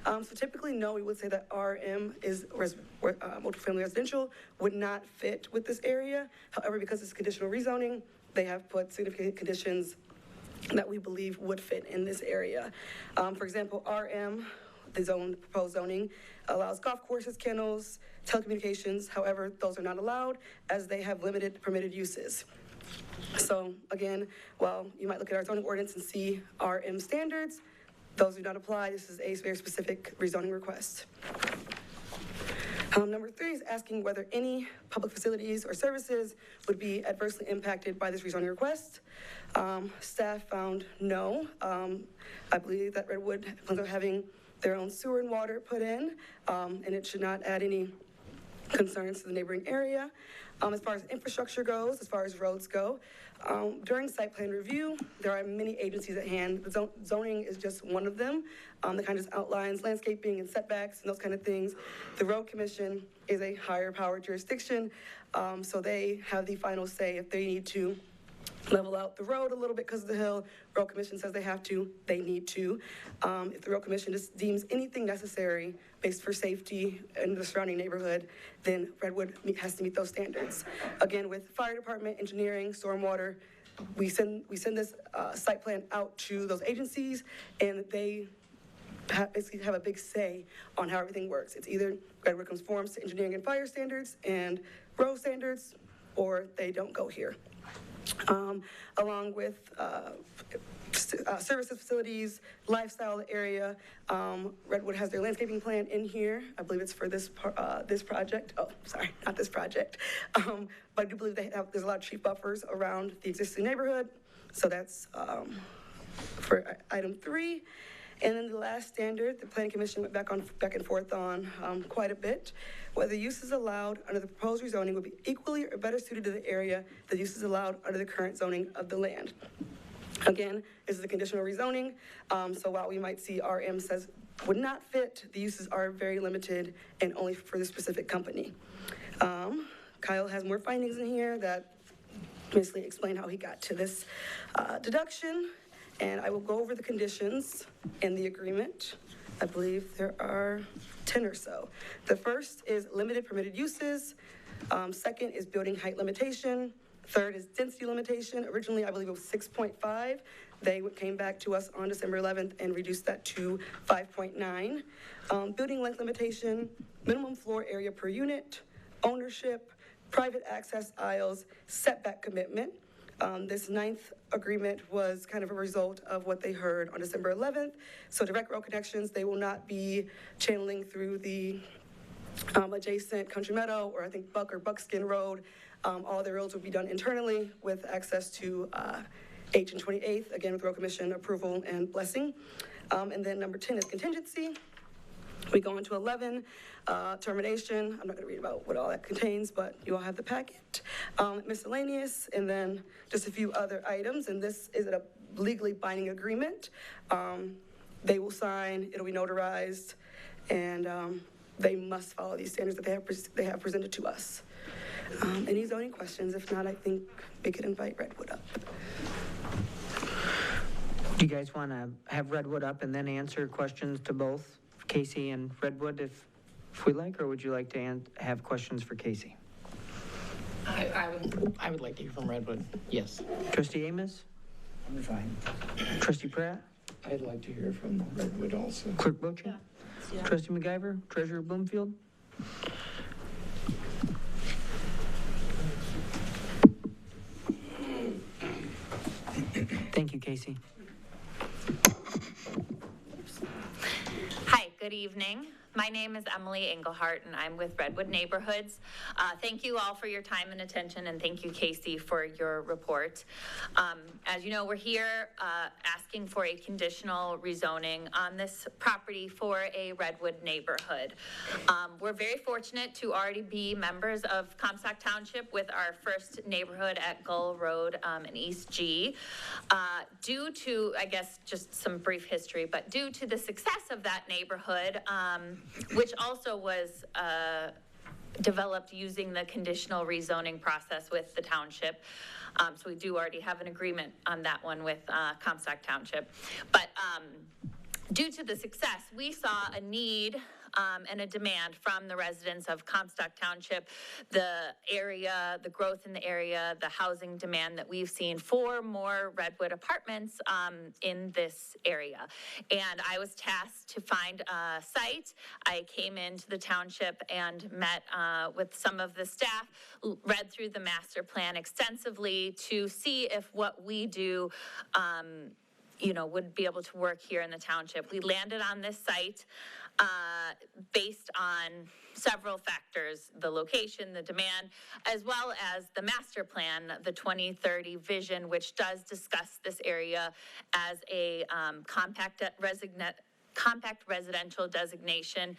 So typically, no, we would say that RM is multifamily residential would not fit with this area. However, because it's conditional rezoning, they have put significant conditions that we believe would fit in this area. For example, RM, the proposed zoning, allows golf courses, kennels, telecommunications. However, those are not allowed as they have limited permitted uses. So again, while you might look at our zoning ordinance and see RM standards, those do not apply. This is a very specific rezoning request. Number 3 is asking whether any public facilities or services would be adversely impacted by this rezoning request. Staff found no. I believe that Redwood plans on having their own sewer and water put in, and it should not add any concerns to the neighboring area. As far as infrastructure goes, as far as roads go, during site plan review, there are many agencies at hand. The zoning is just one of them. That kind of just outlines landscaping and setbacks and those kind of things. The road commission is a higher power jurisdiction, so they have the final say if they need to level out the road a little bit because of the hill. Road commission says they have to, they need to. If the road commission just deems anything necessary based for safety in the surrounding neighborhood, then Redwood has to meet those standards. Again, with fire department, engineering, stormwater, we send this site plan out to those agencies, and they basically have a big say on how everything works. It's either Redwood conforms to engineering and fire standards and road standards, or they don't go here. Along with services, facilities, lifestyle area, Redwood has their landscaping plan in here. I believe it's for this project. Oh, sorry, not this project. But I do believe there's a lot of tree buffers around the existing neighborhood. So that's for item 3. And then the last standard, the Planning Commission went back and forth on quite a bit. Whether use is allowed under the proposed rezoning would be equally or better suited to the area the use is allowed under the current zoning of the land. Again, this is a conditional rezoning, so while we might see RM says would not fit, the uses are very limited and only for the specific company. Kyle has more findings in here that basically explain how he got to this deduction. And I will go over the conditions in the agreement. I believe there are 10 or so. The first is limited permitted uses. Second is building height limitation. Third is density limitation. Originally, I believe it was 6.5. They came back to us on December 11th and reduced that to 5.9. Building length limitation, minimum floor area per unit, ownership, private access aisles, setback commitment. This ninth agreement was kind of a result of what they heard on December 11th. So direct road connections, they will not be channeling through the adjacent Country Meadow, or I think Buck or Buckskin Road. All their roads will be done internally with access to H and 28th, again with Road Commission approval and blessing. And then number 10 is contingency. We go into 11, termination. I'm not going to read about what all that contains, but you all have the packet. Miscellaneous, and then just a few other items. And this is a legally binding agreement. They will sign, it'll be notarized, and they must follow these standards that they have presented to us. Any zoning questions? If not, I think we could invite Redwood up. Do you guys want to have Redwood up and then answer questions to both Casey and Redwood if we like, or would you like to have questions for Casey? I would like to hear from Redwood, yes. Trustee Amos? I'm fine. Trustee Pratt? I'd like to hear from Redwood also. Clerk Bochamp? Yeah. Trustee McIver? Treasurer Bloomfield? Thank you, Casey. Hi, good evening. My name is Emily Engelhart, and I'm with Redwood Neighborhoods. Thank you all for your time and attention, and thank you, Casey, for your report. As you know, we're here asking for a conditional rezoning on this property for a Redwood neighborhood. We're very fortunate to already be members of Comstock Township with our first neighborhood at Gull Road in East G. Due to, I guess, just some brief history, but due to the success of that neighborhood, which also was developed using the conditional rezoning process with the township. So we do already have an agreement on that one with Comstock Township. But due to the success, we saw a need and a demand from the residents of Comstock Township, the area, the growth in the area, the housing demand that we've seen for more Redwood apartments in this area. And I was tasked to find a site. I came into the township and met with some of the staff, read through the master plan extensively to see if what we do would be able to work here in the township. We landed on this site based on several factors: the location, the demand, as well as the master plan, the 2030 vision, which does discuss this area as a compact residential designation,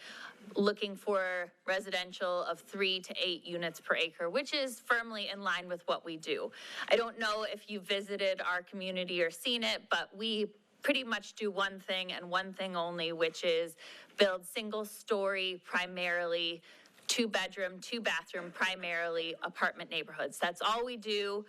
looking for residential of 3 to 8 units per acre, which is firmly in line with what we do. I don't know if you visited our community or seen it, but we pretty much do one thing and one thing only, which is build single-story, primarily 2-bedroom, 2-bathroom, primarily apartment neighborhoods. That's all we do.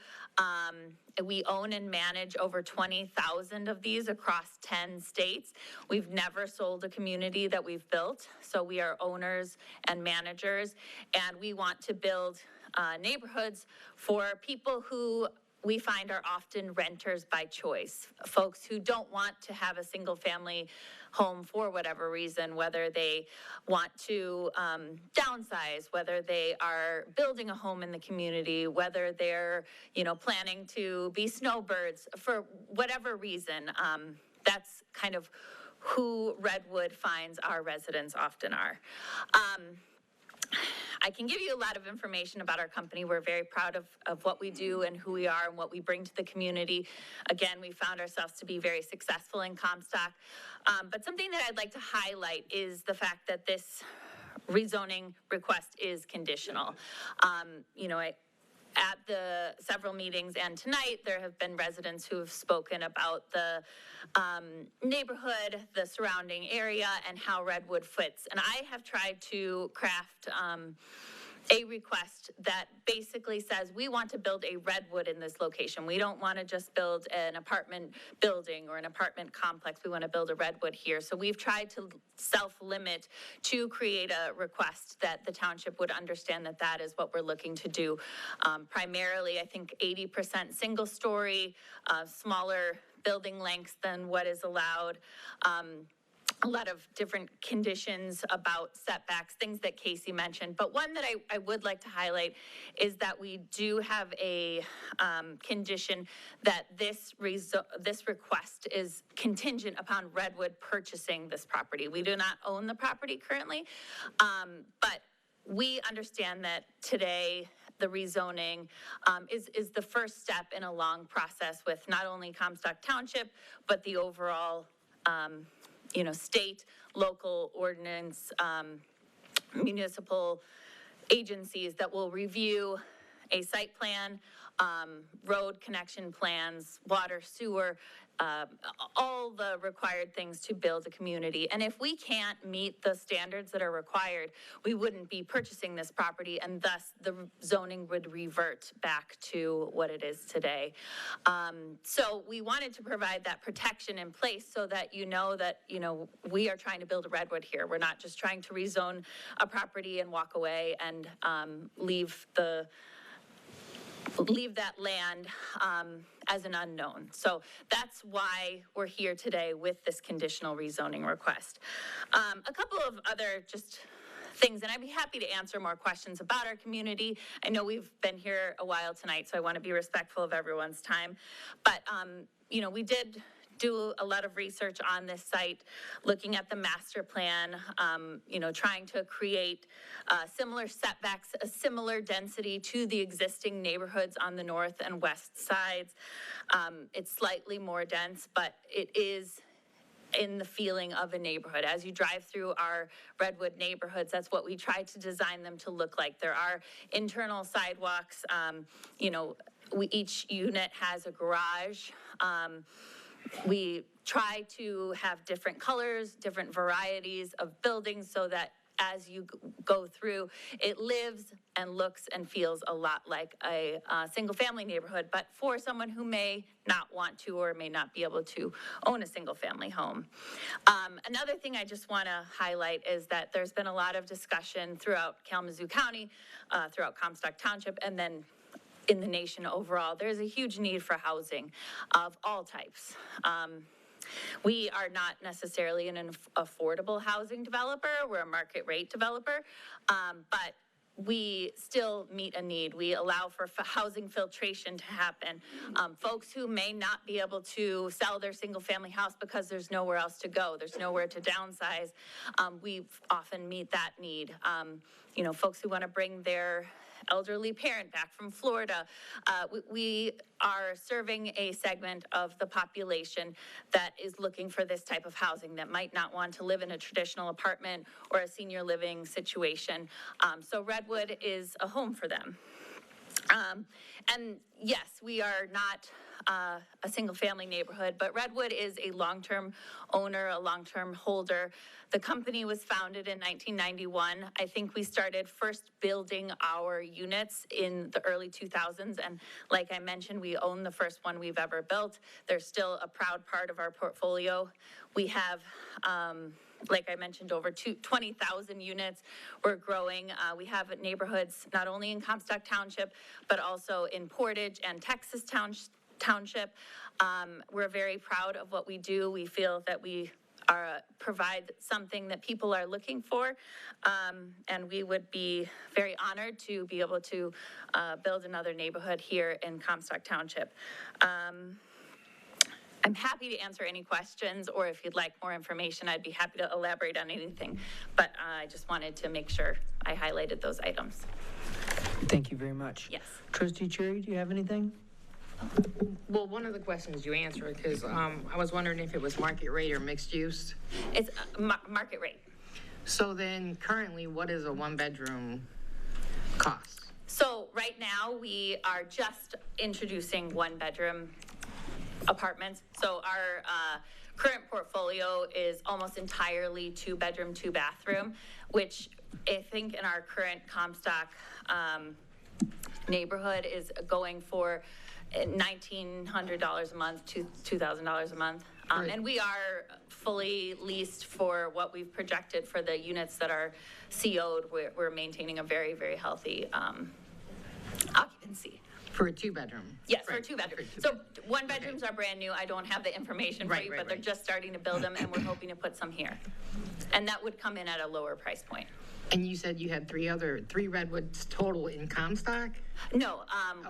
We own and manage over 20,000 of these across 10 states. We've never sold a community that we've built, so we are owners and managers, and we want to build neighborhoods for people who we find are often renters by choice, folks who don't want to have a single family home for whatever reason, whether they want to downsize, whether they are building a home in the community, whether they're, planning to be snowbirds, for whatever reason. That's kind of who Redwood finds our residents often are. I can give you a lot of information about our company. We're very proud of what we do and who we are and what we bring to the community. Again, we found ourselves to be very successful in Comstock. But something that I'd like to highlight is the fact that this rezoning request is conditional. At the several meetings and tonight, there have been residents who have spoken about the neighborhood, the surrounding area, and how Redwood fits. And I have tried to craft a request that basically says we want to build a Redwood in this location. We don't want to just build an apartment building or an apartment complex. We want to build a Redwood here. So we've tried to self-limit to create a request that the township would understand that that is what we're looking to do. Primarily, I think 80% single story, smaller building lengths than what is allowed. A lot of different conditions about setbacks, things that Casey mentioned. But one that I would like to highlight is that we do have a condition that this request is contingent upon Redwood purchasing this property. We do not own the property currently, but we understand that today the rezoning is the first step in a long process with not only Comstock Township, but the overall state, local ordinance, municipal agencies that will review a site plan, road connection plans, water, sewer, all the required things to build a community. And if we can't meet the standards that are required, we wouldn't be purchasing this property, and thus the zoning would revert back to what it is today. So we wanted to provide that protection in place so that we are trying to build a Redwood here. We're not just trying to rezone a property and walk away and leave that land as an unknown. So that's why we're here today with this conditional rezoning request. A couple of other just things, and I'd be happy to answer more questions about our community. I know we've been here a while tonight, so I want to be respectful of everyone's time. But, we did do a lot of research on this site, looking at the master plan, trying to create similar setbacks, a similar density to the existing neighborhoods on the north and west sides. It's slightly more dense, but it is in the feeling of a neighborhood. As you drive through our Redwood neighborhoods, that's what we try to design them to look like. There are internal sidewalks. Each unit has a garage. We try to have different colors, different varieties of buildings so that as you go through, it lives and looks and feels a lot like a single-family neighborhood, but for someone who may not want to or may not be able to own a single-family home. Another thing I just want to highlight is that there's been a lot of discussion throughout Kalamazoo County, throughout Comstock Township, and then in the nation overall. There's a huge need for housing of all types. We are not necessarily an affordable housing developer. We're a market rate developer, but we still meet a need. We allow for housing filtration to happen. Folks who may not be able to sell their single family house because there's nowhere else to go, there's nowhere to downsize, we often meet that need. Folks who want to bring their elderly parent back from Florida. We are serving a segment of the population that is looking for this type of housing, that might not want to live in a traditional apartment or a senior living situation. So Redwood is a home for them. And yes, we are not a single-family neighborhood, but Redwood is a long-term owner, a long-term holder. The company was founded in 1991. I think we started first building our units in the early 2000s, and like I mentioned, we own the first one we've ever built. They're still a proud part of our portfolio. We have like I mentioned, over 20,000 units. We're growing. We have neighborhoods not only in Comstock Township, but also in Portage and Texas Township. We're very proud of what we do. We feel that we provide something that people are looking for, and we would be very honored to be able to build another neighborhood here in Comstock Township. I'm happy to answer any questions, or if you'd like more information, I'd be happy to elaborate on anything. But I just wanted to make sure I highlighted those items. Thank you very much. Yes. Trustee Cherry, do you have anything? Well, one of the questions you answered, because I was wondering if it was market rate or mixed use. It's market rate. So then currently, what is a one-bedroom cost? So right now, we are just introducing one-bedroom apartments. So our current portfolio is almost entirely two-bedroom, two-bathroom, which I think in our current Comstock neighborhood is going for $1,900 a month to $2,000 a month. And we are fully leased for what we've projected for the units that are CO'd. We're maintaining a very, very healthy occupancy. For a two-bedroom? Yes, for a two-bedroom. So one-bedrooms are brand new. I don't have the information for you, but they're just starting to build them, and we're hoping to put some here. And that would come in at a lower price point. And you said you had three Redwoods total in Comstock? No,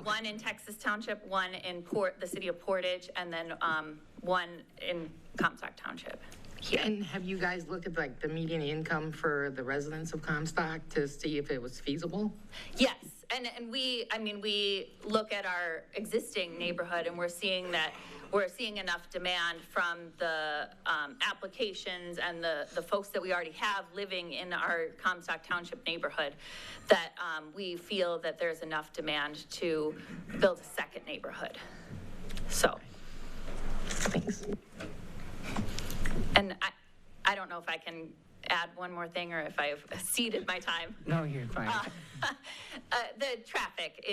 one in Texas Township, one in the city of Portage, and then one in Comstock Township. Yeah. And have you guys looked at like the median income for the residents of Comstock to see if it was feasible? Yes, and we look at our existing neighborhood, and we're seeing enough demand from the applications and the folks that we already have living in our Comstock Township neighborhood that we feel that there's enough demand to build a second neighborhood. So. Thanks. And I don't know if I can add one more thing or if I've ceded my time. No, you're fine. The traffic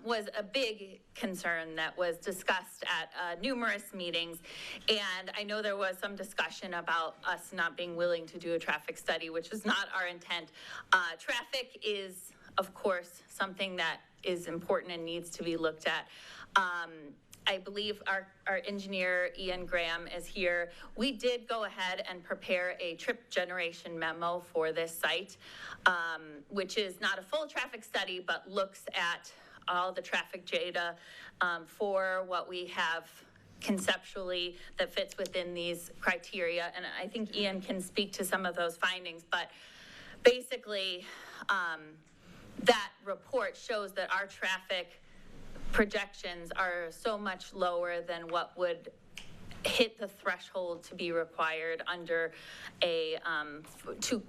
was a big concern that was discussed at numerous meetings. And I know there was some discussion about us not being willing to do a traffic study, which was not our intent. Traffic is, of course, something that is important and needs to be looked at. I believe our engineer, Ian Graham, is here. We did go ahead and prepare a trip generation memo for this site, which is not a full traffic study, but looks at all the traffic data for what we have conceptually that fits within these criteria. And I think Ian can speak to some of those findings, but basically that report shows that our traffic projections are so much lower than what would hit the threshold to be required under to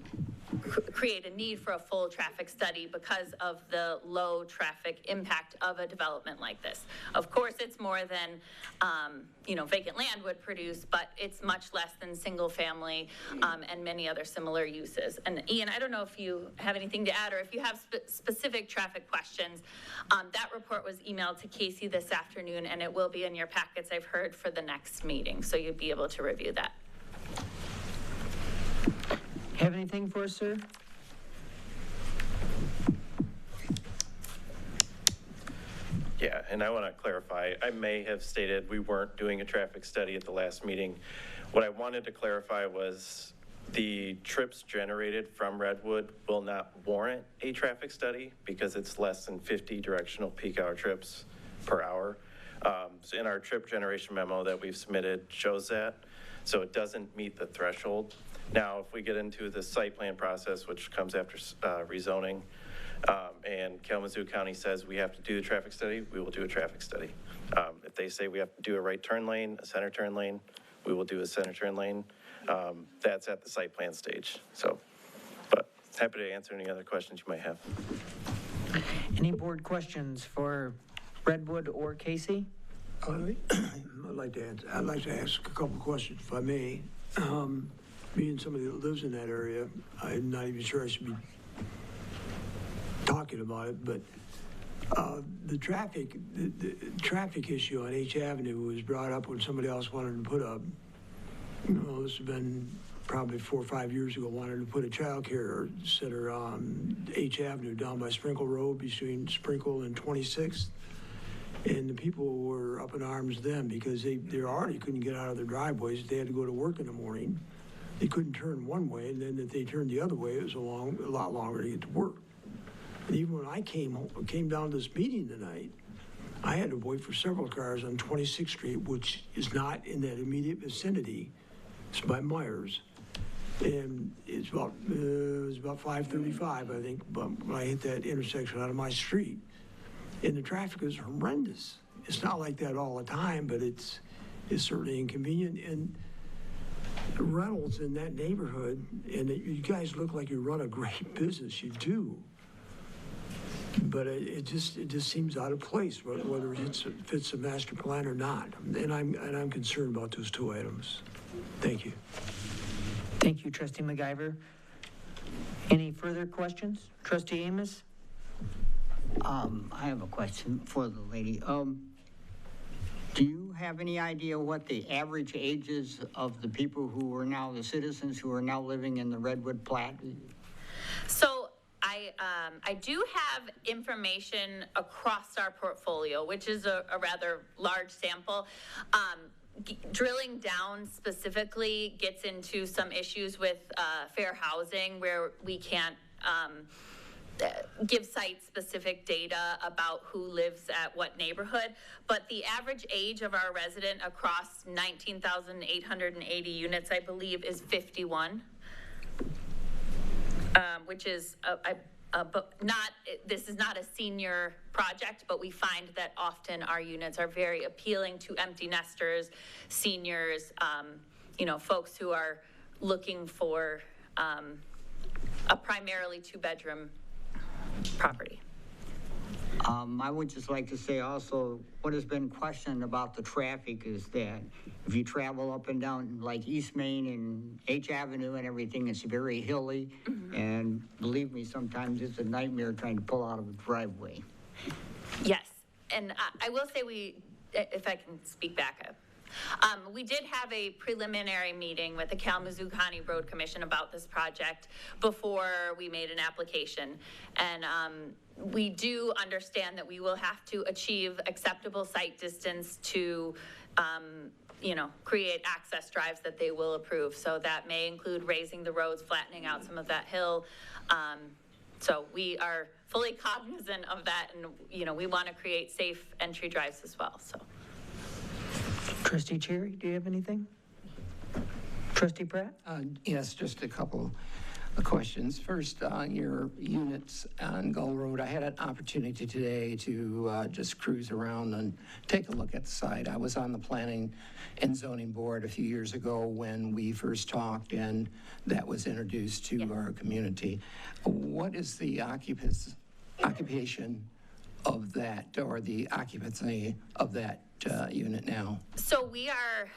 create a need for a full traffic study because of the low traffic impact of a development like this. Of course, it's more than, vacant land would produce, but it's much less than single family and many other similar uses. And Ian, I don't know if you have anything to add or if you have specific traffic questions. That report was emailed to Casey this afternoon, and it will be in your packets, I've heard, for the next meeting. So you'll be able to review that. Have anything for us, sir? Yeah, and I want to clarify, I may have stated we weren't doing a traffic study at the last meeting. What I wanted to clarify was the trips generated from Redwood will not warrant a traffic study because it's less than 50 directional peak hour trips per hour. So in our trip generation memo that we've submitted shows that, so it doesn't meet the threshold. Now, if we get into the site plan process, which comes after rezoning, and Kalamazoo County says we have to do a traffic study, we will do a traffic study. If they say we have to do a right turn lane, a center turn lane, we will do a center turn lane. That's at the site plan stage. So, but happy to answer any other questions you might have. Any board questions for Redwood or Casey? I'd like to ask a couple of questions, if I may. Being somebody that lives in that area, I'm not even sure I should be talking about it, but the traffic issue on H Avenue was brought up when somebody else wanted to put a, this has been probably 4 or 5 years ago, wanted to put a child care center on H Avenue down by Sprinkle Road between Sprinkle and 26th. And the people were up in arms then because they already couldn't get out of their driveways. They had to go to work in the morning. They couldn't turn one way, and then if they turned the other way, it was a lot longer to get to work. And even when I came down to this meeting tonight, I had to wait for several cars on 26th Street, which is not in that immediate vicinity. It's by Myers. And it was about 5:35, I think, when I hit that intersection out of my street. And the traffic is horrendous. It's not like that all the time, but it's certainly inconvenient. And rentals in that neighborhood, and you guys look like you run a great business, you do. But it just seems out of place, whether it fits the master plan or not. And I'm concerned about those two items. Thank you. Thank you, Trustee McIver. Any further questions? Trustee Amos? I have a question for the lady. Do you have any idea what the average ages of the people who are now the citizens who are now living in the Redwood plat? So I I do have information across our portfolio, which is a rather large sample. Drilling down specifically gets into some issues with fair housing where we can't give site-specific data about who lives at what neighborhood, but the average age of our resident across 19,880 units, I believe, is 51, which is this is not a senior project, but we find that often our units are very appealing to empty nesters, seniors, folks who are looking for a primarily two-bedroom property. I would just like to say also, what has been questioned about the traffic is that if you travel up and down like East Main and H Avenue and everything, it's very hilly. And believe me, sometimes it's a nightmare trying to pull out of a driveway. Yes, and I will say if I can speak back up. We did have a preliminary meeting with the Kalamazoo County Road Commission about this project before we made an application. And we do understand that we will have to achieve acceptable site distance to, create access drives that they will approve. So that may include raising the roads, flattening out some of that hill. So we are fully cognizant of that, and, we want to create safe entry drives as well, so. Trustee Cherry, do you have anything? Trustee Pratt? Yes, just a couple of questions. First, on your units on Gull Road, I had an opportunity today to just cruise around and take a look at the site. I was on the Planning and Zoning Board a few years ago when we first talked, and that was introduced to our community. What is the occupation of that, or the occupancy of that unit now? So we are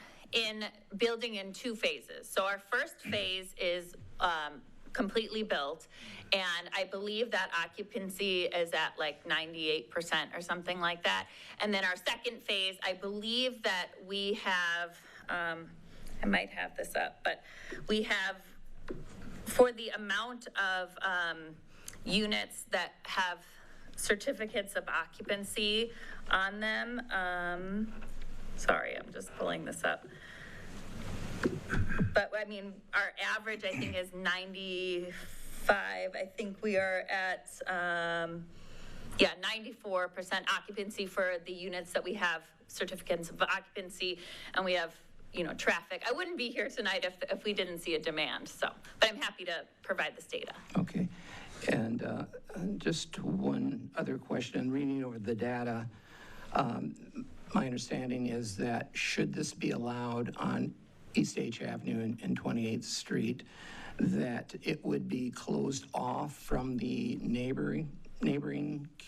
building in two phases. So our first phase is completely built, and I believe that occupancy is at like 98% or something like that. And then our second phase, I believe that we have, I might have this up, but we have, for the amount of units that have certificates of occupancy on them. Sorry, I'm just pulling this up. But I mean, our average, I think, is 95. I think we are at, 94% occupancy for the units that we have certificates of occupancy, and we have, traffic. I wouldn't be here tonight if we didn't see a demand, so, but I'm happy to provide this data. Okay. And just one other question, reading over the data, my understanding is that should this be allowed on East H Avenue and 28th Street, that it would be closed off from the neighboring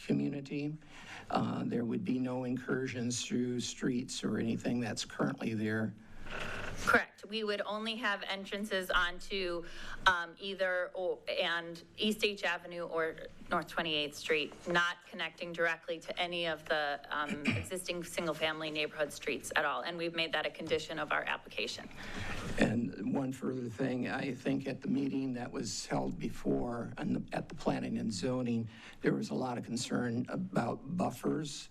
community. There would be no incursions through streets or anything that's currently there. Correct. We would only have entrances onto and East H Avenue or North 28th Street, not connecting directly to any of the existing single-family neighborhood streets at all. And we've made that a condition of our application. And one further thing, I think at the meeting that was held before at the Planning and Zoning, there was a lot of concern about buffers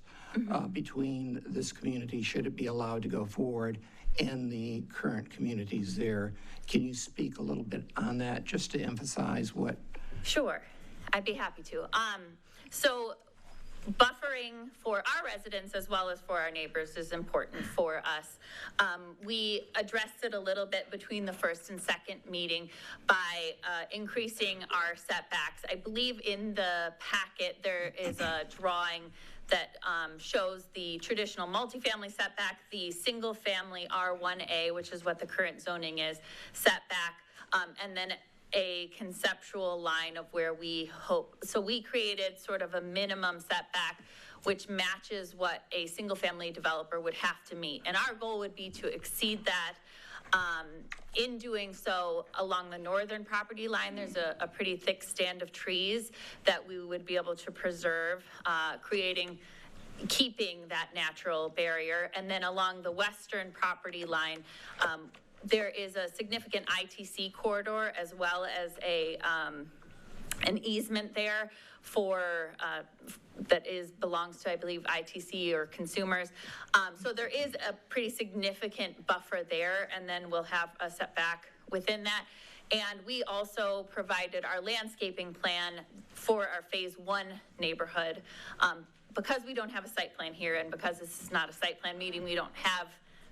between this community, should it be allowed to go forward, and the current communities there. Can you speak a little bit on that, just to emphasize what? Sure, I'd be happy to. So buffering for our residents as well as for our neighbors is important for us. We addressed it a little bit between the first and second meeting by increasing our setbacks. I believe in the packet there is a drawing that shows the traditional multifamily setback, the single family R1A, which is what the current zoning is, setback, and then a conceptual line of where we hope. So we created sort of a minimum setback which matches what a single family developer would have to meet. And our goal would be to exceed that. In doing so, along the northern property line, there's a pretty thick stand of trees that we would be able to preserve, keeping that natural barrier. And then along the western property line, there is a significant ITC corridor as well as a an easement there for, that belongs to, I believe, ITC or consumers. So there is a pretty significant buffer there, and then we'll have a setback within that. And we also provided our landscaping plan for our phase 1 neighborhood. Because we don't have a site plan here, and because this is not a site plan meeting, we don't have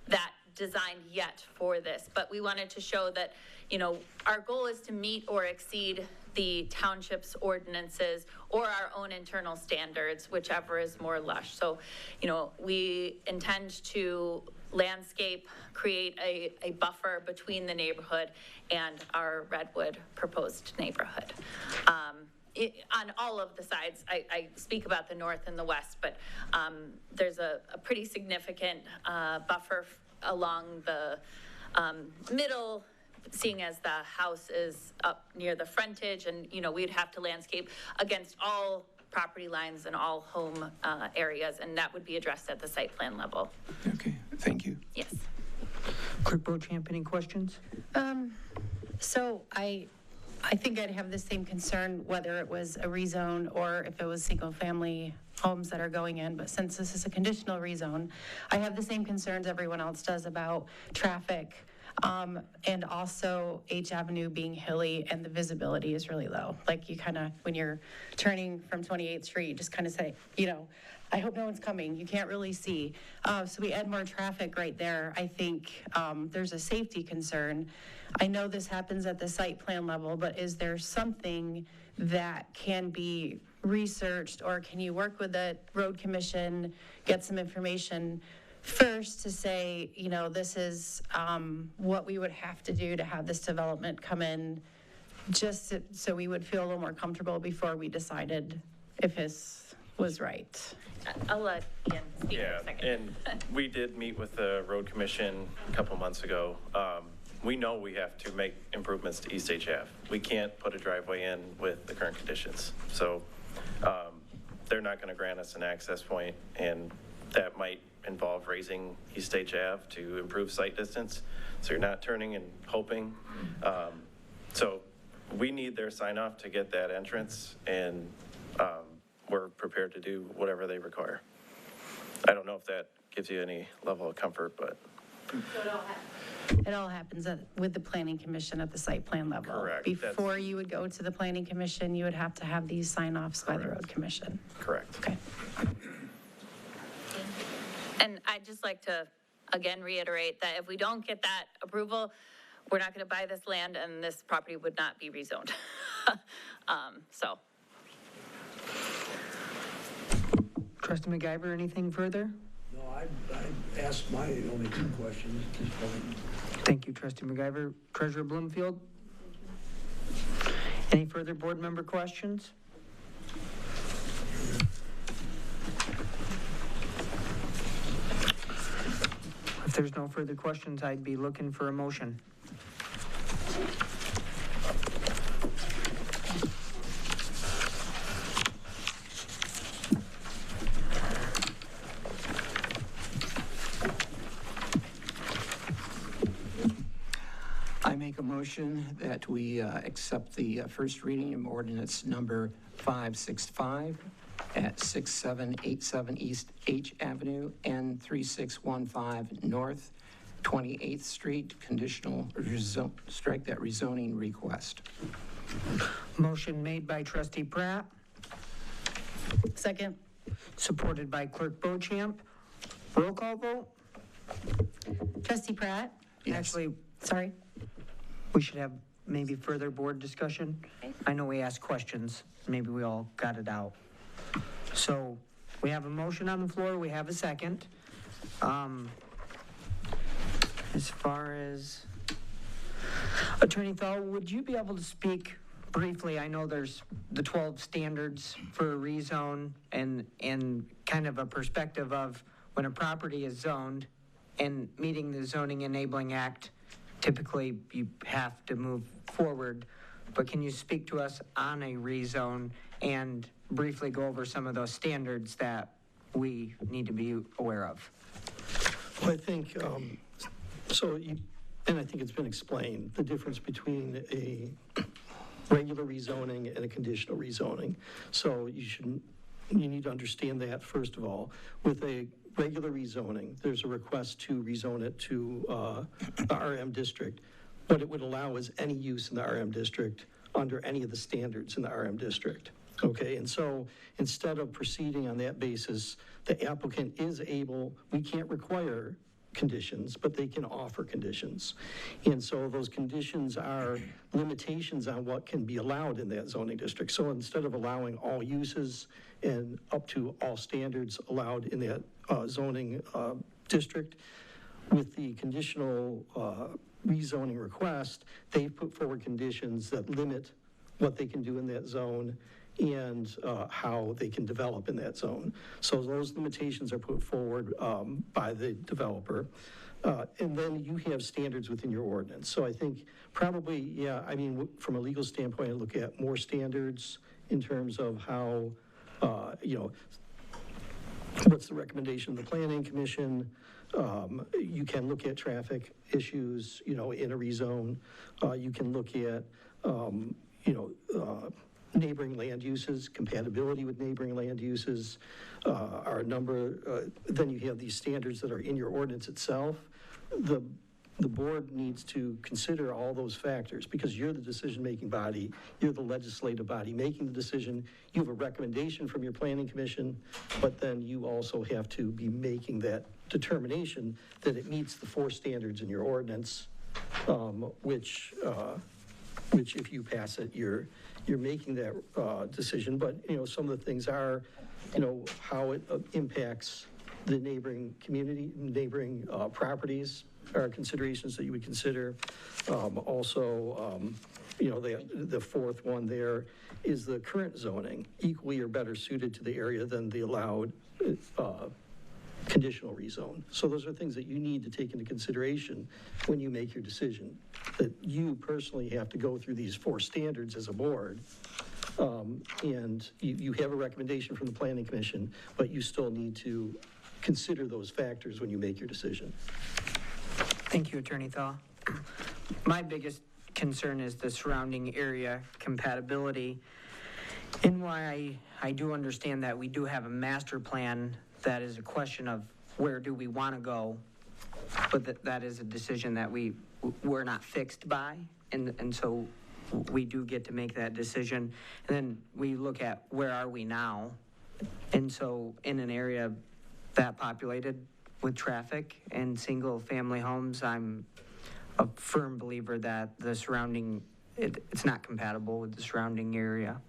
that designed yet for this. But we wanted to show that, you know, our goal is to meet or exceed the township's ordinances or our own internal standards, whichever is more lush. So, you know, we intend to landscape, create a buffer between the neighborhood and our Redwood proposed neighborhood. On all of the sides, I speak about the north and the west, but there's a pretty significant buffer along the middle, seeing as the house is up near the frontage, and, you know, we'd have to landscape against all property lines and all home areas, and that would be addressed at the site plan level. Okay, thank you. Yes. Clerk Beauchamp, any questions? So I think I'd have the same concern whether it was a rezone or if it was single-family homes that are going in, but since this is a conditional rezone, I have the same concerns everyone else does about traffic, and also H Avenue being hilly and the visibility is really low. Like, you kind of, when you're turning from 28th Street, you just kind of say, you know, I hope no one's coming. You can't really see. So we add more traffic right there. I think there's a safety concern. I know this happens at the site plan level, but is there something that can be researched, or can you work with the road commission, get some information first to say, you know, this is what we would have to do to have this development come in, just so we would feel a little more comfortable before we decided if this was right. I'll let Ian speak in a second. And we did meet with the road commission a couple months ago. We know we have to make improvements to East H Ave. We can't put a driveway in with the current conditions. So they're not going to grant us an access point, and that might involve raising East H Ave to improve sight distance. So you're not turning and hoping. So we need their sign off to get that entrance, and we're prepared to do whatever they require. I don't know if that gives you any level of comfort, but. It all happens with the planning commission at the site plan level. Correct. Before you would go to the planning commission, you would have to have these sign-offs by the road commission. Correct. Okay. And I'd just like to, again, reiterate that if we don't get that approval, we're not going to buy this land, and this property would not be rezoned. So. Trustee McIver, anything further? No, I asked my only 2 questions at this point. Thank you, Trustee McIver. Treasurer Bloomfield? Any further board member questions? If there's no further questions, I'd be looking for a motion. I make a motion that we accept the first reading of ordinance number 565 at 6787 East H Avenue and 3615 North 28th Street, conditional strike that rezoning request. Motion made by Trustee Pratt. Second. Supported by Clerk Beauchamp. Roll call vote? Trustee Pratt? Yes. Actually, Sorry. we should have maybe further board discussion. I know we asked questions. Maybe we all got it out. So we have a motion on the floor. We have a second. As far as Attorney Thal, would you be able to speak briefly? I know there's the 12 standards for a rezone and kind of a perspective of when a property is zoned and meeting the Zoning Enabling Act, typically you have to move forward. But can you speak to us on a rezone and briefly go over some of those standards that we need to be aware of? Well, I think, and I think it's been explained, the difference between regular rezoning and a conditional rezoning. So you need to understand that, first of all. With a regular rezoning, there's a request to rezone it to the RM district. What it would allow is any use in the RM district under any of the standards in the RM district. Okay, and so instead of proceeding on that basis, the applicant is able, we can't require conditions, but they can offer conditions. And so those conditions are limitations on what can be allowed in that zoning district. So instead of allowing all uses and up to all standards allowed in that zoning district, with the conditional rezoning request, they've put forward conditions that limit what they can do in that zone and how they can develop in that zone. So those limitations are put forward by the developer. And then you have standards within your ordinance. So I think probably, yeah, I mean, from a legal standpoint, I look at more standards in terms of how, what's the recommendation of the Planning Commission. You can look at traffic issues, in a rezone. You can look at, neighboring land uses, compatibility with neighboring land uses, are a number, then you have these standards that are in your ordinance itself. The board needs to consider all those factors because you're the decision-making body, you're the legislative body making the decision. You have a recommendation from your planning commission, but then you also have to be making that determination that it meets the 4 standards in your ordinance, which if you pass it, you're making that decision. But, some of the things are, how it impacts the neighboring community, neighboring properties are considerations that you would consider. Also, the 4th one there is the current zoning, equally or better suited to the area than the allowed conditional rezone. So those are things that you need to take into consideration when you make your decision, that you personally have to go through these 4 standards as a board. And you have a recommendation from the Planning Commission, but you still need to consider those factors when you make your decision. Thank you, Attorney Thaw. My biggest concern is the surrounding area compatibility. And why I do understand that we do have a master plan that is a question of where do we want to go, but that is a decision that we're not fixed by, and so we do get to make that decision. And then we look at where are we now, and so in an area that populated with traffic and single-family homes, I'm a firm believer that the surrounding, it's not compatible with the surrounding area.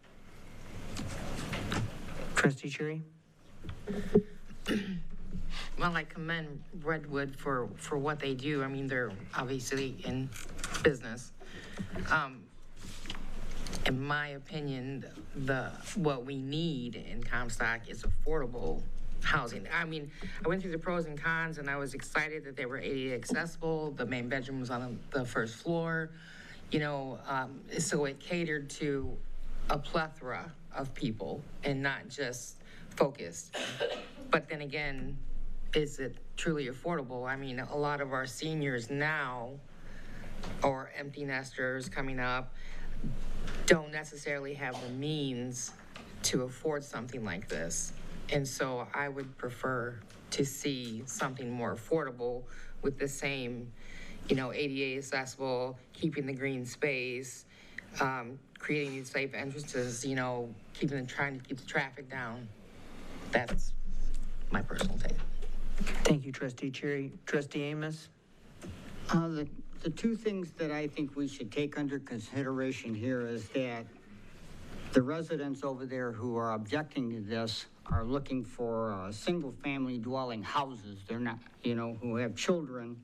Trustee Cherry? Well, I commend Redwood for what they do. I mean, they're obviously in business. In my opinion, what we need in Comstock is affordable housing. I mean, I went through the pros and cons, and I was excited that they were ADA accessible. The main bedroom was on the first floor, so it catered to a plethora of people and not just focused. But then again, is it truly affordable? I mean, a lot of our seniors now, or empty nesters coming up, don't necessarily have the means to afford something like this. And so I would prefer to see something more affordable with the same, ADA accessible, keeping the green space, creating these safe entrances, trying to keep the traffic down. That's my personal take. Thank you, Trustee Cherry. Trustee Amos? The 2 things that I think we should take under consideration here is that the residents over there who are objecting to this are looking for single-family dwelling houses. They're not, who have children.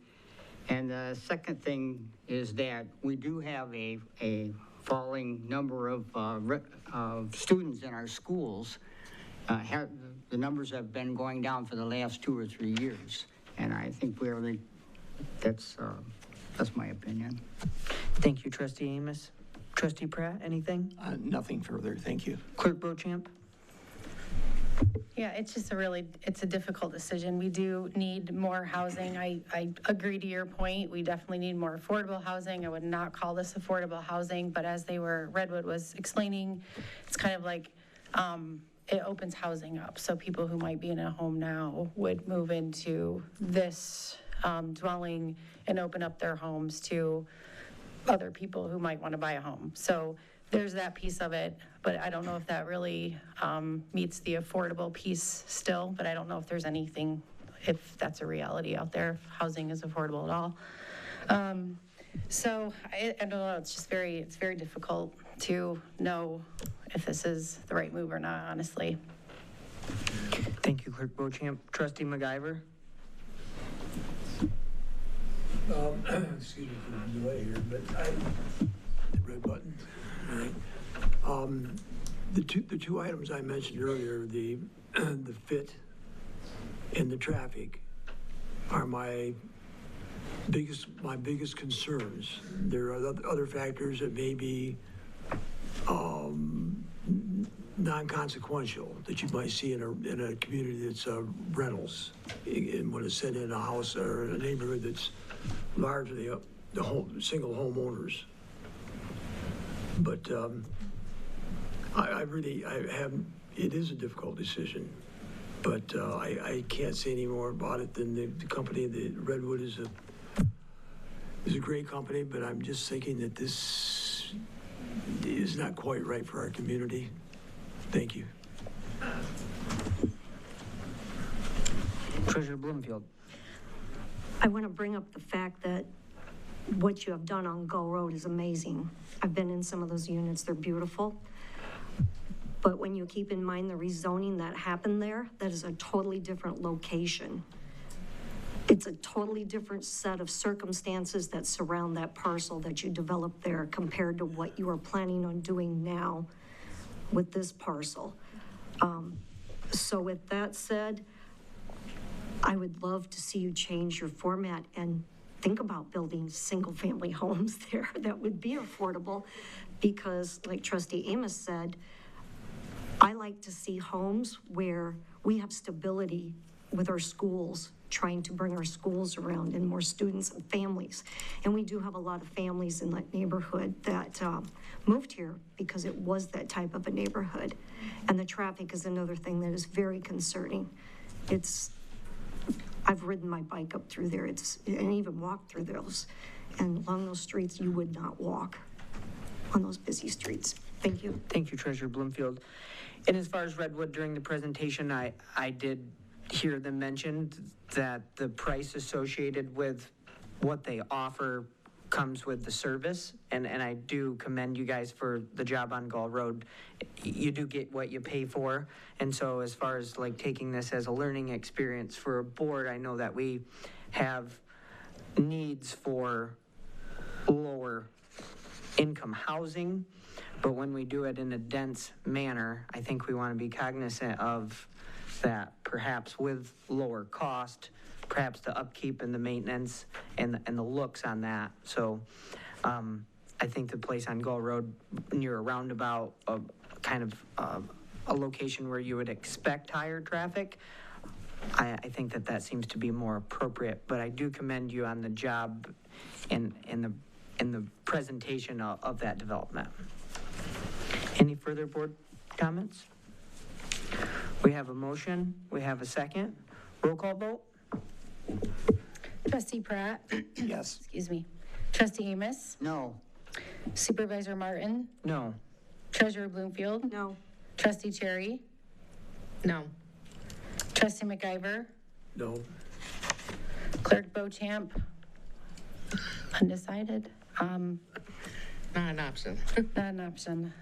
And the second thing is that we do have a falling number of students in our schools. The numbers have been going down for the last 2 or 3 years. And I think that's my opinion. Thank you, Trustee Amos. Trustee Pratt, anything? Nothing further, thank you. Clerk Beauchamp? Yeah, it's just it's a difficult decision. We do need more housing. I agree to your point. We definitely need more affordable housing. I would not call this affordable housing, but as Redwood was explaining, it's kind of like, it opens housing up. So people who might be in a home now would move into this dwelling and open up their homes to other people who might want to buy a home. So there's that piece of it, but I don't know if that really meets the affordable piece still, but I don't know if there's anything, if that's a reality out there, if housing is affordable at all. So I don't know, it's very difficult to know if this is the right move or not, honestly. Thank you, Clerk Beauchamp. Trustee MacGyver? Excuse me for the delay here, but the red button. All right. The two items I mentioned earlier, the fit and the traffic, are my biggest concerns. There are other factors that may be non-consequential that you might see in a community that's rentals, and when it's set in a house or a neighborhood that's largely single homeowners. But it is a difficult decision, but I can't say any more about it than the company. The Redwood is a great company, but I'm just thinking that this is not quite right for our community. Thank you. Treasurer Bloomfield. I want to bring up the fact that what you have done on Gull Road is amazing. I've been in some of those units, they're beautiful. But when you keep in mind the rezoning that happened there, that is a totally different location. It's a totally different set of circumstances that surround that parcel that you developed there compared to what you are planning on doing now with this parcel. So with that said, I would love to see you change your format and think about building single-family homes there that would be affordable, because like Trustee Amos said, I like to see homes where we have stability with our schools, trying to bring our schools around and more students and families. And we do have a lot of families in that neighborhood that moved here because it was that type of a neighborhood. And the traffic is another thing that is very concerning. I've ridden my bike up through there, and even walked through those. And along those streets, you would not walk on those busy streets. Thank you. Thank you, Treasurer Bloomfield. And as far as Redwood, during the presentation, I did hear them mention that the price associated with what they offer comes with the service, and I do commend you guys for the job on Gull Road. You do get what you pay for, and so as far as like taking this as a learning experience for a board, I know that we have needs for lower income housing, but when we do it in a dense manner, I think we want to be cognizant of that, perhaps with lower cost, perhaps the upkeep and the maintenance and the looks on that. So I think the place on Gull Road near a roundabout, kind of a location where you would expect higher traffic, I think that seems to be more appropriate. But I do commend you on the job in the presentation of that development. Any further board comments? We have a motion, we have a second. Roll call vote? Trustee Pratt? Yes. Excuse me. Trustee Amos? No. Supervisor Martin? No. Treasurer Bloomfield? No. Trustee Cherry? No. Trustee MacGyver? No. Clerk Beauchamp? Undecided. Not an option. Not an option.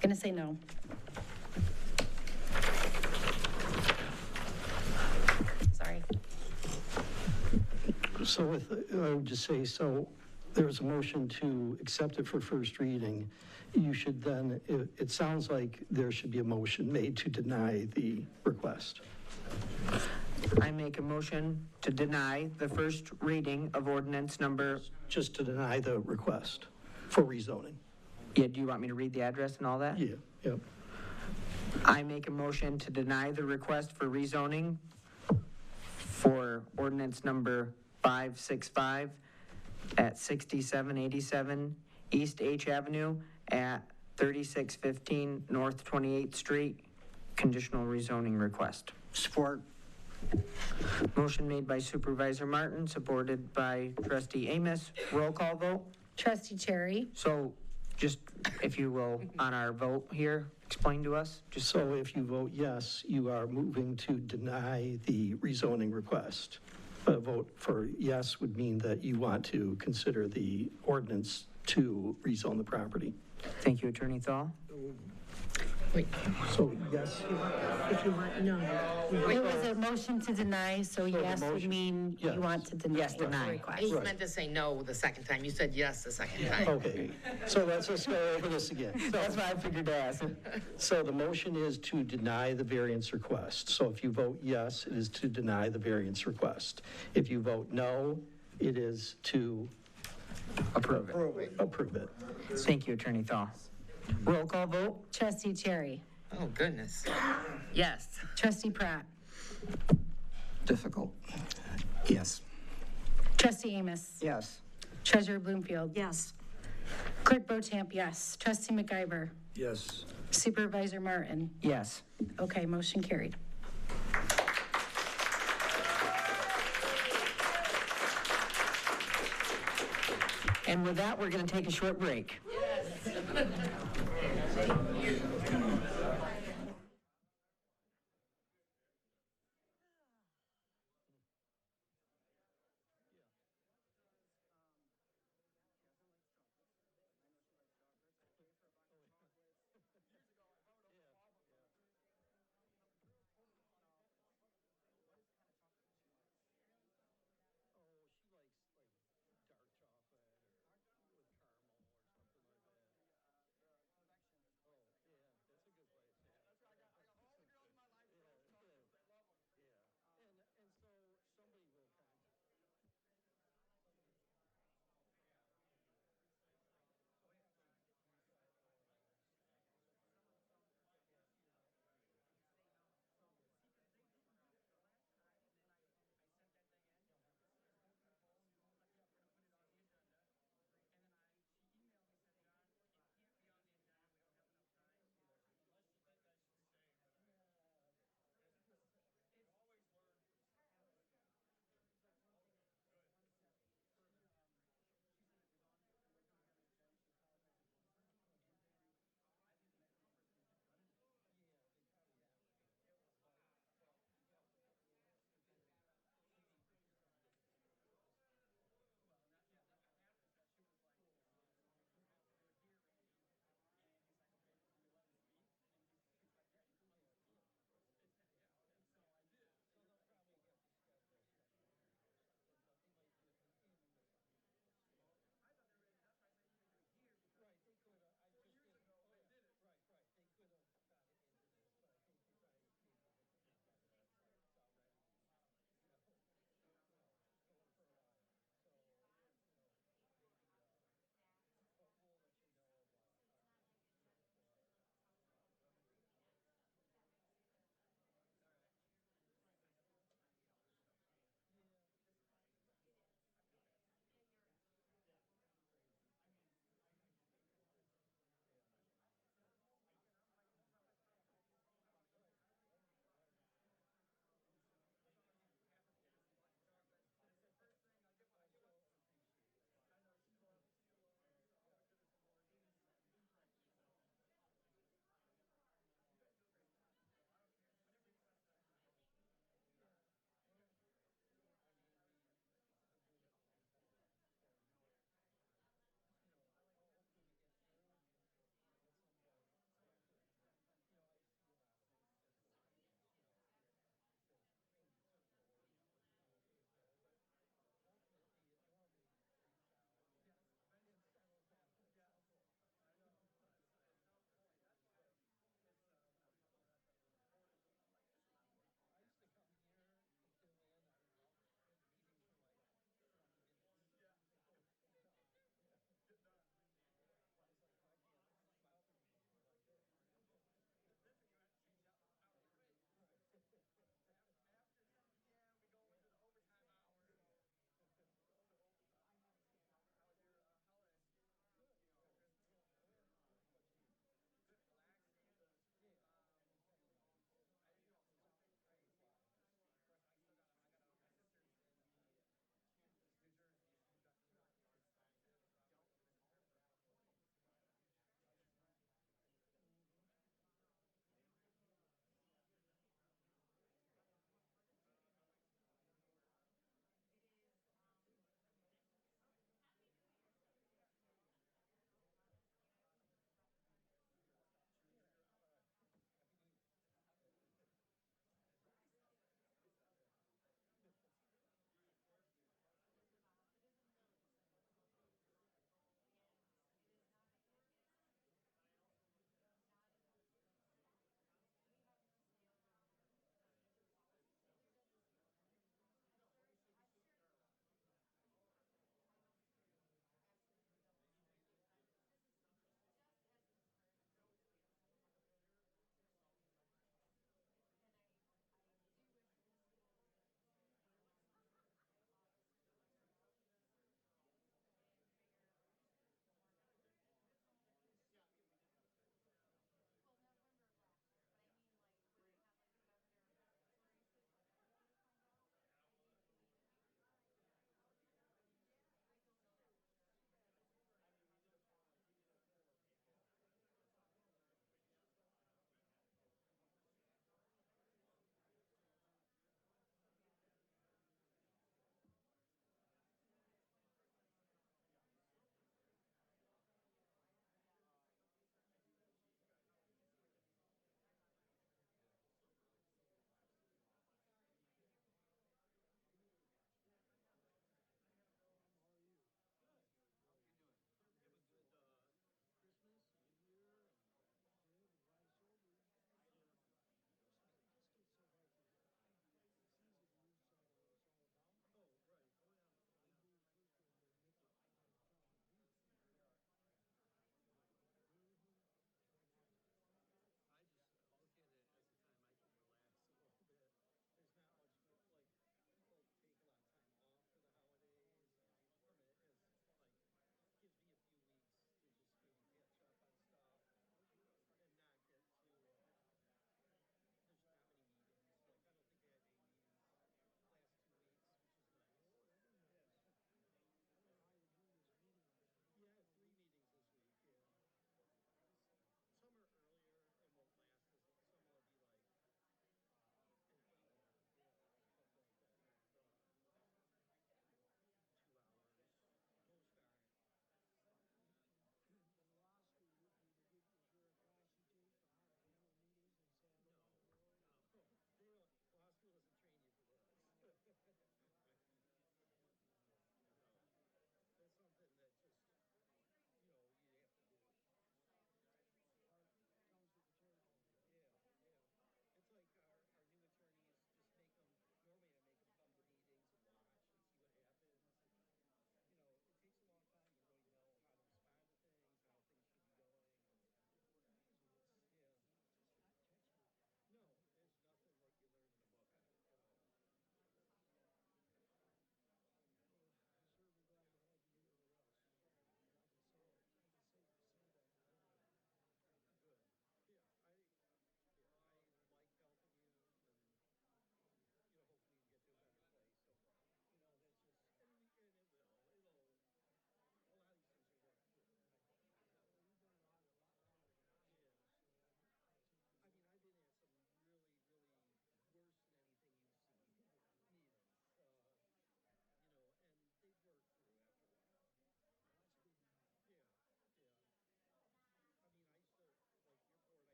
Gonna say no. Sorry. So I would just say, so there's a motion to accept it for first reading. You should then, it sounds like there should be a motion made to deny the request. I make a motion to deny the first reading of ordinance number. Just to deny the request for rezoning. Yeah, do you want me to read the address and all that? Yeah, yep. I make a motion to deny the request for rezoning for ordinance number 565 at 6787 East H Avenue at 3615 North 28th Street, conditional rezoning request. Support. Motion made by Supervisor Martin, supported by Trustee Amos. Roll call vote. Trustee Cherry? So just, if you will, on our vote here, explain to us. Just So if you vote yes, you are moving to deny the rezoning request. A vote for yes would mean that you want to consider the ordinance to rezone the property. Thank you, Attorney Thal. So yes. If you want, no. It was a motion to deny, so the yes would motion- mean yes. you want to deny. Yes, deny. the I request. just meant to say no the second time. You said yes the second time. Okay, so let's just go over this again. That's why I figured to ask. So the motion is to deny the variance request. So if you vote yes, it is to deny the variance request. If you vote no, it is to Approve it. approve it. Thank you, Attorney Thal. Roll call vote. Trustee Cherry? Oh, goodness. Yes. Trustee Pratt? Difficult. Yes. Trustee Amos? Yes. Treasurer Bloomfield? Yes. Clerk Bochamp, yes. Trustee McIver? Yes. Supervisor Martin? Yes. Okay, motion carried. And with that, we're going to take a short break.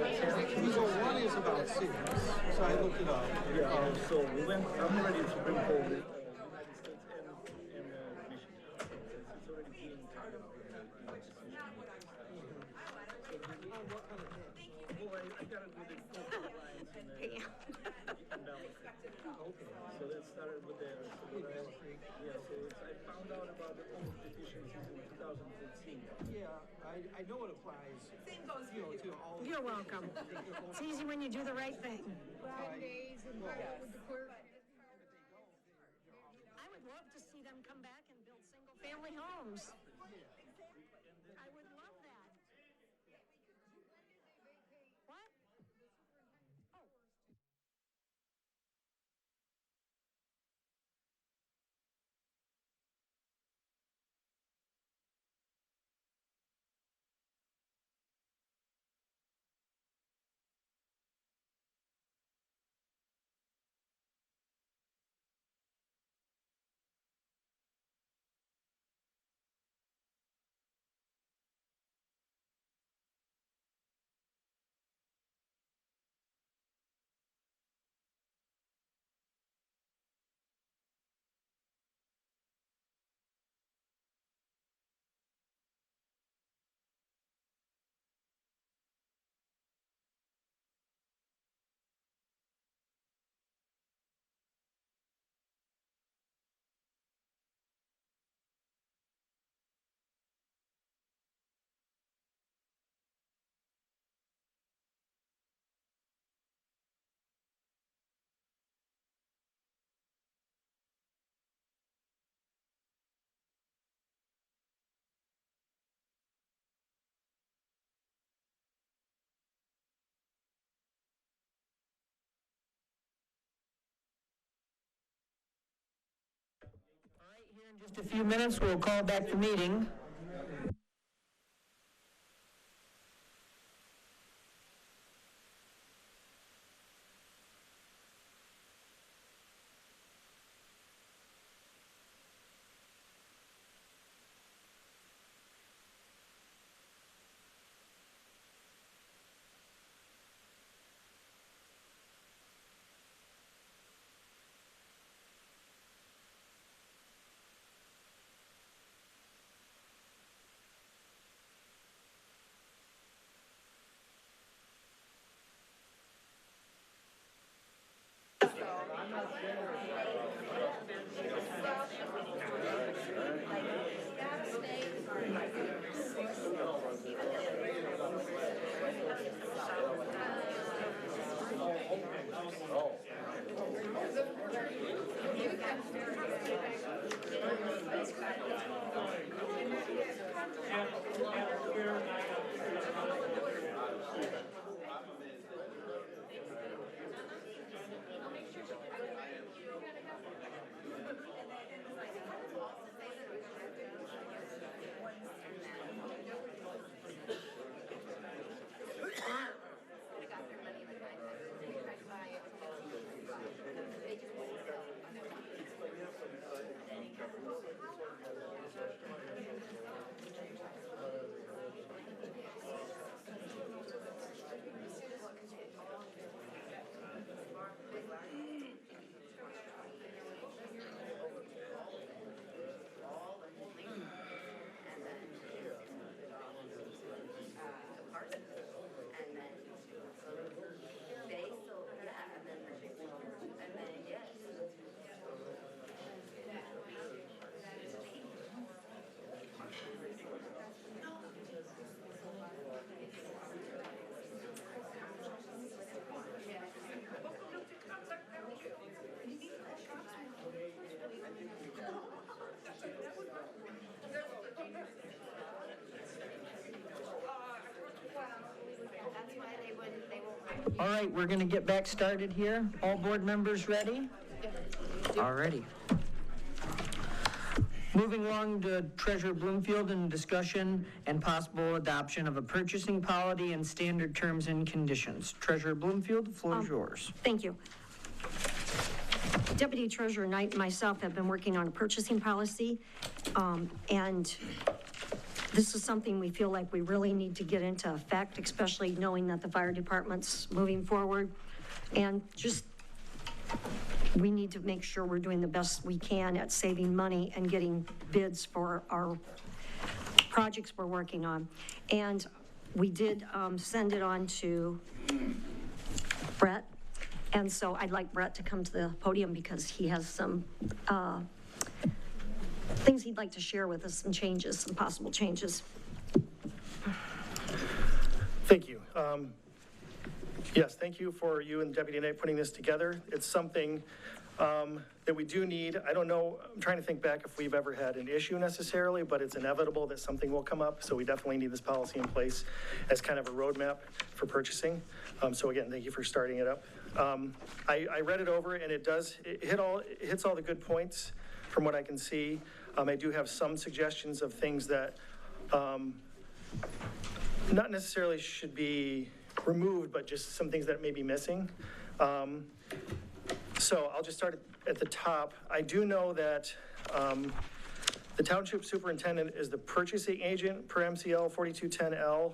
1 is about cities, so I looked it up. Yeah, so we went, I'm already in Supreme Court with United States and Michigan. It's already being kind of. Well, I got it with the lines and then and down with it. Okay. So that started with the, yeah, so I found out about the home deficiencies in 2015. Yeah, I know it applies, you know, to all. You're welcome. It's easy when you do the right thing. I would love to see them come back and build single-family homes. I would love that. What? Oh. Here in just a few minutes, we'll call back the meeting. All right, we're going to get back started here. All board members ready? All righty. Moving along to Treasurer Bloomfield and discussion and possible adoption of a purchasing policy and standard terms and conditions. Treasurer Bloomfield, the floor is yours. Thank you. Deputy Treasurer Knight and myself have been working on a purchasing policy, and this is something we feel like we really need to get into effect, especially knowing that the fire department's moving forward. And just, we need to make sure we're doing the best we can at saving money and getting bids for our projects we're working on. And we did send it on to Brett. And so I'd like Brett to come to the podium because he has some things he'd like to share with us, some changes, some possible changes. Thank you. Yes, thank you for you and Deputy Knight putting this together. It's something that we do need. I don't know, I'm trying to think back if we've ever had an issue necessarily, but it's inevitable that something will come up. So we definitely need this policy in place as kind of a roadmap for purchasing. So again, thank you for starting it up. I read it over and it hits all the good points from what I can see. I do have some suggestions of things that not necessarily should be removed, but just some things that may be missing. So I'll just start at the top. I do know that the township superintendent is the purchasing agent per MCL 4210L.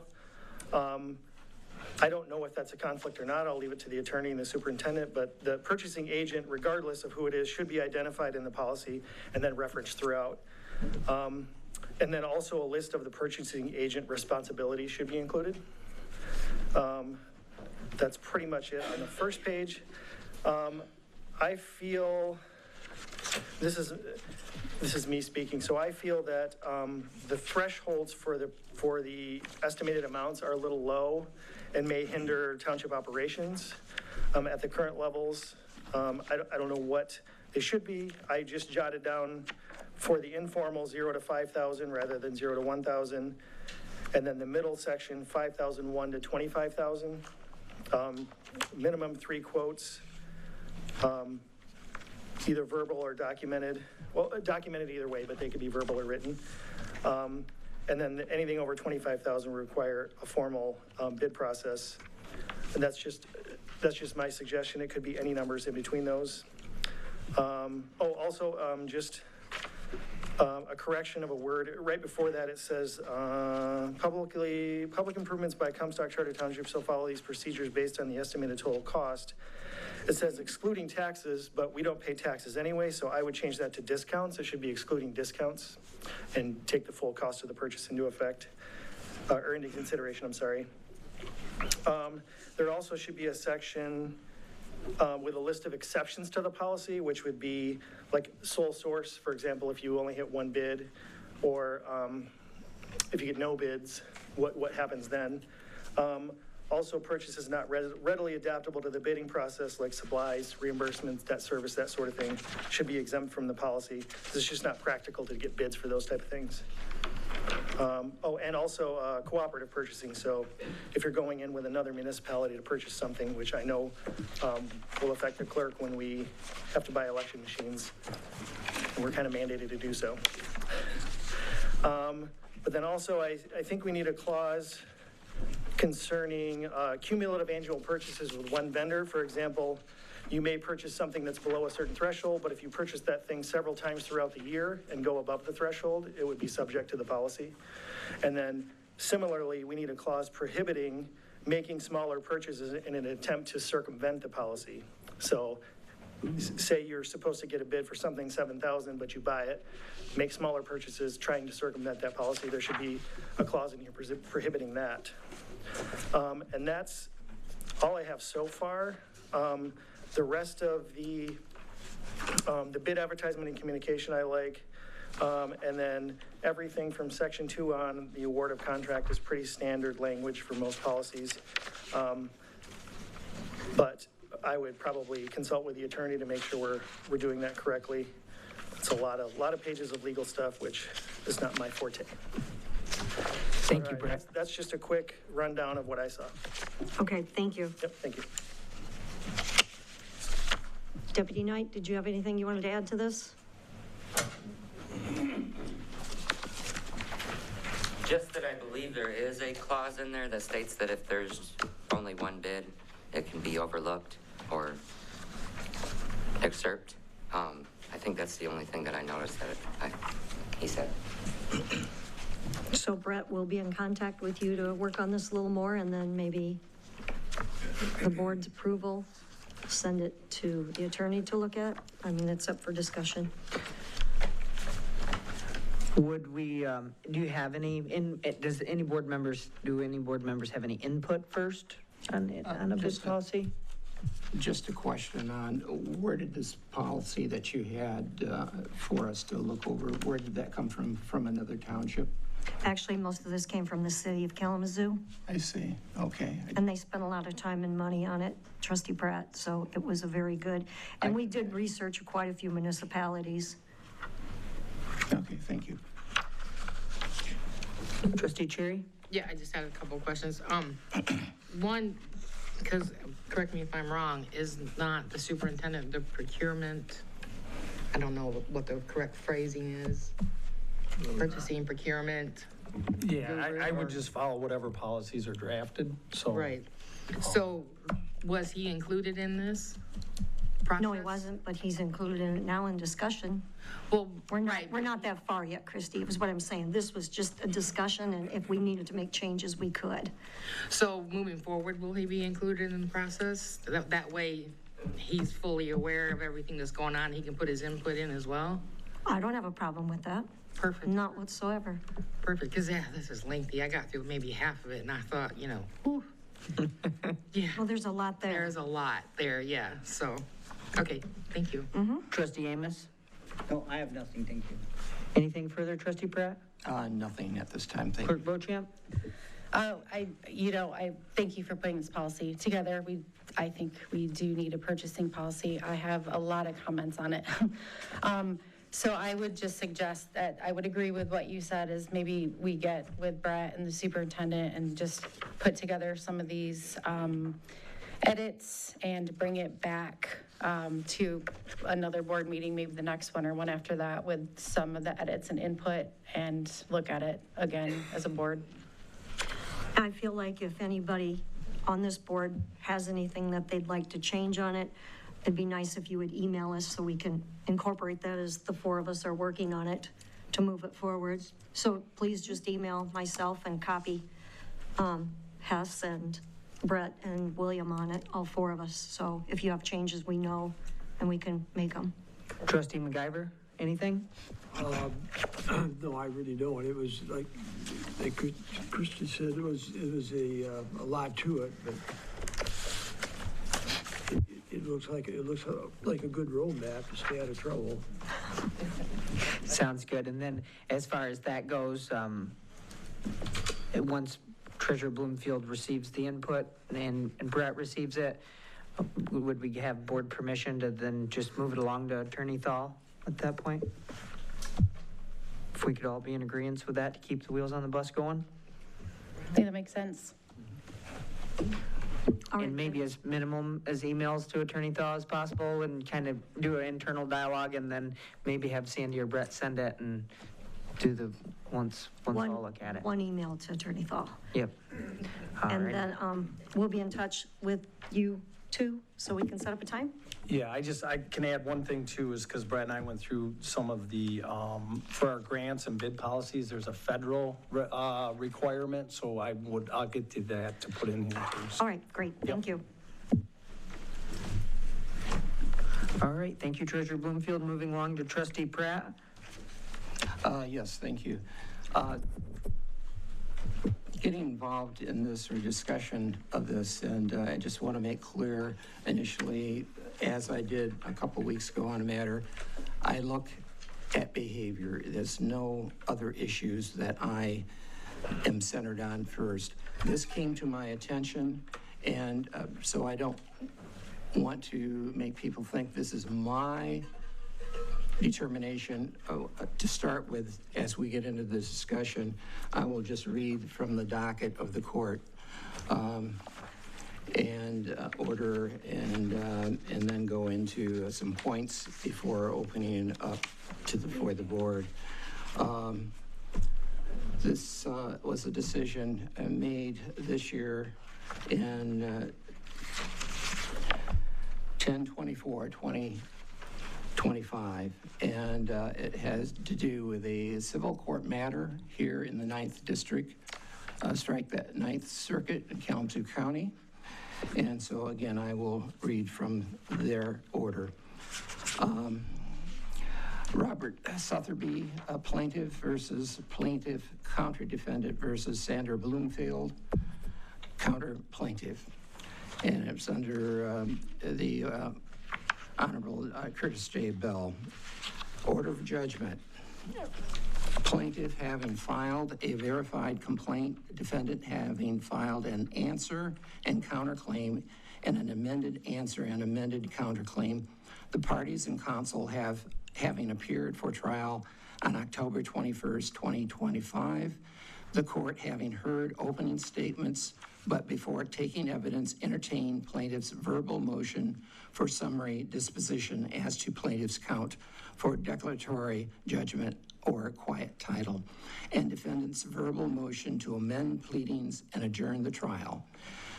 I don't know if that's a conflict or not. I'll leave it to the attorney and the superintendent, but the purchasing agent, regardless of who it is, should be identified in the policy and then referenced throughout. And then also a list of the purchasing agent responsibilities should be included. That's pretty much it on the first page. I feel, this is me speaking, so I feel that the thresholds for the estimated amounts are a little low and may hinder township operations at the current levels. I don't know what they should be. I just jotted down for the informal 0 to 5,000 rather than 0 to 1,000. And then the middle section, 5,001 to 25,000. Minimum 3 quotes, either verbal or documented. Well, documented either way, but they could be verbal or written. And then anything over 25,000 will require a formal bid process. And that's just my suggestion. It could be any numbers in between those. Just a correction of a word. Right before that, it says, public improvements by Comstock Charter Township shall follow these procedures based on the estimated total cost. It says excluding taxes, but we don't pay taxes anyway, so I would change that to discounts. It should be excluding discounts and take the full cost of the purchase into effect, or into consideration, I'm sorry. There also should be a section with a list of exceptions to the policy, which would be like sole source, for example, if you only hit one bid, or if you get no bids, what happens then? Also, purchases not readily adaptable to the bidding process, like supplies, reimbursements, debt service, that sort of thing, should be exempt from the policy. It's just not practical to get bids for those type of things. And also cooperative purchasing. So if you're going in with another municipality to purchase something, which I know will affect the clerk when we have to buy election machines, and we're kind of mandated to do so. But then also, I think we need a clause concerning cumulative annual purchases with one vendor. For example, you may purchase something that's below a certain threshold, but if you purchase that thing several times throughout the year and go above the threshold, it would be subject to the policy. And then similarly, we need a clause prohibiting making smaller purchases in an attempt to circumvent the policy. So say you're supposed to get a bid for something 7,000, but you buy it, make smaller purchases trying to circumvent that policy. There should be a clause in here prohibiting that. And that's all I have so far. The rest of the bid advertisement and communication I like. And then everything from section 2 on, the award of contract is pretty standard language for most policies. But I would probably consult with the attorney to make sure we're doing that correctly. It's a lot of pages of legal stuff, which is not my forte. Thank you, Brett. That's just a quick rundown of what I saw. Okay, thank you. Yep, thank you. Deputy Knight, did you have anything you wanted to add to this? Just that I believe there is a clause in there that states that if there's only one bid, it can be overlooked or excerpt. I think that's the only thing that I noticed that he said. So Brett will be in contact with you to work on this a little more, and then maybe the board's approval, send it to the attorney to look at. I mean, it's up for discussion. Would we, do you have any, do any board members have any input first on a bid policy? Just a question on where did this policy that you had for us to look over, where did that come from another township? Actually, most of this came from the city of Kalamazoo, I see, okay. and they spent a lot of time and money on it, Trustee Pratt, so it was a very good. And we did research quite a few municipalities. Okay, thank you. Trustee Cherry? Yeah, I just had a couple of questions. One, because, correct me if I'm wrong, is not the superintendent the procurement? I don't know what the correct phrasing is. Purchasing, procurement? Yeah, I would just follow whatever policies are drafted, so. Right. So was he included in this process? No, he wasn't, but he's included in it now in discussion. Well, we're not that far yet, Christie, is what I'm saying. This was just a discussion, and if we needed to make changes, we could. So moving forward, will he be included in the process? That way he's fully aware of everything that's going on. He can put his input in as well? I don't have a problem with that. Perfect. Not whatsoever. Perfect, because yeah, this is lengthy. I got through maybe half of it and I thought, whew. Yeah. Well, there's a lot there. There's a lot there, yeah. So, okay, thank you. Trustee Amos? No, I have nothing, thank you. Anything further, Trustee Pratt? Nothing at this time, thank you. Clerk Beauchamp? I thank you for putting this policy together. I think we do need a purchasing policy. I have a lot of comments on it. So I would just suggest that I would agree with what you said is maybe we get with Brett and the superintendent and just put together some of these edits and bring it back to another board meeting, maybe the next one or one after that, with some of the edits and input, and look at it again as a board. I feel like if anybody on this board has anything that they'd like to change on it, it'd be nice if you would email us so we can incorporate that as the four of us are working on it to move it forward. So please just email myself and copy Hess and Brett and William on it, all four of us. So if you have changes, we know and we can make them. Trustee McIver, anything? No, I really don't. It was like Christie said, it was a lot to it, but it looks like a good roadmap to stay out of trouble. Sounds good. And then as far as that goes, once Treasurer Bloomfield receives the input and Brett receives it, would we have board permission to then just move it along to Attorney Thal at that point? If we could all be in agreement with that to keep the wheels on the bus going? I think that makes sense. And maybe as minimum as emails to Attorney Thal as possible, and kind of do an internal dialogue, and then maybe have Sandy or Brett send it and do the once all look at it. One email to Attorney Thal. Yep. And then we'll be in touch with you too, so we can set up a time. Yeah, I can add one thing too, is because Brett and I went through some of the, for our grants and bid policies, there's a federal requirement, so I'll get to that to put in here too. All right, great, thank you. All right, thank you, Treasurer Bloomfield. Moving along to Trustee Pratt. Yes, thank you. Getting involved in this or discussion of this, and I just want to make clear initially, as I did a couple weeks ago on a matter, I look at behavior. There's no other issues that I am centered on first. This came to my attention, and so I don't want to make people think this is my determination. To start with, as we get into this discussion, I will just read from the docket of the court and order, and then go into some points before opening up for the board. This was a decision made this year in 10/24/20 25, and it has to do with a civil court matter here in the 9th District, strike that 9th Circuit in Kalamazoo County. And so again, I will read from their order. Robert Sotheby, plaintiff versus plaintiff, counter defendant versus Sandra Bloomfield, counter plaintiff. And it's under the Honorable Curtis J. Bell. Order of judgment. Plaintiff having filed a verified complaint, defendant having filed an answer and counterclaim and an amended answer and amended counterclaim. The parties and counsel having appeared for trial on October 21st, 2025. The court having heard opening statements, but before taking evidence, entertain plaintiff's verbal motion for summary disposition as to plaintiff's count for declaratory judgment or quiet title, and defendant's verbal motion to amend pleadings and adjourn the trial.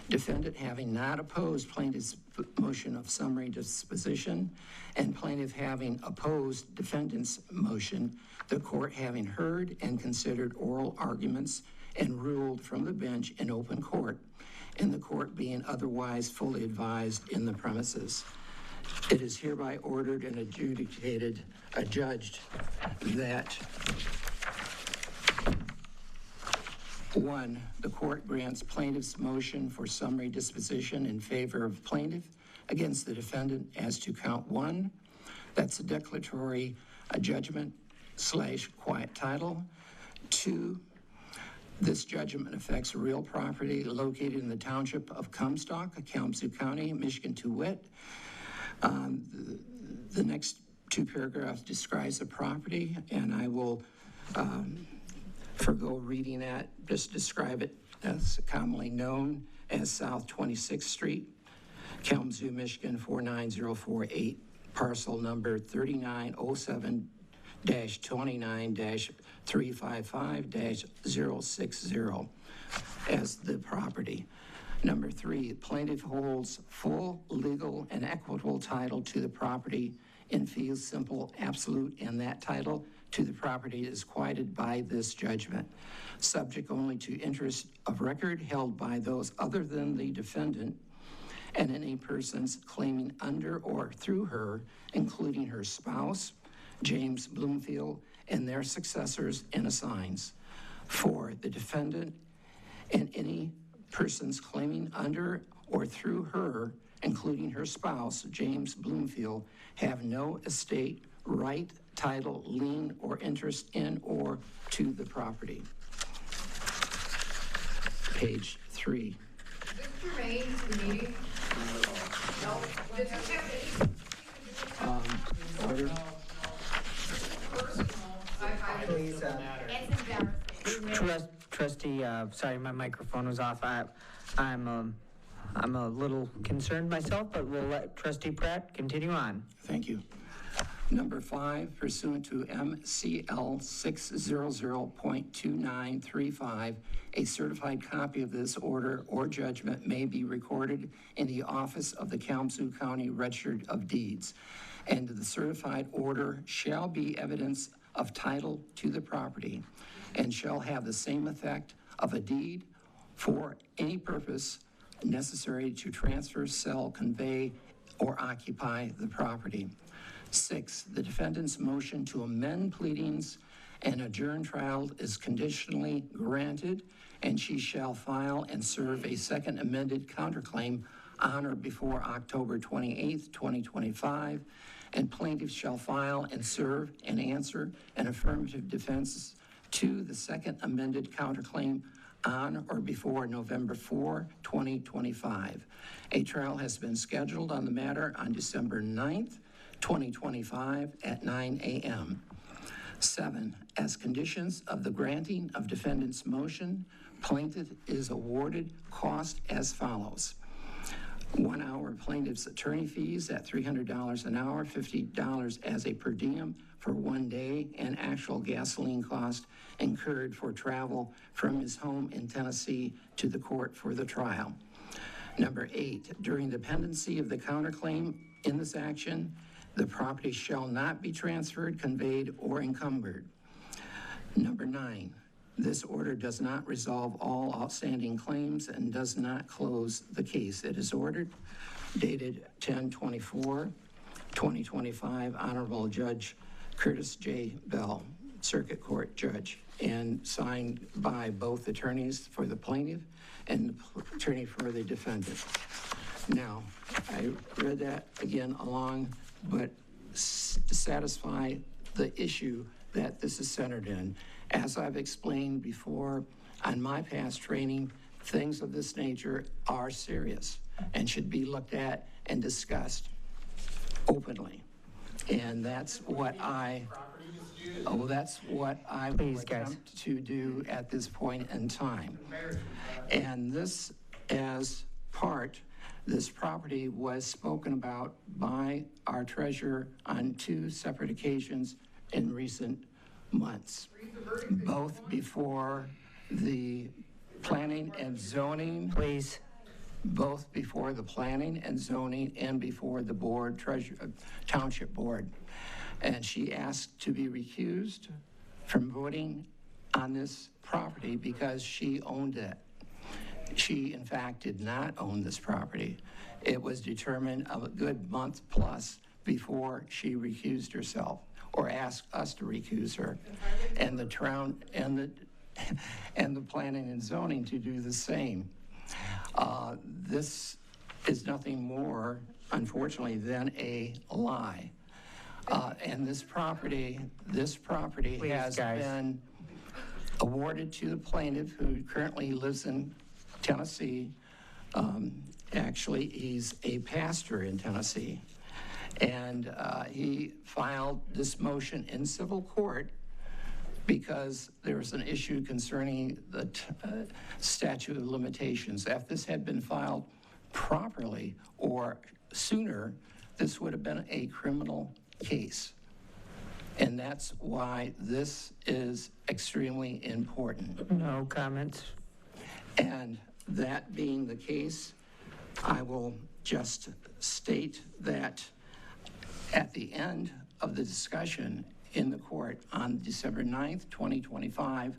Defendant having not opposed plaintiff's motion of summary disposition, and plaintiff having opposed defendant's motion, the court having heard and considered oral arguments and ruled from the bench in open court, and the court being otherwise fully advised in the premises. It is hereby ordered and adjudged that 1, the court grants plaintiff's motion for summary disposition in favor of plaintiff against the defendant as to count 1. That's a declaratory judgment / quiet title. 2, this judgment affects real property located in the Township of Comstock, Kalamazoo County, Michigan to wit. The next 2 paragraphs describes the property, and I will forgo reading that, just describe it as commonly known as South 26th Street, Kalamazoo, Michigan 49048, parcel number 3907-29-355-060 as the property. Number 3, plaintiff holds full legal and equitable title to the property in fee simple, absolute, and that title to the property is quieted by this judgment, subject only to interest of record held by those other than the defendant and any persons claiming under or through her, including her spouse, James Bloomfield, and their successors and assigns. 4, the defendant and any persons claiming under or through her, including her spouse, James Bloomfield, have no estate, right, title, lien, or interest in or to the property. Page 3. Is this germane to the meeting? No. Does this have any? Order. Please, Trustee, sorry, my microphone was off. I'm a little concerned myself, but we'll let Trustee Pratt continue on. Thank you. Number 5, pursuant to MCL 600.2935, a certified copy of this order or judgment may be recorded in the office of the Kalamazoo County Register of Deeds, and the certified order shall be evidence of title to the property and shall have the same effect of a deed for any purpose necessary to transfer, sell, convey, or occupy the property. 6, the defendant's motion to amend pleadings and adjourn trial is conditionally granted, and she shall file and serve a second amended counterclaim on or before October 28th, 2025, and plaintiff shall file and serve and answer an affirmative defense to the second amended counterclaim on or before November 4, 2025. A trial has been scheduled on the matter on December 9th, 2025 at 9 a.m. 7, as conditions of the granting of defendant's motion, plaintiff is awarded cost as follows. 1 hour plaintiff's attorney fees at $300 an hour, $50 as a per diem for 1 day, and actual gasoline cost incurred for travel from his home in Tennessee to the court for the trial. Number 8, during the pendency of the counterclaim in this action, The property shall not be transferred, conveyed, or encumbered. Number 9, this order does not resolve all outstanding claims and does not close the case. It is ordered, dated 10/24/2025, Honorable Judge Curtis J. Bell, Circuit Court Judge, and signed by both attorneys for the plaintiff and the attorney for the defendant. Now, I read that again along, but to satisfy the issue that this is centered in. As I've explained before on my past training, things of this nature are serious and should be looked at and discussed openly. And that's what I will attempt to do at this point in time. And this property was spoken about by our treasurer on 2 separate occasions in recent months, both before the planning and zoning. Please. Both before the planning and zoning and before the board, township board. And she asked to be recused from voting on this property because she owned it. She, in fact, did not own this property. It was determined a good month plus before she recused herself or asked us to recuse her, and the planning and zoning to do the same. This is nothing more, unfortunately, than a lie. And this property has been awarded to the plaintiff, who currently lives in Tennessee. Actually, he's a pastor in Tennessee. And he filed this motion in civil court because there was an issue concerning the statute of limitations. If this had been filed properly or sooner, this would have been a criminal case. And that's why this is extremely important. No comments. And that being the case, I will just state that at the end of the discussion in the court on December 9th, 2025,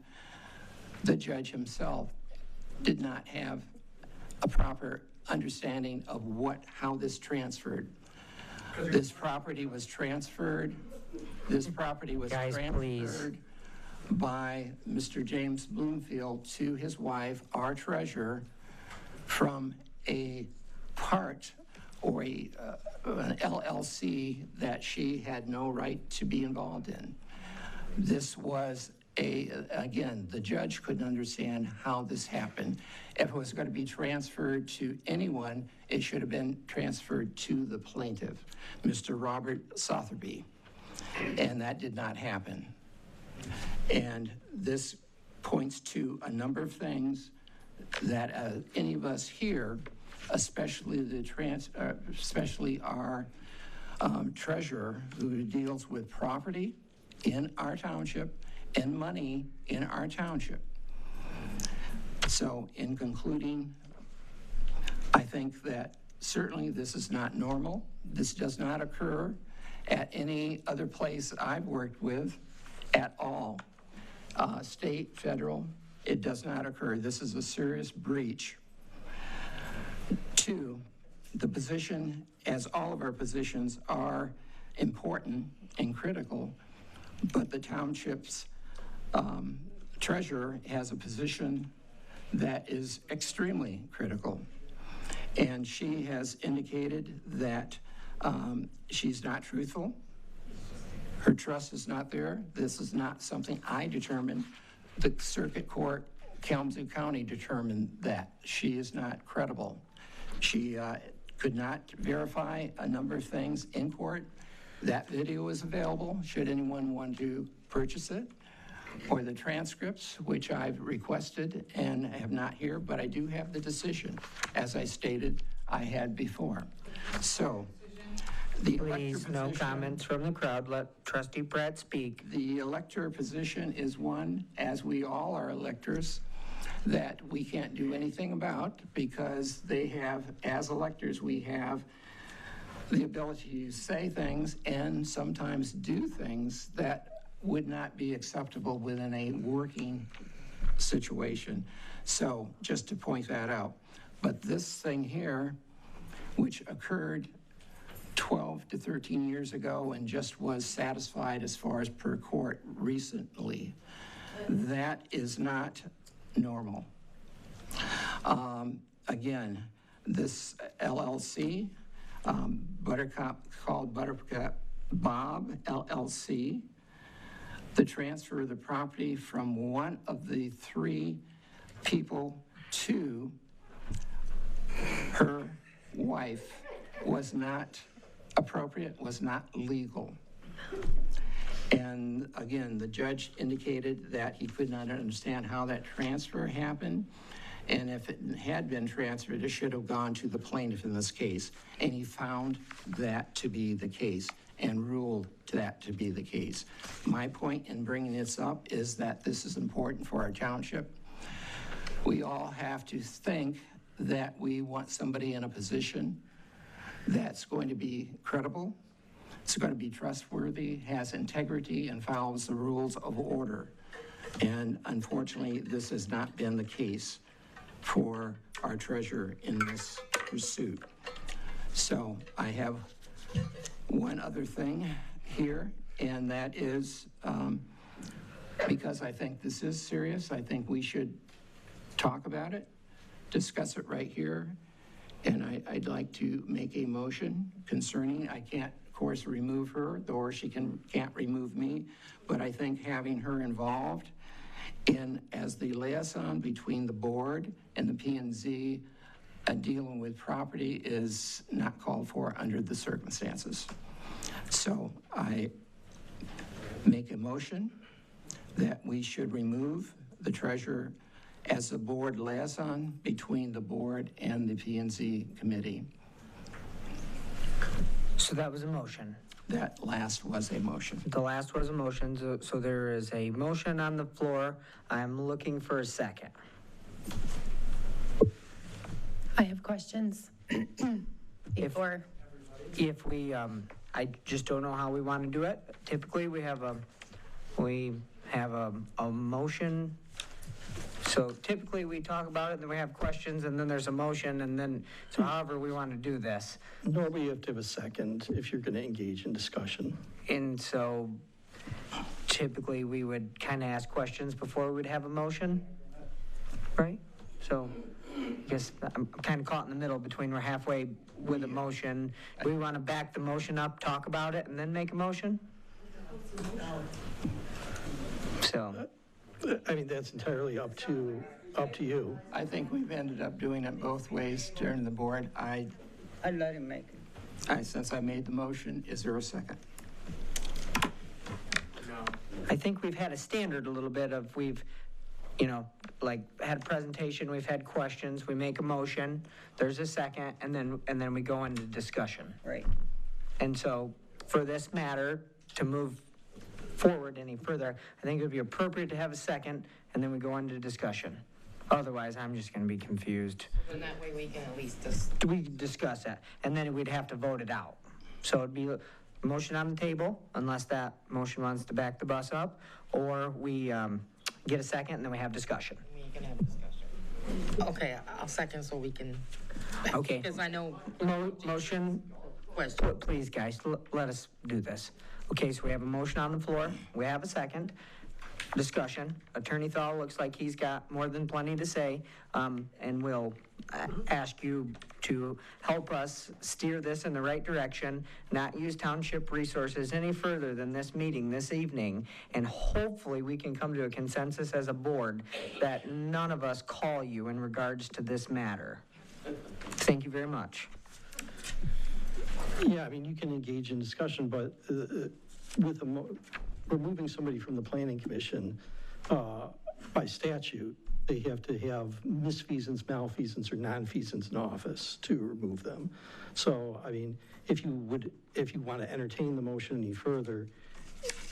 the judge himself did not have a proper understanding of how this transferred. This property was transferred. By Mr. James Bloomfield to his wife, our treasurer, from a part or an LLC that she had no right to be involved in. This was again, the judge couldn't understand how this happened. If it was going to be transferred to anyone, it should have been transferred to the plaintiff, Mr. Robert Sotheby. And that did not happen. And this points to a number of things that any of us here, especially our treasurer, who deals with property in our township and money in our township. So in concluding, I think that certainly this is not normal. This does not occur at any other place I've worked with at all. State, federal, it does not occur. This is a serious breach. 2, the position, as all of our positions, are important and critical, but the township's treasurer has a position that is extremely critical. And she has indicated that she's not truthful. Her trust is not there. This is not something I determined. The Circuit Court, Kalamazoo County, determined that she is not credible. She could not verify a number of things in court. That video is available, should anyone want to purchase it, or the transcripts, which I've requested and have not here, but I do have the decision, as I stated I had before. So, Please, no comments from the crowd. Let Trustee Pratt speak. The elector position is one, as we all are electors, that we can't do anything about, because they have, as electors, we have the ability to say things and sometimes do things that would not be acceptable within a working situation. So just to point that out. But this thing here, which occurred 12 to 13 years ago and just was satisfied as far as per court recently, that is not normal. Again, this LLC, called Buttercup Bob LLC, the transfer of the property from one of the three people to her wife was not appropriate, was not legal. And again, the judge indicated that he could not understand how that transfer happened. And if it had been transferred, it should have gone to the plaintiff in this case. And he found that to be the case and ruled that to be the case. My point in bringing this up is that this is important for our township. We all have to think that we want somebody in a position that's going to be credible, it's going to be trustworthy, has integrity, and follows the rules of order. And unfortunately, this has not been the case for our treasurer in this pursuit. So I have one other thing here, and that is because I think this is serious, I think we should talk about it, discuss it right here, and I'd like to make a motion concerning, I can't, of course, remove her, or she can't remove me, but I think having her involved in as the liaison between the board and the P&Z dealing with property is not called for under the circumstances. So I make a motion that we should remove the treasurer as the board liaison between the board and the P&Z committee. So that was a motion. That last was a motion. The last was a motion, so there is a motion on the floor. I'm looking for a second. I have questions. If we, I just don't know how we want to do it. Typically, we have a motion. So typically, we talk about it, then we have questions, and then there's a motion, and then, so however we want to do this. Normally, you have to have a second if you're going to engage in discussion. And so typically, we would kind of ask questions before we would have a motion, right? So I guess I'm kind of caught in the middle between we're halfway with a motion. Do we want to back the motion up, talk about it, and then make a motion? So. I mean, that's entirely up to you. I think we've ended up doing it both ways during the board. I'd let him make it. Since I made the motion, is there a second? I think we've had a standard a little bit of we've, like had a presentation, we've had questions, we make a motion, there's a second, and then we go into discussion. Right. And so for this matter, to move forward any further, I think it would be appropriate to have a second, and then we go into discussion. Otherwise, I'm just going to be confused. And that way we can at least We discuss that, and then we'd have to vote it out. So it'd be a motion on the table, unless that motion wants to back the bus up, or we get a second, and then we have discussion. We can have a discussion. Okay, I'll second so we can. Okay. Because I know. Motion. Question. Please, guys, let us do this. Okay, so we have a motion on the floor. We have a second. Discussion. Attorney Thal looks like he's got more than plenty to say, and we'll ask you to help us steer this in the right direction, not use township resources any further than this meeting this evening, and hopefully we can come to a consensus as a board that none of us call you in regards to this matter. Thank you very much. Yeah, I mean, you can engage in discussion, but with removing somebody from the planning commission, by statute, they have to have misfeasance, malfeasance, or nonfeasance in office to remove them. So, I mean, if you want to entertain the motion any further,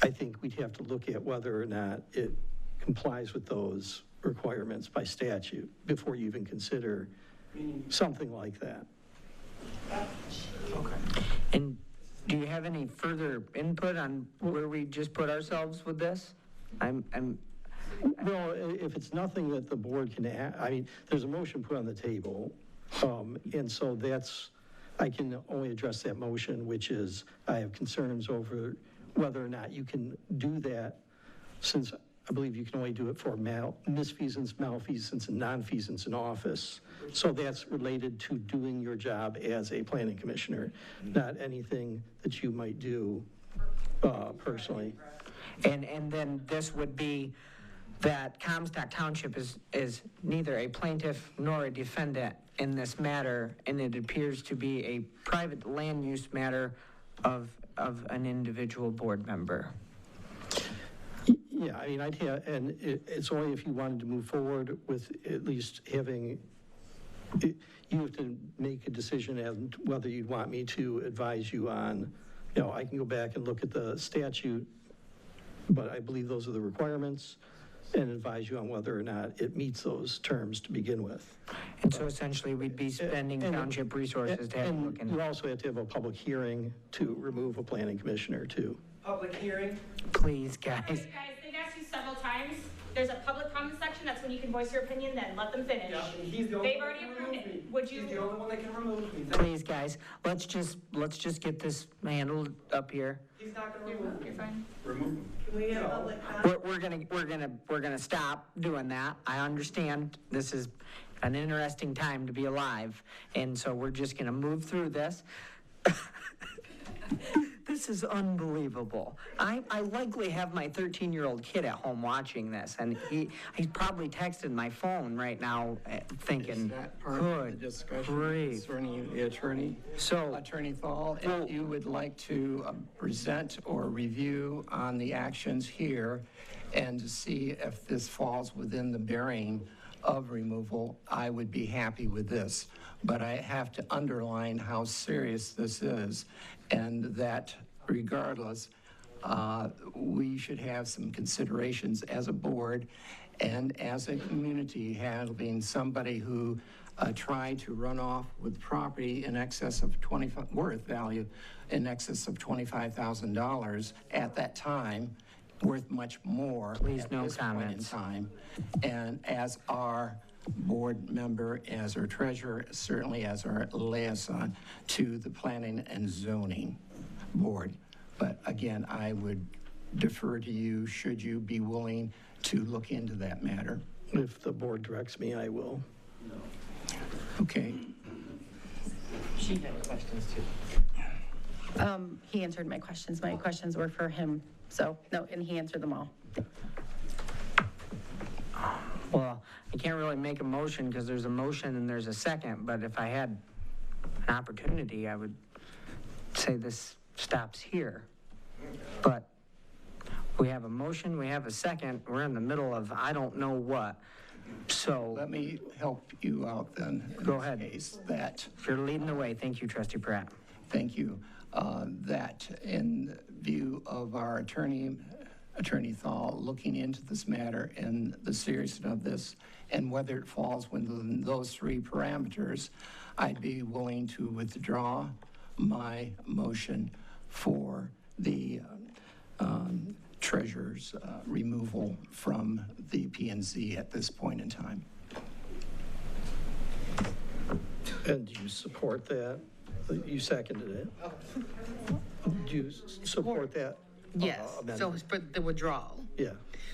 I think we'd have to look at whether or not it complies with those requirements by statute before you even consider something like that. Okay. And do you have any further input on where we just put ourselves with this? Well, if it's nothing that the board can, I mean, there's a motion put on the table, and so I can only address that motion, which is I have concerns over whether or not you can do that, since I believe you can only do it for misfeasance, malfeasance, and nonfeasance in office. So that's related to doing your job as a planning commissioner, not anything that you might do personally. And then this would be that Comstock Township is neither a plaintiff nor a defendant in this matter, and it appears to be a private land use matter of an individual board member. Yeah, I mean, and it's only if you wanted to move forward with at least having, you have to make a decision as to whether you'd want me to advise you on, I can go back and look at the statute, but I believe those are the requirements, and advise you on whether or not it meets those terms to begin with. And so essentially, we'd be spending township resources to have a look. And you also have to have a public hearing to remove a planning commissioner, too. Public hearing? Please, guys. Guys, they've asked you several times. There's a public comment section. That's when you can voice your opinion, then let them finish. Yeah, he's the only They've already approved it. Would you? He's the only one that can remove me. Please, guys, let's just get this handled up here. He's not gonna remove me. You're fine. Remove him. Can we have public comment? We're gonna stop doing that. I understand this is an interesting time to be alive, and so we're just gonna move through this. This is unbelievable. I likely have my 13-year-old kid at home watching this, and he's probably texting my phone right now thinking, Is that part of the discussion concerning the attorney? So, Attorney Thal, if you would like to present or review on the actions here and to see if this falls within the bearing of removal, I would be happy with this. But I have to underline how serious this is, and that regardless, we should have some considerations as a board and as a community handling somebody who tried to run off with property in excess of worth value in excess of $25,000 at that time, worth much more. Please, at no this comments. point in time. And as our board member, as our treasurer, certainly as our liaison to the planning and zoning board. But again, I would defer to you, should you be willing to look into that matter. If the board directs me, I will. Okay. She had questions too. He answered my questions. My questions were for him. So, no, and he answered them all. well, I can't really make a motion because there's a motion and there's a second, but if I had an opportunity, I would say this stops here. But we have a motion, we have a second, we're in the middle of I don't know what. So let me help you out then. Go ahead. That you're leading the way. Thank you, Trustee Pratt. Thank you. That in view of our Attorney Thal looking into this matter and the seriousness of this and whether it falls within those three parameters, I'd be willing to withdraw my motion for the treasurer's removal from the P&Z at this point in time. And do you support that? You seconded it. Do you support that? Yes, so it's for the withdrawal. Yeah.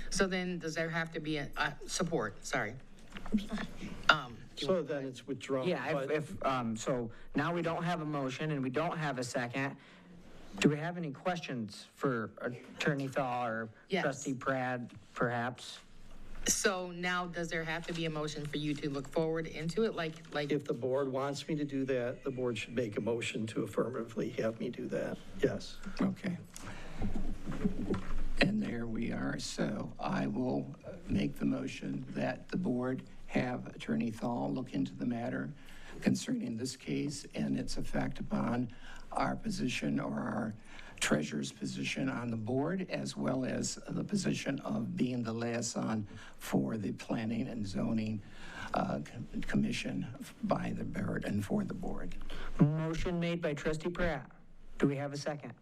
So then, does there have to be a support, sorry. So then it's withdrawn. Yeah, so now we don't have a motion and we don't have a second. Do we have any questions for Attorney Thal or Yes. Trustee Pratt, perhaps? So now, does there have to be a motion for you to look forward into it, like? If the board wants me to do that, the board should make a motion to affirmatively have me do that, yes. Okay. And there we are. So I will make the motion that the board have Attorney Thal look into the matter concerning this case and its effect upon our position or our treasurer's position on the board, as well as the position of being the liaison for the Planning and Zoning Commission by the board and for the board. Motion made by Trustee Pratt, Do we have a second?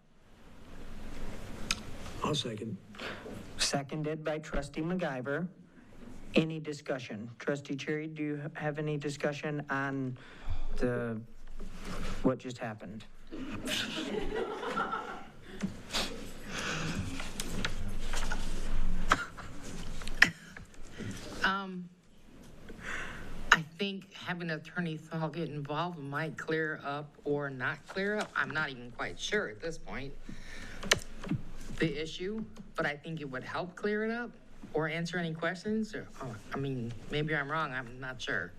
I'll second. Seconded by trustee MacGyver. Any discussion? Trustee Cherry, do you have any discussion on what just happened? I think having Attorney Thal get involved might clear up or not clear up. I'm not even quite sure at this point, the issue, but I think it would help clear it up or answer any questions. Or, I mean, maybe I'm wrong, I'm not sure.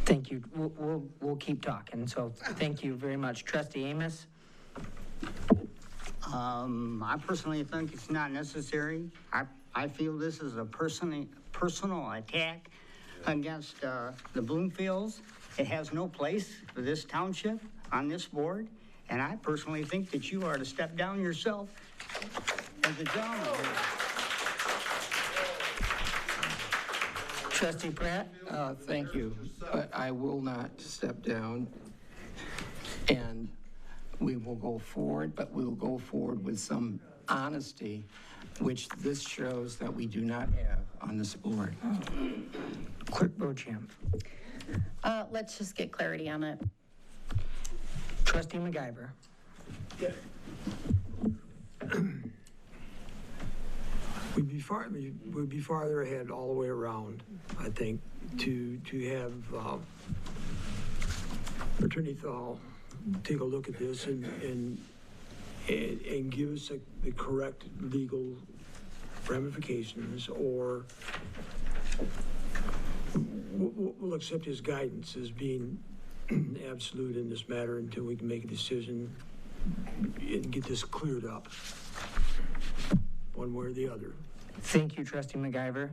Thank you. We'll keep talking. So thank you very much. Trustee Amos? I personally think it's not necessary. I feel this is a personal attack against the Bloomfields. It has no place for this township on this board, and I personally think that you are to step down yourself as a gentleman here. Trustee Pratt? Thank you, but I will not step down, and we will go forward, but we will go forward with some honesty, which this shows that we do not have on this board. Clerk Beauchamp. Let's just get clarity on it. Trustee MacGyver. We'd be farther ahead all the way around, I think, to have Attorney Thal take a look at this and give us the correct legal ramifications, or we'll accept his guidance as being absolute in this matter until we can make a decision and get this cleared up one way or the other. Thank you, Trustee MacGyver.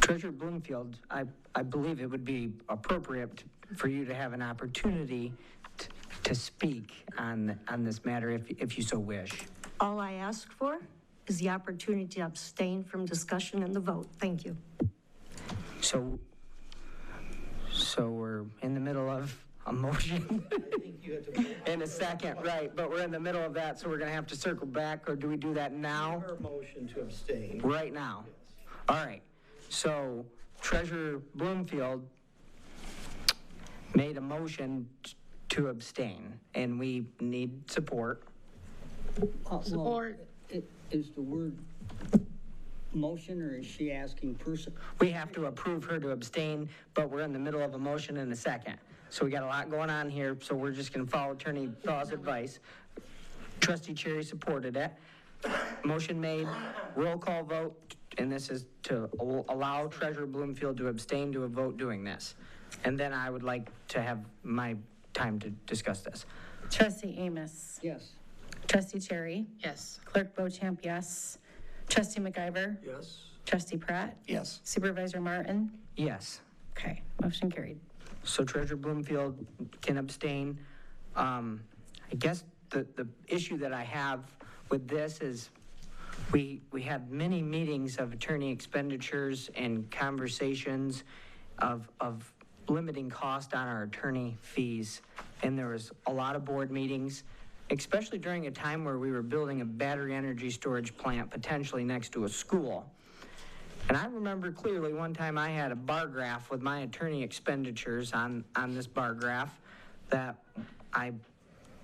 Treasurer Bloomfield, I believe it would be appropriate for you to have an opportunity to speak on this matter if you so wish. All I ask for is the opportunity to abstain from discussion and the vote. Thank you. So we're in the middle of a motion in a second, right? But we're in the middle of that, so we're going to have to circle back, or do we do that now? Our motion to abstain. Right now. All right. So Treasurer Bloomfield made a motion to abstain, and we need support. Support. Is the word motion, or is she asking person? We have to approve her to abstain, but we're in the middle of a motion in a second. So we got a lot going on here, so we're just going to follow Attorney Thal's advice. Trustee Cherry supported it. Motion made, roll call vote, and this is to allow Treasurer Bloomfield to abstain to a vote doing this. And then I would like to have my time to discuss this. Trustee Amos? Yes. Trustee Cherry? Yes. Clerk Beauchamp, yes. Trustee MacGyver? Yes. Trustee Pratt? Yes. Supervisor Martin? Yes. Okay, motion carried. So Treasurer Bloomfield can abstain. I guess the issue that I have with this is we had many meetings of attorney expenditures and conversations of limiting cost on our attorney fees. And there was a lot of board meetings, especially during a time where we were building a battery energy storage plant potentially next to a school. And I remember clearly one time I had a bar graph with my attorney expenditures on this bar graph that I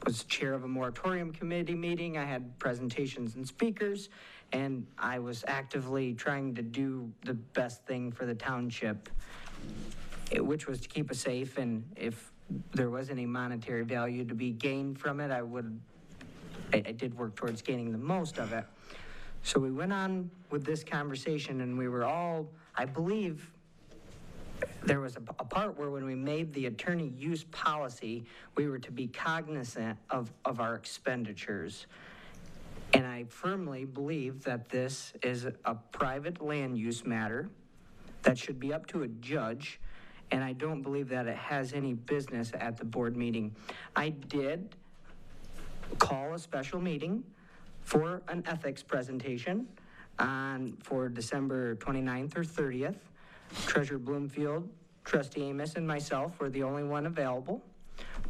was chair of a moratorium committee meeting. I had presentations and speakers, and I was actively trying to do the best thing for the township, which was to keep us safe. And if there was any monetary value to be gained from it, I did work towards gaining the most of it. So we went on with this conversation, and we were all, I believe, there was a part where when we made the attorney use policy, we were to be cognizant of our expenditures. And I firmly believe that this is a private land use matter that should be up to a judge, and I don't believe that it has any business at the board meeting. I did call a special meeting for an ethics presentation for December 29th or 30th. Treasurer Bloomfield Trustee Amos and myself were the only one available.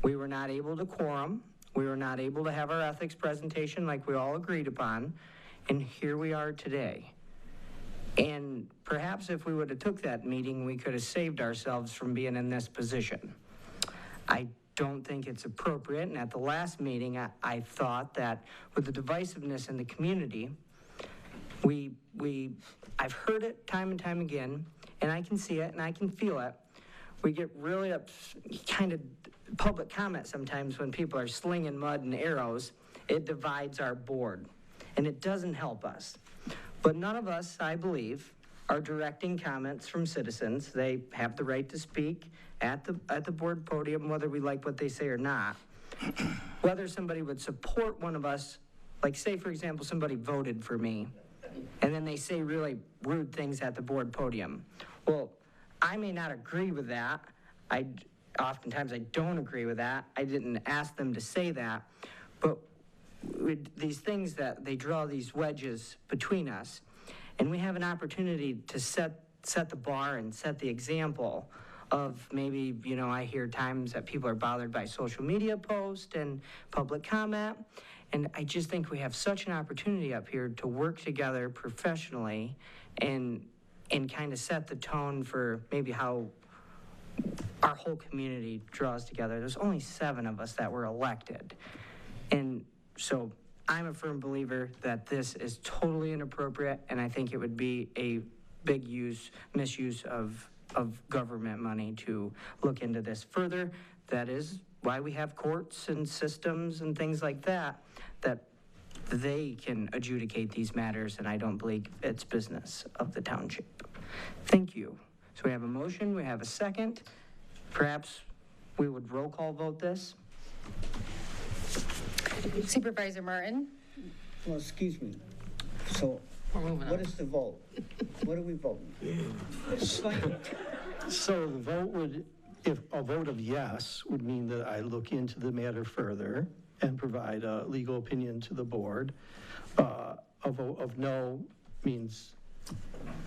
We were not able to quorum. We were not able to have our ethics presentation like we all agreed upon. And here we are today. And perhaps if we would have took that meeting, we could have saved ourselves from being in this position. I don't think it's appropriate, and at the last meeting, I thought that with the divisiveness in the community, I've heard it time and time again, and I can see it and I can feel it. We get really kind of public comment sometimes when people are slinging mud and arrows. It divides our board, and it doesn't help us. But none of us, I believe, are directing comments from citizens. They have the right to speak at the board podium, whether we like what they say or not. Whether somebody would support one of us, like say, for example, somebody voted for me, and then they say really rude things at the board podium. Well, I may not agree with that. Oftentimes I don't agree with that. I didn't ask them to say that. But with these things that they draw these wedges between us, and we have an opportunity to set the bar and set the example of maybe, I hear times that people are bothered by social media posts and public comment. And I just think we have such an opportunity up here to work together professionally and kind of set the tone for maybe how our whole community draws together. There's only 7 of us that were elected. And so I'm a firm believer that this is totally inappropriate, and I think it would be a big misuse of government money to look into this further. That is why we have courts and systems and things like that they can adjudicate these matters, and I don't believe it's business of the township. Thank you. So we have a motion, we have a second. Perhaps we would roll call vote this. Supervisor Martin? Well, excuse me. So what is the vote? What are we voting? So the vote would, if a vote of yes would mean that I look into the matter further and provide a legal opinion to the board. A vote of no means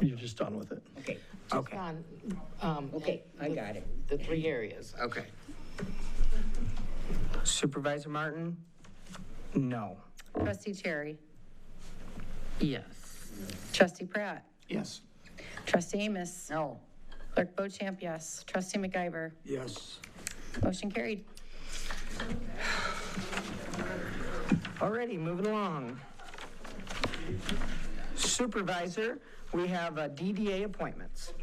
you're just done with it. Okay. Okay. Okay, I got it. The 3 areas, okay. Supervisor Martin? No. Trustee Cherry? Yes. Trustee Pratt? Yes. Trustee Amos? No. Clerk Beauchamp, yes. Trustee McIver? Yes. Motion carried. Alrighty, moving along. Supervisor, we have DDA appointments.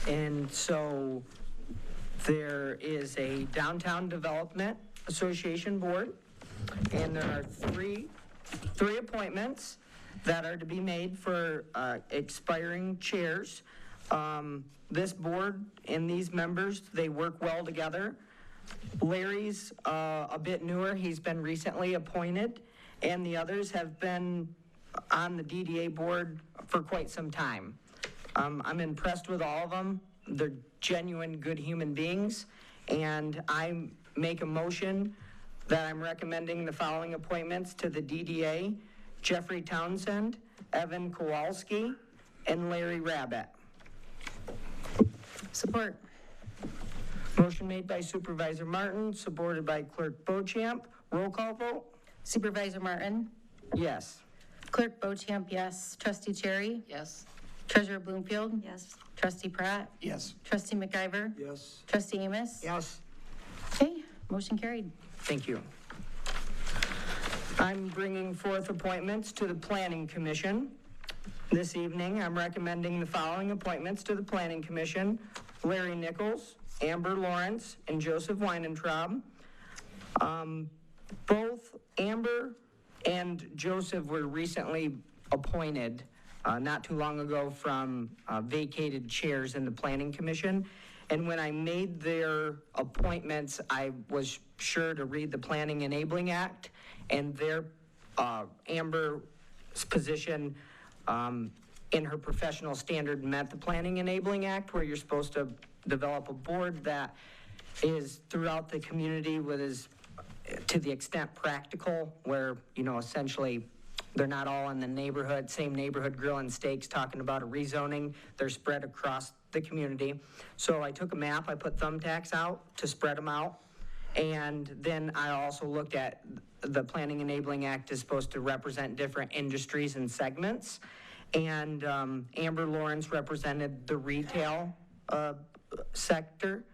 And so there is a Downtown Development Association board, and there are three appointments that are to be made for expiring chairs. This board and these members, they work well together. Larry's a bit newer. He's been recently appointed, and the others have been on the DDA board for quite some time. I'm impressed with all of them. They're genuine, good human beings, and I make a motion that I'm recommending the following appointments to the DDA: Jeffrey Townsend, Evan Kowalski, and Larry Rabbit. Support. Motion made by Supervisor Martin, supported by Clerk Beauchamp. Roll call vote? Supervisor Martin? Yes. Clerk Beauchamp, yes. Trustee Cherry? Yes. Treasurer Bloomfield? Yes. Trustee Pratt? Yes. Trustee McIver? Yes. Trustee Amos? Yes. Okay, motion carried. Thank you. I'm bringing forth appointments to the Planning Commission. This evening, I'm recommending the following appointments to the Planning Commission: Larry Nichols, Amber Lawrence, and Joseph Weinentraub. Both Amber and Joseph were recently appointed not too long ago from vacated chairs in the Planning Commission. And when I made their appointments, I was sure to read the Planning Enabling Act, and their Amber's position in her professional standard met the Planning Enabling Act, where you're supposed to develop a board that is throughout the community with is to the extent practical, where, essentially They're not all in the neighborhood, same neighborhood grill and steaks talking about a rezoning. They're spread across the community. So I took a map, I put thumbtacks out to spread them out. And then I also looked at the Planning Enabling Act is supposed to represent different industries and segments. And Amber Lawrence represented the retail sector,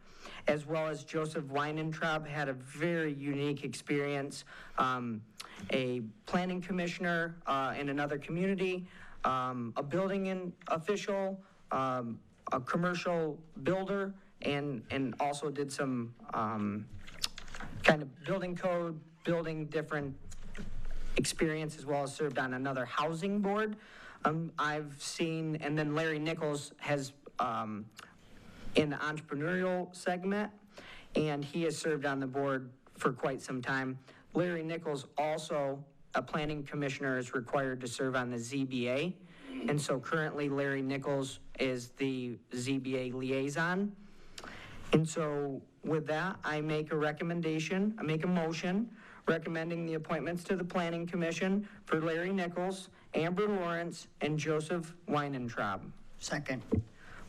as well as Joseph Weinentraub had a very unique experience. A planning commissioner in another community, a building official, a commercial builder, and also did some kind of building code, building different experience, as well as served on another housing board. I've seen, and then Larry Nichols has in the entrepreneurial segment, and he has served on the board for quite some time. Larry Nichols, also a planning commissioner, is required to serve on the ZBA. And so currently Larry Nichols is the ZBA liaison. And so with that, I make a recommendation, I make a motion recommending the appointments to the Planning Commission for Larry Nichols, Amber Lawrence, and Joseph Weinentraub. Second.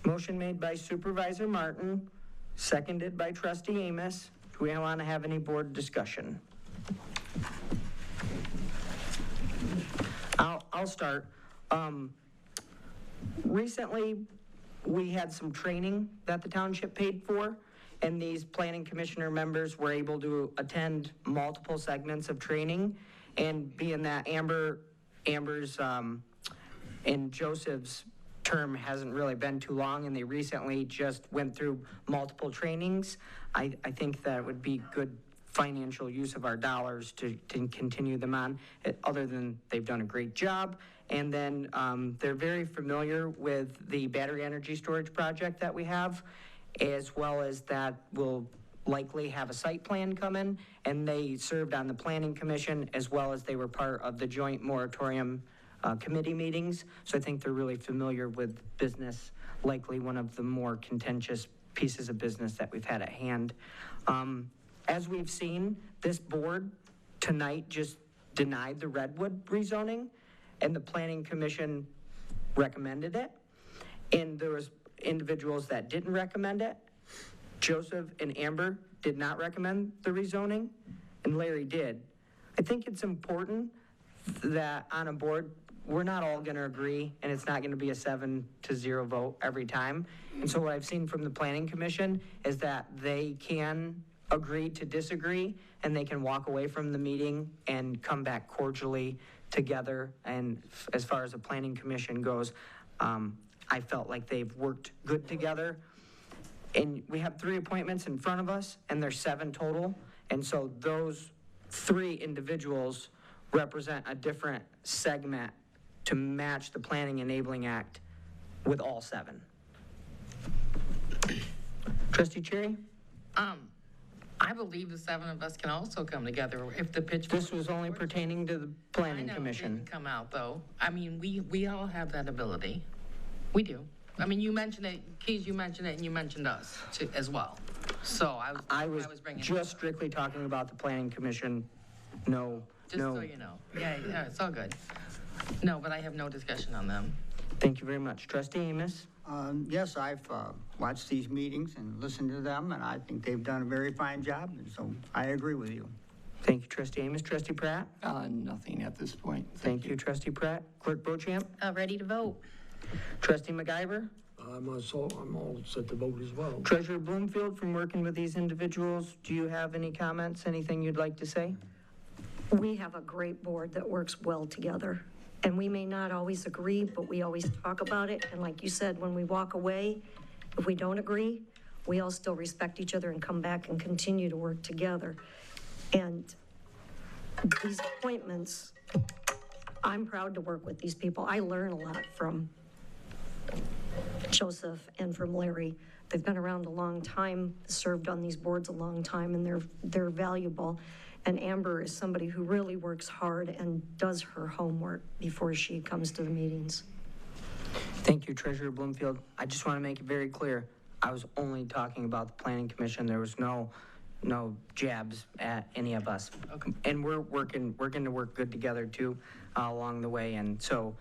Motion made by Supervisor Martin, seconded by Trustee Amos. Do we want to have any board discussion? I'll start. Recently, we had some training that the township paid for, and these planning commissioner members were able to attend multiple segments of training. And being that Amber's and Joseph's term hasn't really been too long, and they recently just went through multiple trainings, I think that it would be good financial use of our dollars to continue them on, other than they've done a great job. And then they're very familiar with the battery energy storage project that we have, as well as that will likely have a site plan come in, and they served on the Planning Commission, as well as they were part of the joint moratorium committee meetings. So I think they're really familiar with business, likely one of the more contentious pieces of business that we've had at hand. As we've seen, this board tonight just denied the Redwood rezoning, and the Planning Commission recommended it. And there was individuals that didn't recommend it. Joseph and Amber did not recommend the rezoning, and Larry did. I think it's important that on a board, we're not all going to agree, and it's not going to be a 7-0 vote every time. And so what I've seen from the Planning Commission is that they can agree to disagree, and they can walk away from the meeting and come back cordially together. And as far as the Planning Commission goes, I felt like they've worked good together. And we have 3 appointments in front of us, and there's 7 total. And so those 3 individuals represent a different segment to match the Planning Enabling Act with all 7. Trustee Cherry? I believe the 7 of us can also come together if the pitch. This was only pertaining to the Planning Commission. It didn't come out, though. I mean, we all have that ability. We do. I mean, you mentioned it, Keys, you mentioned it, and you mentioned us too, as well. So I was bringing just strictly talking about the Planning Commission. No. Just so you know. Yeah, it's all good. No, but I have no discussion on them. Thank you very much. Trustee Amos? Yes, I've watched these meetings and listened to them, and I think they've done a very fine job, and so I agree with you. Thank you, Trustee Amos. Trustee Pratt? Nothing at this point. Thank you, Trustee Pratt. Clerk Beauchamp? Ready to vote. Trustee MacGyver? I'm all set to vote as well. Treasurer Bloomfield, from working with these individuals, do you have any comments, anything you'd like to say? We have a great board that works well together. And we may not always agree, but we always talk about it. And like you said, when we walk away, if we don't agree, we all still respect each other and come back and continue to work together. And these appointments, I'm proud to work with these people. I learn a lot from Joseph and from Larry. They've been around a long time, served on these boards a long time, and they're valuable. And Amber is somebody who really works hard and does her homework before she comes to the meetings. Thank you, Treasurer Bloomfield. I just want to make it very clear. I was only talking about the Planning Commission. There was no jabs at any of us. Okay. And we're going to work good together too. along the way. And so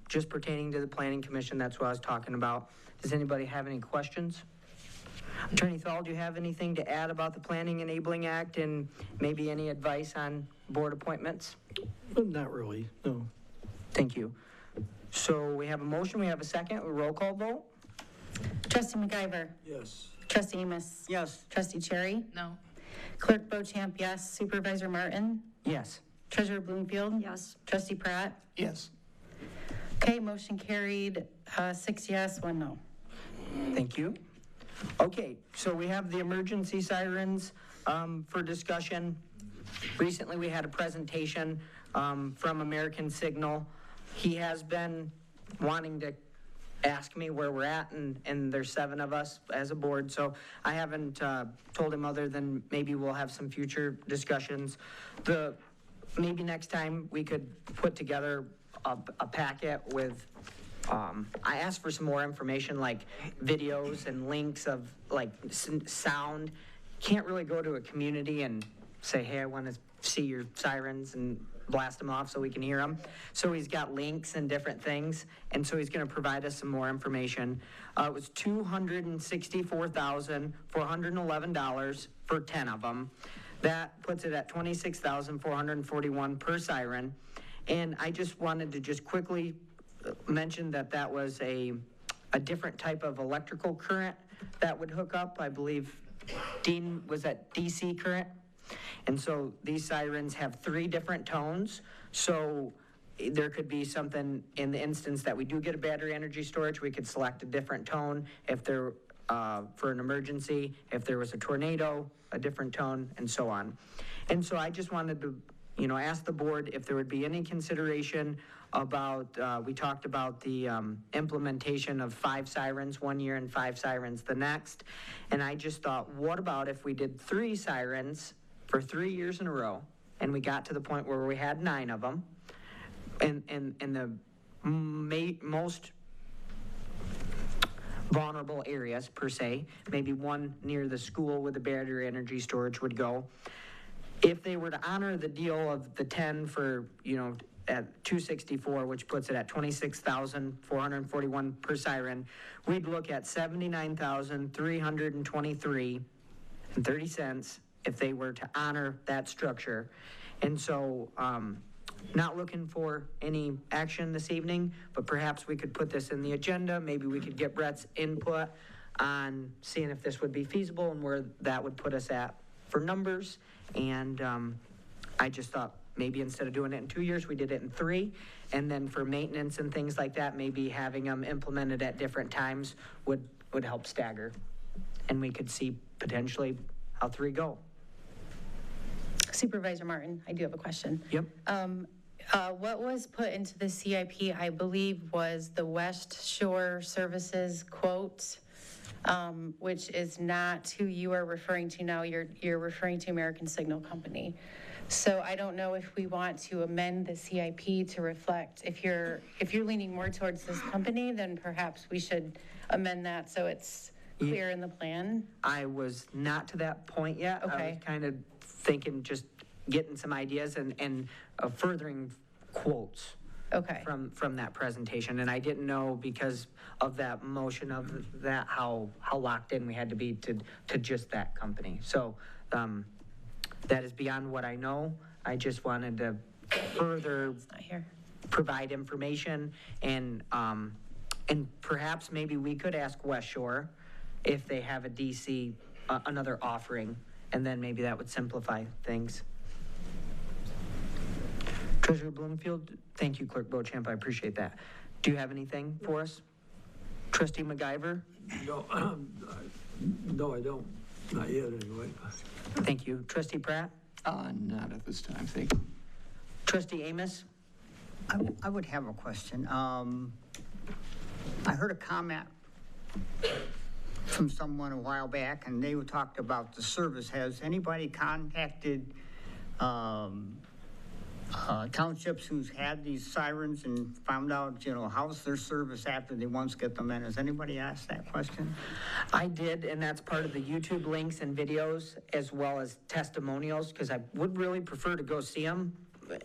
just pertaining to the Planning Commission, that's what I was talking about. Does anybody have any questions? Attorney Thal, do you have anything to add about the Planning Enabling Act and maybe any advice on board appointments? Not really, no. Thank you. So we have a motion, we have a second, a roll call vote? Trustee MacGyver? Yes. Trustee Amos? Yes. Trustee Cherry? No. Clerk Bochamp, yes. Supervisor Martin? Yes. Treasurer Bloomfield? Yes. Trustee Pratt? Yes. Okay, motion carried, 6 yes, 1 no. Thank you. Okay, so we have the emergency sirens for discussion. Recently, we had a presentation from American Signal. He has been wanting to ask me where we're at, and there's 7 of us as a board, so I haven't told him other than maybe we'll have some future discussions. Maybe next time we could put together a packet with, I asked for some more information like videos and links of like sound. Can't really go to a community and say, hey, I want to see your sirens and blast them off so we can hear them. So he's got links and different things, and so he's going to provide us some more information. It was $264,411 for 10 of them. That puts it at $26,441 per siren. And I just wanted to just quickly mention that that was a different type of electrical current that would hook up. I believe Dean was at DC current. And so these sirens have 3 different tones. So there could be something in the instance that we do get a battery energy storage, we could select a different tone if there, for an emergency, if there was a tornado, a different tone, and so on. And so I just wanted to, ask the board if there would be any consideration about, we talked about the implementation of 5 sirens one year and 5 sirens the next. And I just thought, what about if we did 3 sirens for 3 years in a row, and we got to the point where we had 9 of them, and the most vulnerable areas per se, maybe one near the school with the battery energy storage would go. If they were to honor the deal of the 10 for, at 264, which puts it at 26,441 per siren, we'd look at 79,323.30 cents if they were to honor that structure. And so, not looking for any action this evening, but perhaps we could put this in the agenda. Maybe we could get Brett's input on seeing if this would be feasible and where that would put us at for numbers. And I just thought maybe instead of doing it in 2 years, we did it in 3. And then for maintenance and things like that, maybe having them implemented at different times would help stagger. And we could see potentially how 3 go. Supervisor Martin, I do have a question. Yep. What was put into the CIP, I believe, was the West Shore Services quote, which is not who you are referring to now. You're referring to American Signal Company. So I don't know if we want to amend the CIP to reflect, if you're leaning more towards this company, then perhaps we should amend that so it's clear in the plan. I was not to that point yet. Okay. I was kind of thinking, just getting some ideas and furthering quotes. Okay. From that presentation. And I didn't know, because of that motion of that, how locked in we had to be to just that company. So that is beyond what I know. I just wanted to further provide information, and perhaps maybe we could ask West Shore if they have a DC, another offering, and then maybe that would simplify things. Treasurer Bloomfield, thank you, Clerk Bochamp, I appreciate that. Do you have anything for us? Trustee MacGyver? No, no, I don't. Not yet, anyway. Thank you. Trustee Pratt? Not at this time, thank you. Trustee Amos? I would have a question. I heard a comment from someone a while back, and they talked about the service. Has anybody contacted townships who's had these sirens and found out, how's their service after they once get them in? Has anybody asked that question? I did, and that's part of the YouTube links and videos, as well as testimonials, because I would really prefer to go see them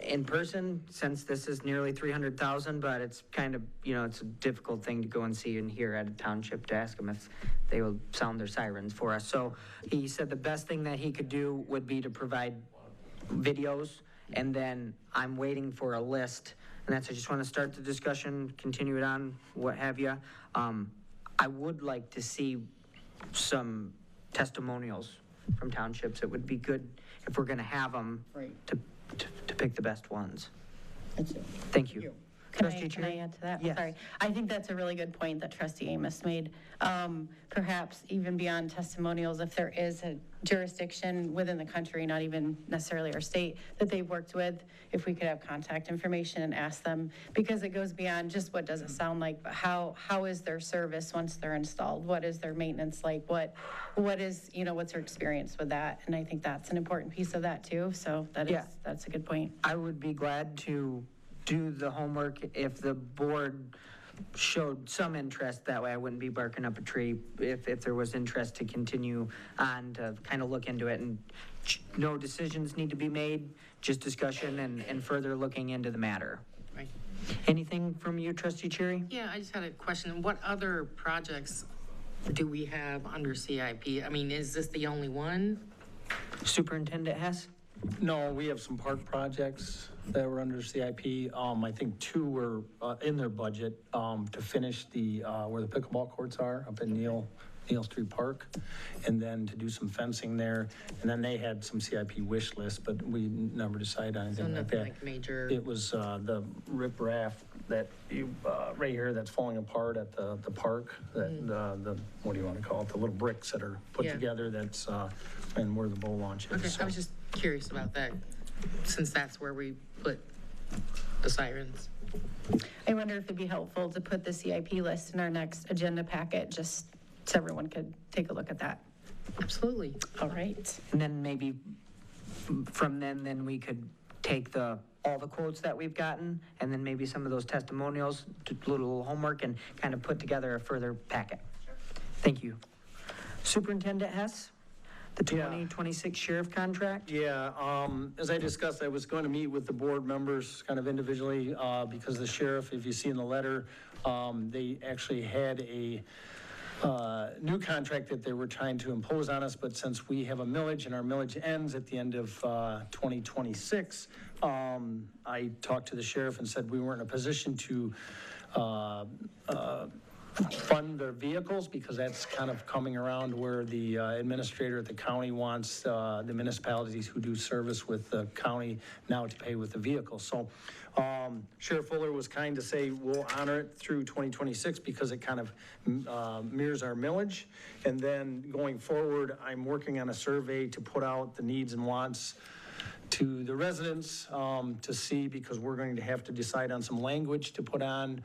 in person, since this is nearly 300,000, but it's kind of, it's a difficult thing to go and see and hear at a township to ask them if they will sound their sirens for us. So he said the best thing that he could do would be to provide videos, and then I'm waiting for a list. And that's, I just want to start the discussion, continue it on, what have you. I would like to see some testimonials from townships. It would be good if we're going to have them to pick the best ones. Thank you. Can I add to that? Yes. Sorry. I think that's a really good point that Trustee Amos made. Perhaps even beyond testimonials, if there is a jurisdiction within the country, not even necessarily our state, that they've worked with, if we could have contact information and ask them, because it goes beyond just what does it sound like, but how is their service once they're installed? What is their maintenance like? What is, what's their experience with that? And I think that's an important piece of that too. So that's a good point. I would be glad to do the homework if the board showed some interest. That way I wouldn't be barking up a tree if there was interest to continue on to kind of look into it. And no decisions need to be made, just discussion and further looking into the matter. Right. Anything from you, Trustee Cherry? Yeah, I just had a question. What other projects do we have under CIP? I mean, is this the only one? Superintendent Hess? No, we have some park projects that were under CIP. I think 2 were in their budget to finish the where the pickleball courts are up in Neal Street Park, and then to do some fencing there. And then they had some CIP wish list, but we never decided on anything like that. Like major. It was the rip raft that you right here that's falling apart at the park. That the what do you want to call it? The little bricks that are put together. That's and where the bowl launch is. Okay, So. I was just curious about that, since that's where we put the sirens. I wonder if it'd be helpful to put the CIP list in our next agenda packet, just so everyone could take a look at that. Absolutely. All right. And then maybe from then we could take all the quotes that we've gotten, and then maybe some of those testimonials, do a little homework, and kind of put together a further packet. Thank you. Superintendent Hess, the 2026 sheriff contract? Yeah, as I discussed, I was going to meet with the board members kind of individually because the sheriff, if you see in the letter, they actually had a new contract that they were trying to impose on us, but since we have a millage and our millage ends at the end of 2026, I talked to the sheriff and said we weren't in a position to fund their vehicles, because that's kind of coming around where the administrator at the county wants the municipalities who do service with the county now to pay with the vehicles. So Sheriff Fuller was kind to say we'll honor it through 2026 because it kind of mirrors our millage. And then going forward, I'm working on a survey to put out the needs and wants to the residents to see, because we're going to have to decide on some language to put on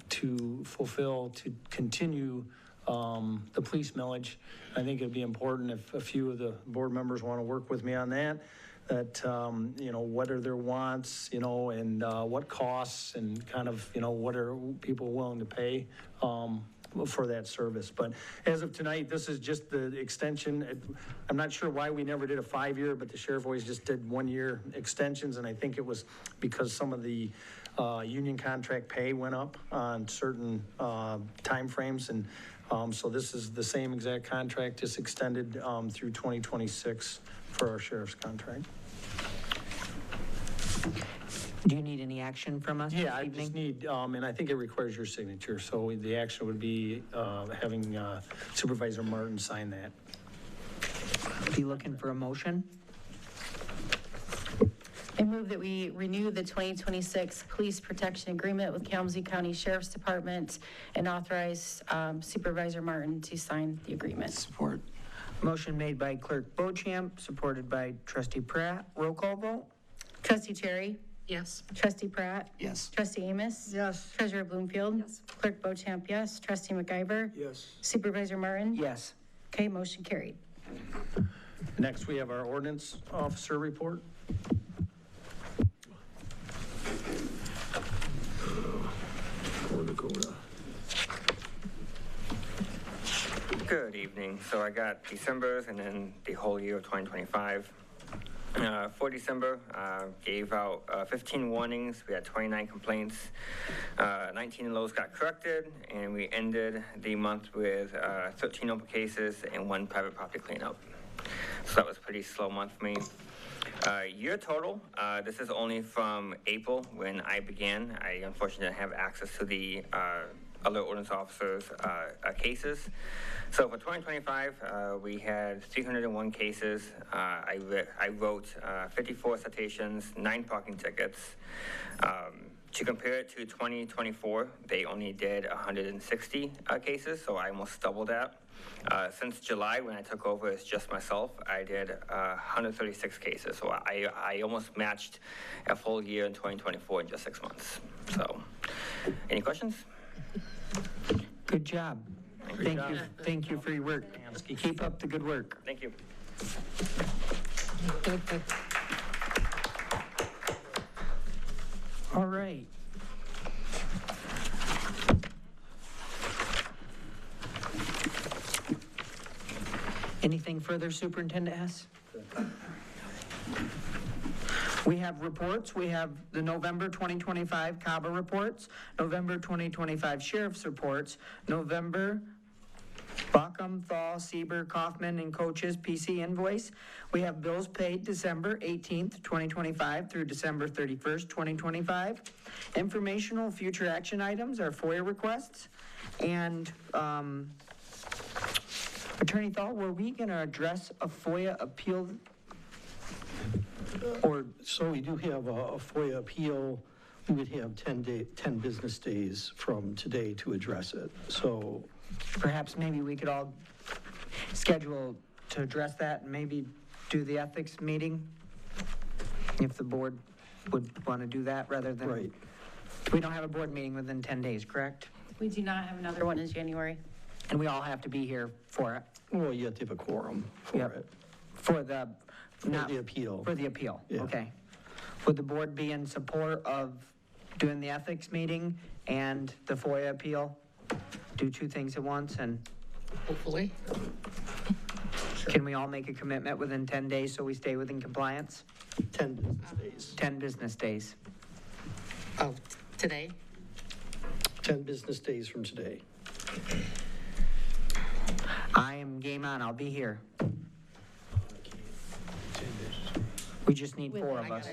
to fulfill, to continue the police millage. I think it'd be important if a few of the board members want to work with me on that, what are their wants, and what costs, and kind of, what are people willing to pay for that service. But as of tonight, this is just the extension. I'm not sure why we never did a 5-year, but the sheriff always just did 1-year extensions, and I think it was because some of the union contract pay went up on certain timeframes, and so this is the same exact contract, just extended through 2026 for our sheriff's contract. Do you need any action from us? Yeah, I just need, and I think it requires your signature, so the action would be having Supervisor Martin sign that. Be looking for a motion? I move that we renew the 2026 Police Protection Agreement with Kalamazoo County Sheriff's Department and authorize Supervisor Martin to sign the agreement. Support. Motion made by Clerk Beauchamp, supported by Trustee Pratt. Roll call vote? Trustee Cherry? Yes. Trustee Pratt? Yes. Trustee Amos? Yes. Treasurer Bloomfield? Yes. Clerk Beauchamp, yes. Trustee McIver? Yes. Supervisor Martin? Yes. Okay, motion carried. Next, we have our ordinance officer report. Good evening. So I got December's and then the whole year of 2025. For December, gave out 15 warnings. We had 29 complaints. 19 of those got corrected, and we ended the month with 13 open cases and 1 private property cleanup. So that was a pretty slow month for me. Year total, this is only from April when I began. I unfortunately didn't have access to the other ordinance officers' cases. So for 2025, we had 301 cases. I wrote 54 citations, 9 parking tickets. To compare it to 2024, they only did 160 cases, so I almost doubled that. Since July, when I took over as just myself, I did 136 cases. So I almost matched a full year in 2024 in just 6 months. So, any questions? Good job. Thank you for your work. Keep up the good work. Thank you. All right. Anything further, Superintendent Hess? We have reports. We have the November 2025 CABA reports, November 2025 Sheriff's reports, November Bockham, Thal, Sieber, Kaufman, and Coaches PC invoice. We have bills paid December 18th, 2025 through December 31st, 2025. Informational future action items are FOIA requests. And Attorney Thal, were we going to address a FOIA appeal? So we do have a FOIA appeal. We would have 10 business days from today to address it. So perhaps maybe we could all schedule to address that and maybe do the ethics meeting if the board would want to do that rather than. Right. We don't have a board meeting within 10 days, correct? We do not have another one in January. And we all have to be here for it. Well, you have to have a quorum for it. For the appeal. For the appeal, Yeah. okay. Would the board be in support of doing the ethics meeting and the FOIA appeal? Do 2 things at once and? Hopefully. Can we all make a commitment within 10 days so we stay within compliance? 10 business days. 10 business days. Oh, today? 10 business days from today. I am game on, I'll be here. We just need 4 of us.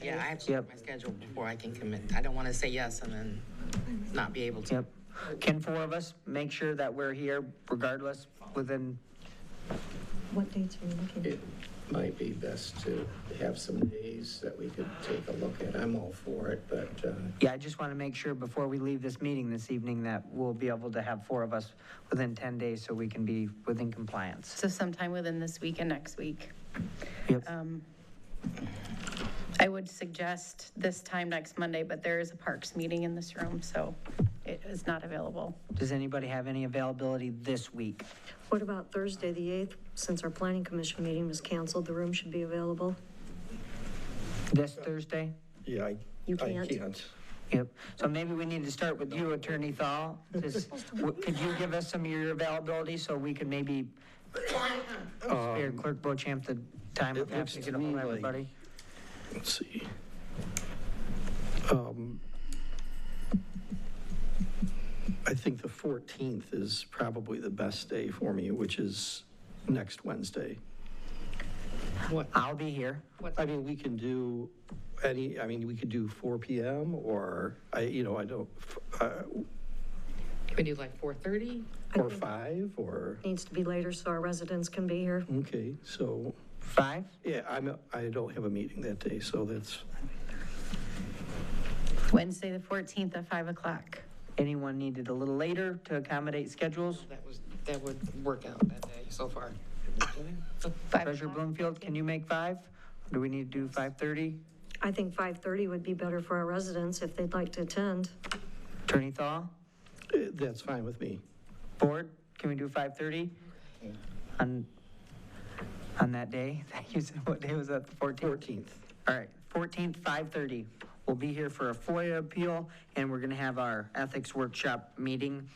Yeah, I have to check my schedule before I can commit. I don't want to say yes and then not be able to. Yep. Can 4 of us make sure that we're here regardless within? What dates are you looking at? It might be best to have some days that we could take a look at. I'm all for it, but. Yeah, I just want to make sure before we leave this meeting this evening that we'll be able to have 4 of us within 10 days so we can be within compliance. So sometime within this week and next week. Yep. I would suggest this time next Monday, but there is a parks meeting in this room, so it is not available. Does anybody have any availability this week? What about Thursday, the 8th? Since our planning commission meeting was canceled, the room should be available. This Thursday? Yeah, I can't. Yep. So maybe we need to start with you, Attorney Thal. Could you give us some of your availability so we could maybe spare Clerk Beauchamp the time of having to get a hold of everybody? Let's see. I think the 14th is probably the best day for me, which is next Wednesday. I'll be here. I mean, we can do we could do 4 p.m. or I don't. Can we do like 4:30? Or 5 or? Needs to be later so our residents can be here. Okay, so. 5? Yeah, I don't have a meeting that day, so that's. Wednesday, the 14th at 5 o'clock. Anyone needed a little later to accommodate schedules? That would work out that day so far. Treasurer Bloomfield, can you make 5? Or do we need to do 5:30? I think 5:30 would be better for our residents if they'd like to attend. Attorney Thal? That's fine with me. Board, can we do 5:30? On that day? You said, what day was that, the 14th? 14th. All right, 14th, 5:30. We'll be here for a FOIA appeal, and we're gonna have our ethics workshop meeting.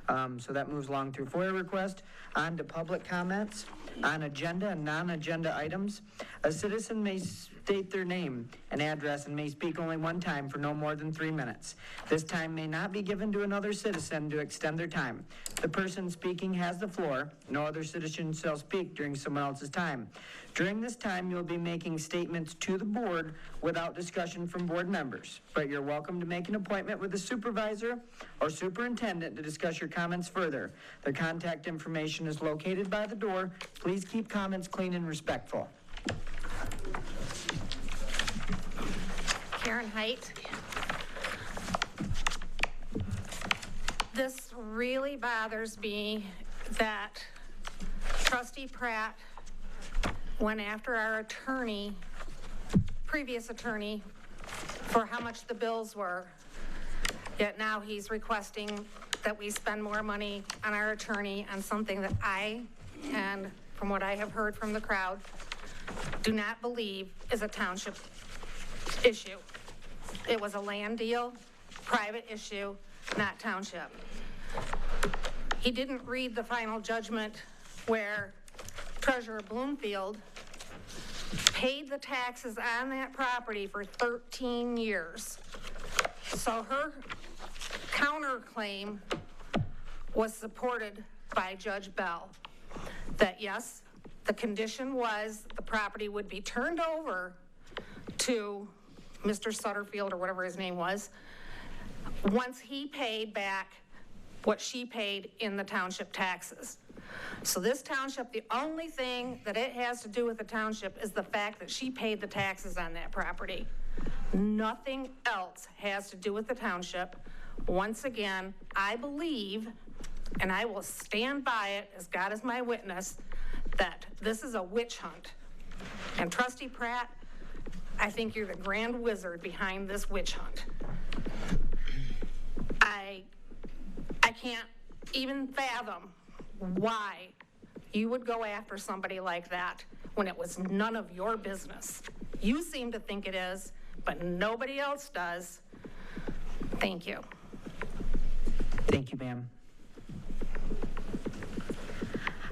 So that moves along through FOIA request. On to public comments. On agenda and non-agenda items, a citizen may state their name and address and may speak only one time for no more than 3 minutes. This time may not be given to another citizen to extend their time. The person speaking has the floor. No other citizen shall speak during someone else's time. During this time, you'll be making statements to the board without discussion from board members, but you're welcome to make an appointment with the supervisor or superintendent to discuss your comments further. Their contact information is located by the door. Please keep comments clean and respectful. Karen Height. This really bothers me that Trustee Pratt went after our attorney, previous attorney, for how much the bills were. Yet now he's requesting that we spend more money on our attorney on something that I, and from what I have heard from the crowd, do not believe is a township issue. It was a land deal, private issue, not township. He didn't read the final judgment where Treasurer Bloomfield paid the taxes on that property for 13 years. So her counterclaim was supported by Judge Bell, that yes, the condition was the property would be turned over to Mr. Sutterfield or whatever his name was, once he paid back what she paid in the township taxes. So this township, the only thing that it has to do with the township is the fact that she paid the taxes on that property. Nothing else has to do with the township. Once again, I believe, and I will stand by it as God is my witness, that this is a witch hunt. And Trustee Pratt, I think you're the grand wizard behind this witch hunt. I can't even fathom why you would go after somebody like that when it was none of your business. You seem to think it is, but nobody else does. Thank you. Thank you, ma'am.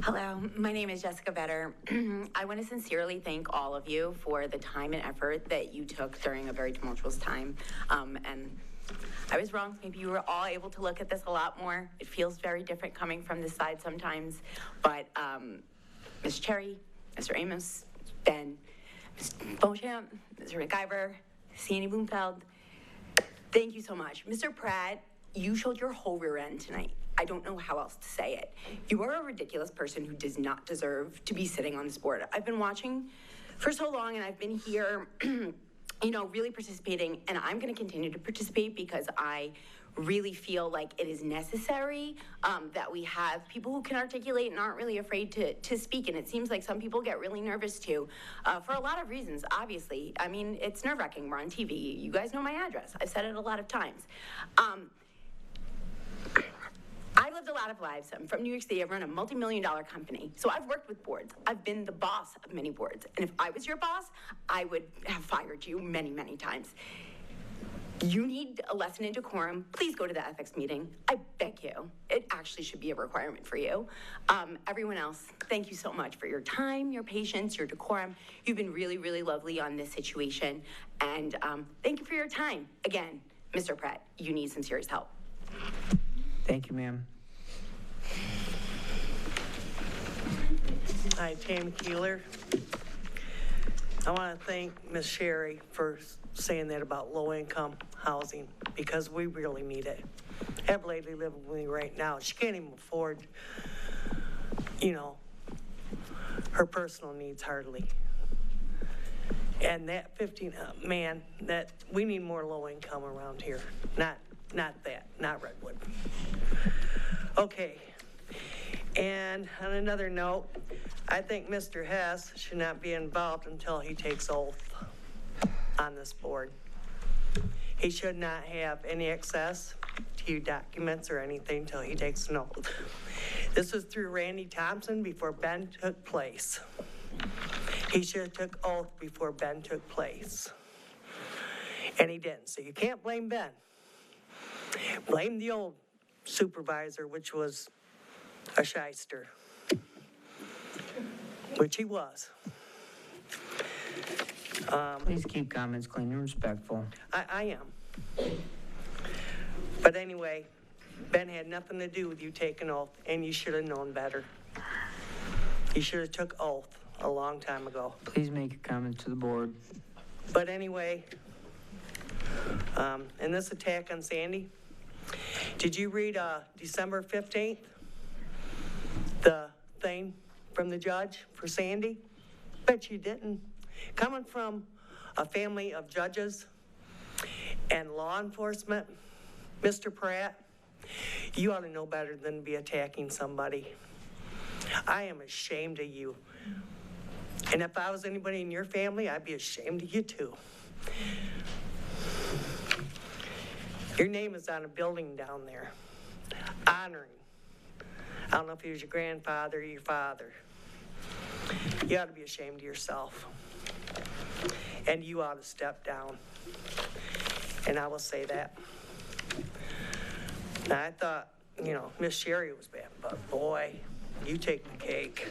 Hello, my name is Jessica Vetter. I want to sincerely thank all of you for the time and effort that you took during a very tumultuous time. And I was wrong. Maybe you were all able to look at this a lot more. It feels very different coming from this side sometimes. But Ms. Cherry, Mr. Amos, Ben, Ms. Beauchamp, Mr. McIver, Sandy Bloomfield, thank you so much. Mr. Pratt, you showed your whole rear end tonight. I don't know how else to say it. You are a ridiculous person who does not deserve to be sitting on this board. I've been watching for so long, and I've been here you know, really participating, and I'm going to continue to participate because I really feel like it is necessary that we have people who can articulate and aren't really afraid to speak. And it seems like some people get really nervous too, for a lot of reasons, obviously. I mean, it's nerve-wracking. We're on TV. You guys know my address. I've said it a lot of times. I've lived a lot of lives. I'm from New York City. I've run a multi-million-dollar company. So I've worked with boards. I've been the boss of many boards. And if I was your boss, I would have fired you many, many times. You need a lesson in decorum. Please go to the ethics meeting. I beg you. It actually should be a requirement for you. Everyone else, thank you so much for your time, your patience, your decorum. You've been really, really lovely on this situation. And thank you for your time. Again, Mr. Pratt, you need some serious help. Thank you, ma'am. Hi, Tammy Keeler. I want to thank Ms. Sherry for saying that about low-income housing, because we really need it. I have a lady living with me right now. She can't even afford, you know, her personal needs hardly. And that 15, man, that we need more low-income around here. Not Redwood. Okay. And on another note, I think Mr. Hess should not be involved until he takes oath on this board. He should not have any access to documents or anything until he takes an oath. This was through Randy Thompson before Ben took place. He should have took oath before Ben took place. And he didn't, so you can't blame Ben. Blame the old supervisor, which was a shyster. which he was. Please keep comments clean and respectful. I am. But anyway, Ben had nothing to do with you taking oath, and you should have known better. You should have took oath a long time ago. Please make your comments to the board. But anyway, and this attack on Sandy, did you read December 15th, the thing from the judge for Sandy? Bet you didn't. Coming from a family of judges and law enforcement, Mr. Pratt, you ought to know better than to be attacking somebody. I am ashamed of you. And if I was anybody in your family, I'd be ashamed of you too. Your name is on a building down there, honoring. I don't know if he was your grandfather or your father. You ought to be ashamed of yourself. And you ought to step down. And I will say that. Now, I thought, you know, Miss Sherry was bad, but boy, you take the cake.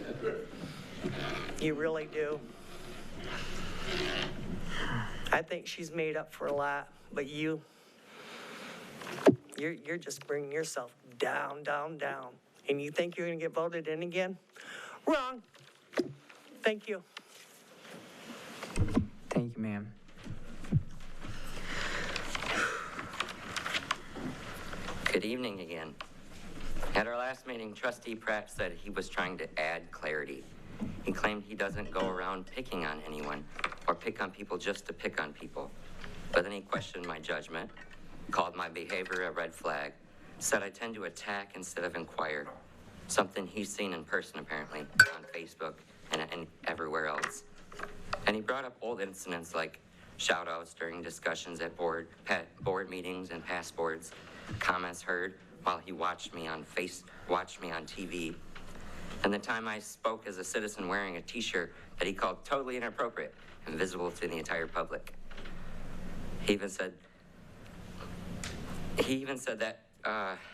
You really do. I think she's made up for a lot, but you're just bringing yourself down, down, down. And you think you're gonna get voted in again? Wrong. Thank you. Thank you, ma'am. Good evening again. At our last meeting, Trustee Pratt said he was trying to add clarity. He claimed he doesn't go around picking on anyone or pick on people just to pick on people. But then he questioned my judgment, called my behavior a red flag, said I tend to attack instead of inquire, something he's seen in person apparently on Facebook and everywhere else. And he brought up old incidents like shout-outs during discussions at board meetings and past boards, comments heard while he watched me on TV, and the time I spoke as a citizen wearing a t-shirt that he called totally inappropriate and visible to the entire public. He even said that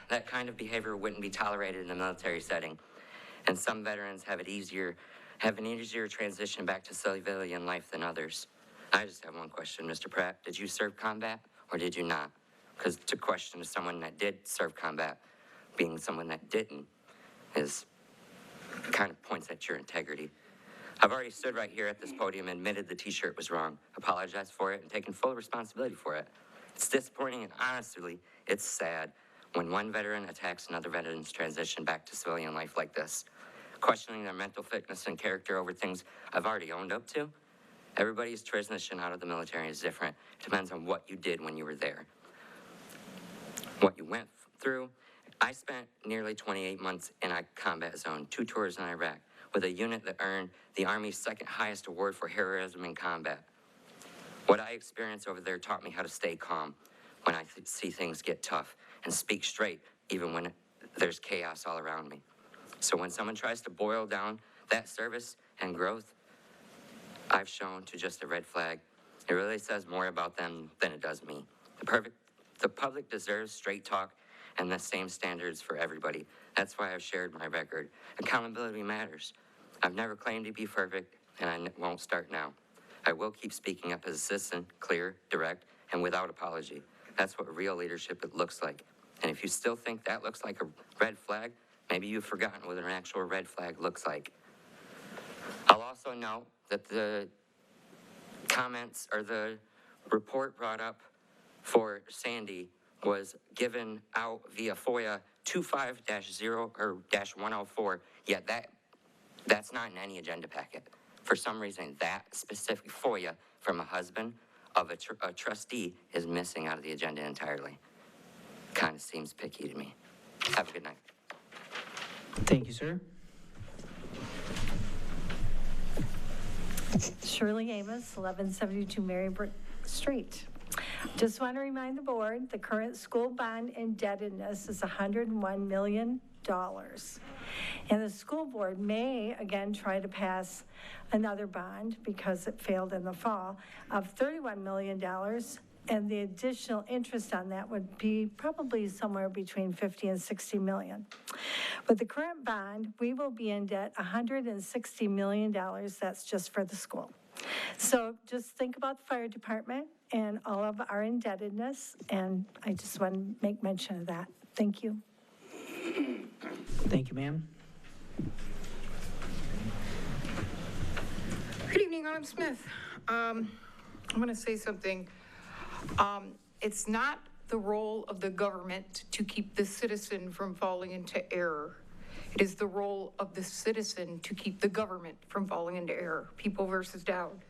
that kind of behavior wouldn't be tolerated in a military setting, and some veterans have an easier transition back to civilian life than others. I just have one question, Mr. Pratt. Did you serve combat or did you not? Because to question someone that did serve combat being someone that didn't is kind of points at your integrity. I've already stood right here at this podium and admitted the t-shirt was wrong, apologized for it, and taken full responsibility for it. It's disappointing and honestly, it's sad when one veteran attacks another veteran's transition back to civilian life like this. Questioning their mental fitness and character over things I've already owned up to. Everybody's transition out of the military is different. It depends on what you did when you were there, what you went through. I spent nearly 28 months in a combat zone, 2 tours in Iraq, with a unit that earned the Army's second highest award for heroism in combat. What I experienced over there taught me how to stay calm when I see things get tough and speak straight even when there's chaos all around me. So when someone tries to boil down that service and growth I've shown to just a red flag, it really says more about them than it does me. The public deserves straight talk and the same standards for everybody. That's why I've shared my record. Accountability matters. I've never claimed to be perfect, and I won't start now. I will keep speaking up as a citizen, clear, direct, and without apology. That's what real leadership looks like. And if you still think that looks like a red flag, maybe you've forgotten what an actual red flag looks like. I'll also note that the comments or the report brought up for Sandy was given out via FOIA 25-0-104, yet that's not in any agenda packet. For some reason, that specific FOIA from a husband of a trustee is missing out of the agenda entirely. Kind of seems picky to me. Have a good night. Thank you, sir. Shirley Amos, 1172 Marybrook Street. Just want to remind the board, the current school bond indebtedness is $101 million. And the school board may again try to pass another bond because it failed in the fall of $31 million And the additional interest on that would be probably somewhere between 50 and 60 million. With the current bond, we will be in debt $160 million. That's just for the school. So just think about the fire department and all of our indebtedness, and I just want to make mention of that. Thank you. Thank you, ma'am. Good evening, I'm Smith. I'm going to say something. It's not the role of the government to keep the citizen from falling into error. It is the role of the citizen to keep the government from falling into error. People versus Dowd.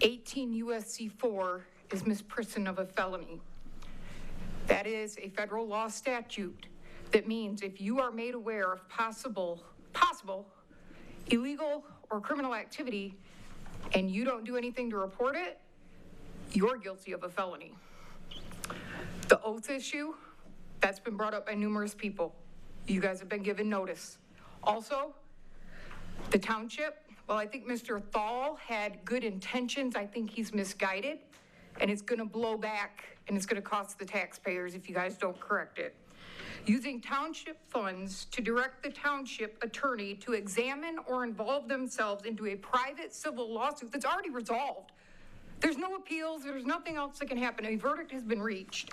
18 U.S.C. 4 is misprision of a felony. That is a federal law statute that means if you are made aware of possible illegal or criminal activity and you don't do anything to report it, you're guilty of a felony. The oath issue, that's been brought up by numerous people. You guys have been given notice. Also, the township, well, I think Mr. Thal had good intentions. I think he's misguided, and it's gonna blow back, and it's gonna cost the taxpayers if you guys don't correct it. Using township funds to direct the township attorney to examine or involve themselves into a private civil lawsuit that's already resolved. There's no appeals, there's nothing else that can happen. A verdict has been reached.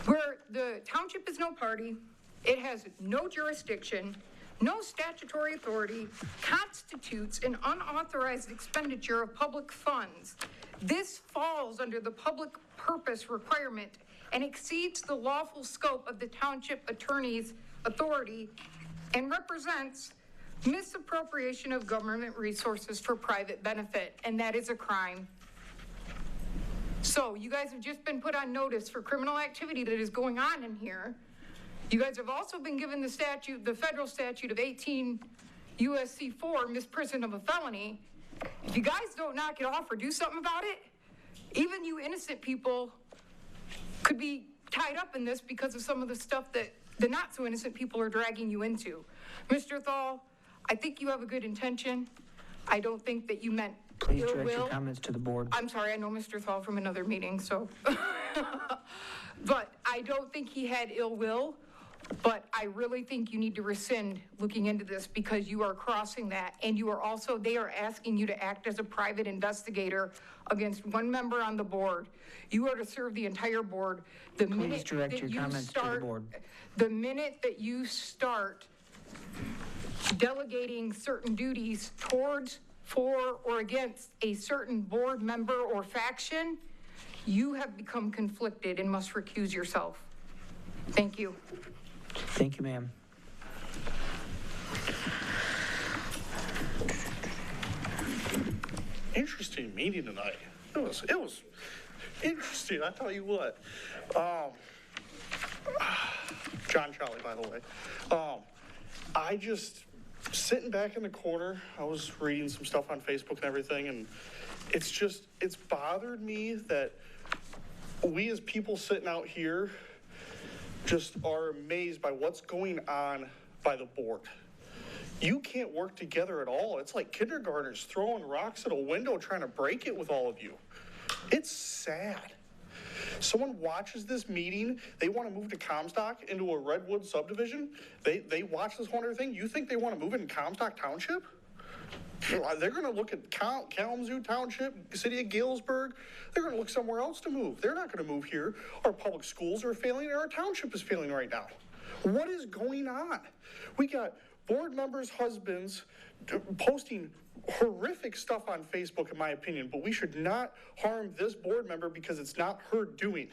Where the township is no party, it has no jurisdiction, no statutory authority, constitutes an unauthorized expenditure of public funds. This falls under the public purpose requirement and exceeds the lawful scope of the township attorney's authority and represents misappropriation of government resources for private benefit, and that is a crime. So you guys have just been put on notice for criminal activity that is going on in here. You guys have also been given the statute, the federal statute of 18 U.S.C. 4, misprision of a felony. If you guys don't knock it off or do something about it, even you innocent people could be tied up in this because of some of the stuff that the not so innocent people are dragging you into. Mr. Thal, I think you have a good intention. I don't think that you meant Please ill direct your will. comments to the board. I'm sorry, I know Mr. Thal from another meeting, so. But I don't think he had ill will, but I really think you need to rescind looking into this because you are crossing that. And you are also, they are asking you to act as a private investigator against one member on the board. You are to serve the entire board. The Please minute direct that your you comments to the start, board. the minute that you start delegating certain duties towards, for, or against a certain board member or faction, you have become conflicted and must recuse yourself. Thank you. Thank you, ma'am. Interesting meeting tonight. It was interesting, I tell you what. John Charlie, by the way. I just, sitting back in the corner, I was reading some stuff on Facebook and everything, and it's bothered me that we as people sitting out here just are amazed by what's going on by the board. You can't work together at all. It's like kindergartners throwing rocks at a window trying to break it with all of you. It's sad. Someone watches this meeting, they want to move to Comstock into a Redwood subdivision. They watch this whole other thing. You think they want to move it in Comstock Township? They're going to look at Kalamazoo Township, city of Galesburg. They're going to look somewhere else to move. They're not going to move here. Our public schools are failing and our township is failing right now. What is going on? We got board members' husbands posting horrific stuff on Facebook, in my opinion, but we should not harm this board member because it's not her doing.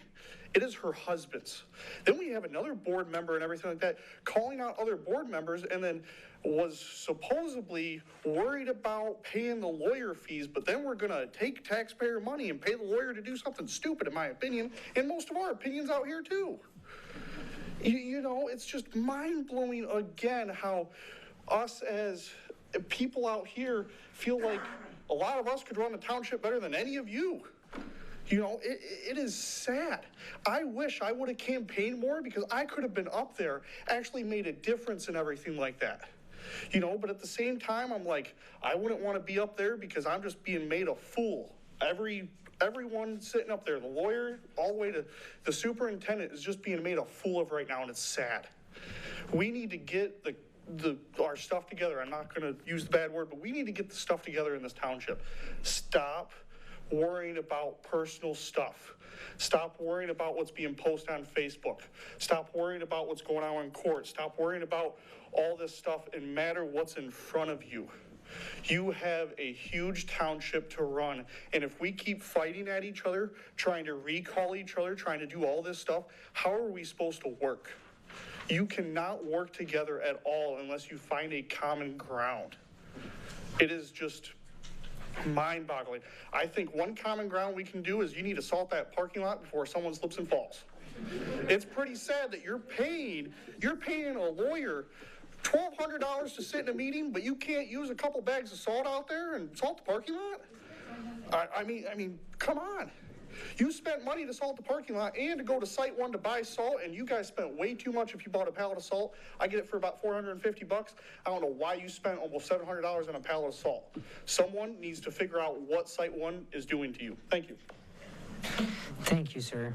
It is her husband's. Then we have another board member and everything like that calling out other board members and then was supposedly worried about paying the lawyer fees, but then we're going to take taxpayer money and pay the lawyer to do something stupid, in my opinion, and most of our opinions out here too. You know, it's just mind-blowing again how us as people out here feel like a lot of us could run the township better than any of you. You know, it is sad. I wish I would have campaigned more because I could have been up there, actually made a difference in everything like that. You know, but at the same time, I'm like, I wouldn't want to be up there because I'm just being made a fool every Everyone sitting up there, the lawyer, all the way to the superintendent, is just being made a fool of right now, and it's sad. We need to get our stuff together. I'm not going to use the bad word, but we need to get the stuff together in this township. Stop worrying about personal stuff. Stop worrying about what's being posted on Facebook. Stop worrying about what's going on in court. Stop worrying about all this stuff and matter what's in front of you. You have a huge township to run, and if we keep fighting at each other, trying to recall each other, trying to do all this stuff, how are we supposed to work? You cannot work together at all unless you find a common ground. It is just mind-boggling. I think one common ground we can do is you need to salt that parking lot before someone slips and falls. It's pretty sad that you're paying a lawyer $1,200 to sit in a meeting, but you can't use a couple bags of salt out there and salt the parking lot? I mean, come on. You spent money to salt the parking lot and to go to Site 1 to buy salt, and you guys spent way too much if you bought a pallet of salt. I get it for about $450. I don't know why you spent almost $700 on a pallet of salt. Someone needs to figure out what Site 1 is doing to you. Thank you. Thank you, sir.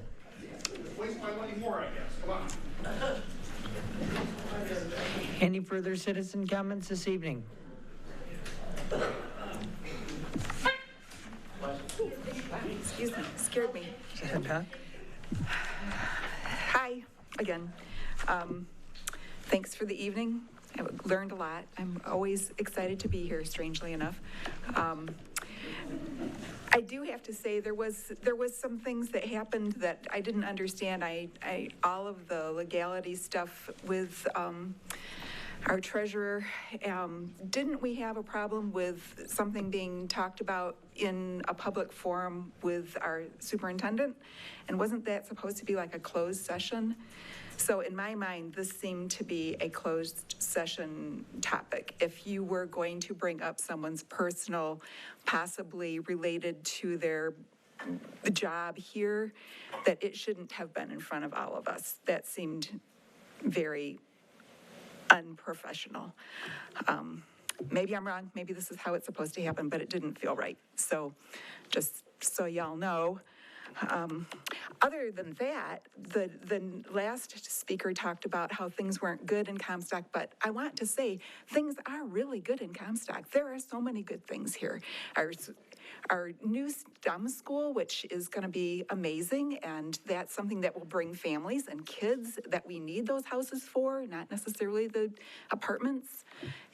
Waste my money more, I guess. Come on. Any further citizen comments this evening? Excuse me, scared me. Hi, again. Thanks for the evening. I learned a lot. I'm always excited to be here, strangely enough. I do have to say there was some things that happened that I didn't understand. All of the legality stuff with our treasurer. Didn't we have a problem with something being talked about in a public forum with our superintendent? And wasn't that supposed to be like a closed session? So in my mind, this seemed to be a closed session topic. If you were going to bring up someone's personal, possibly related to their job here, that it shouldn't have been in front of all of us. That seemed very unprofessional. Maybe I'm wrong, maybe this is how it's supposed to happen, but it didn't feel right. So just so y'all know. Other than that, the last speaker talked about how things weren't good in Comstock, but I want to say things are really good in Comstock. There are so many good things here. Our new STEM school, which is going to be amazing, and that's something that will bring families and kids that we need those houses for, not necessarily the apartments.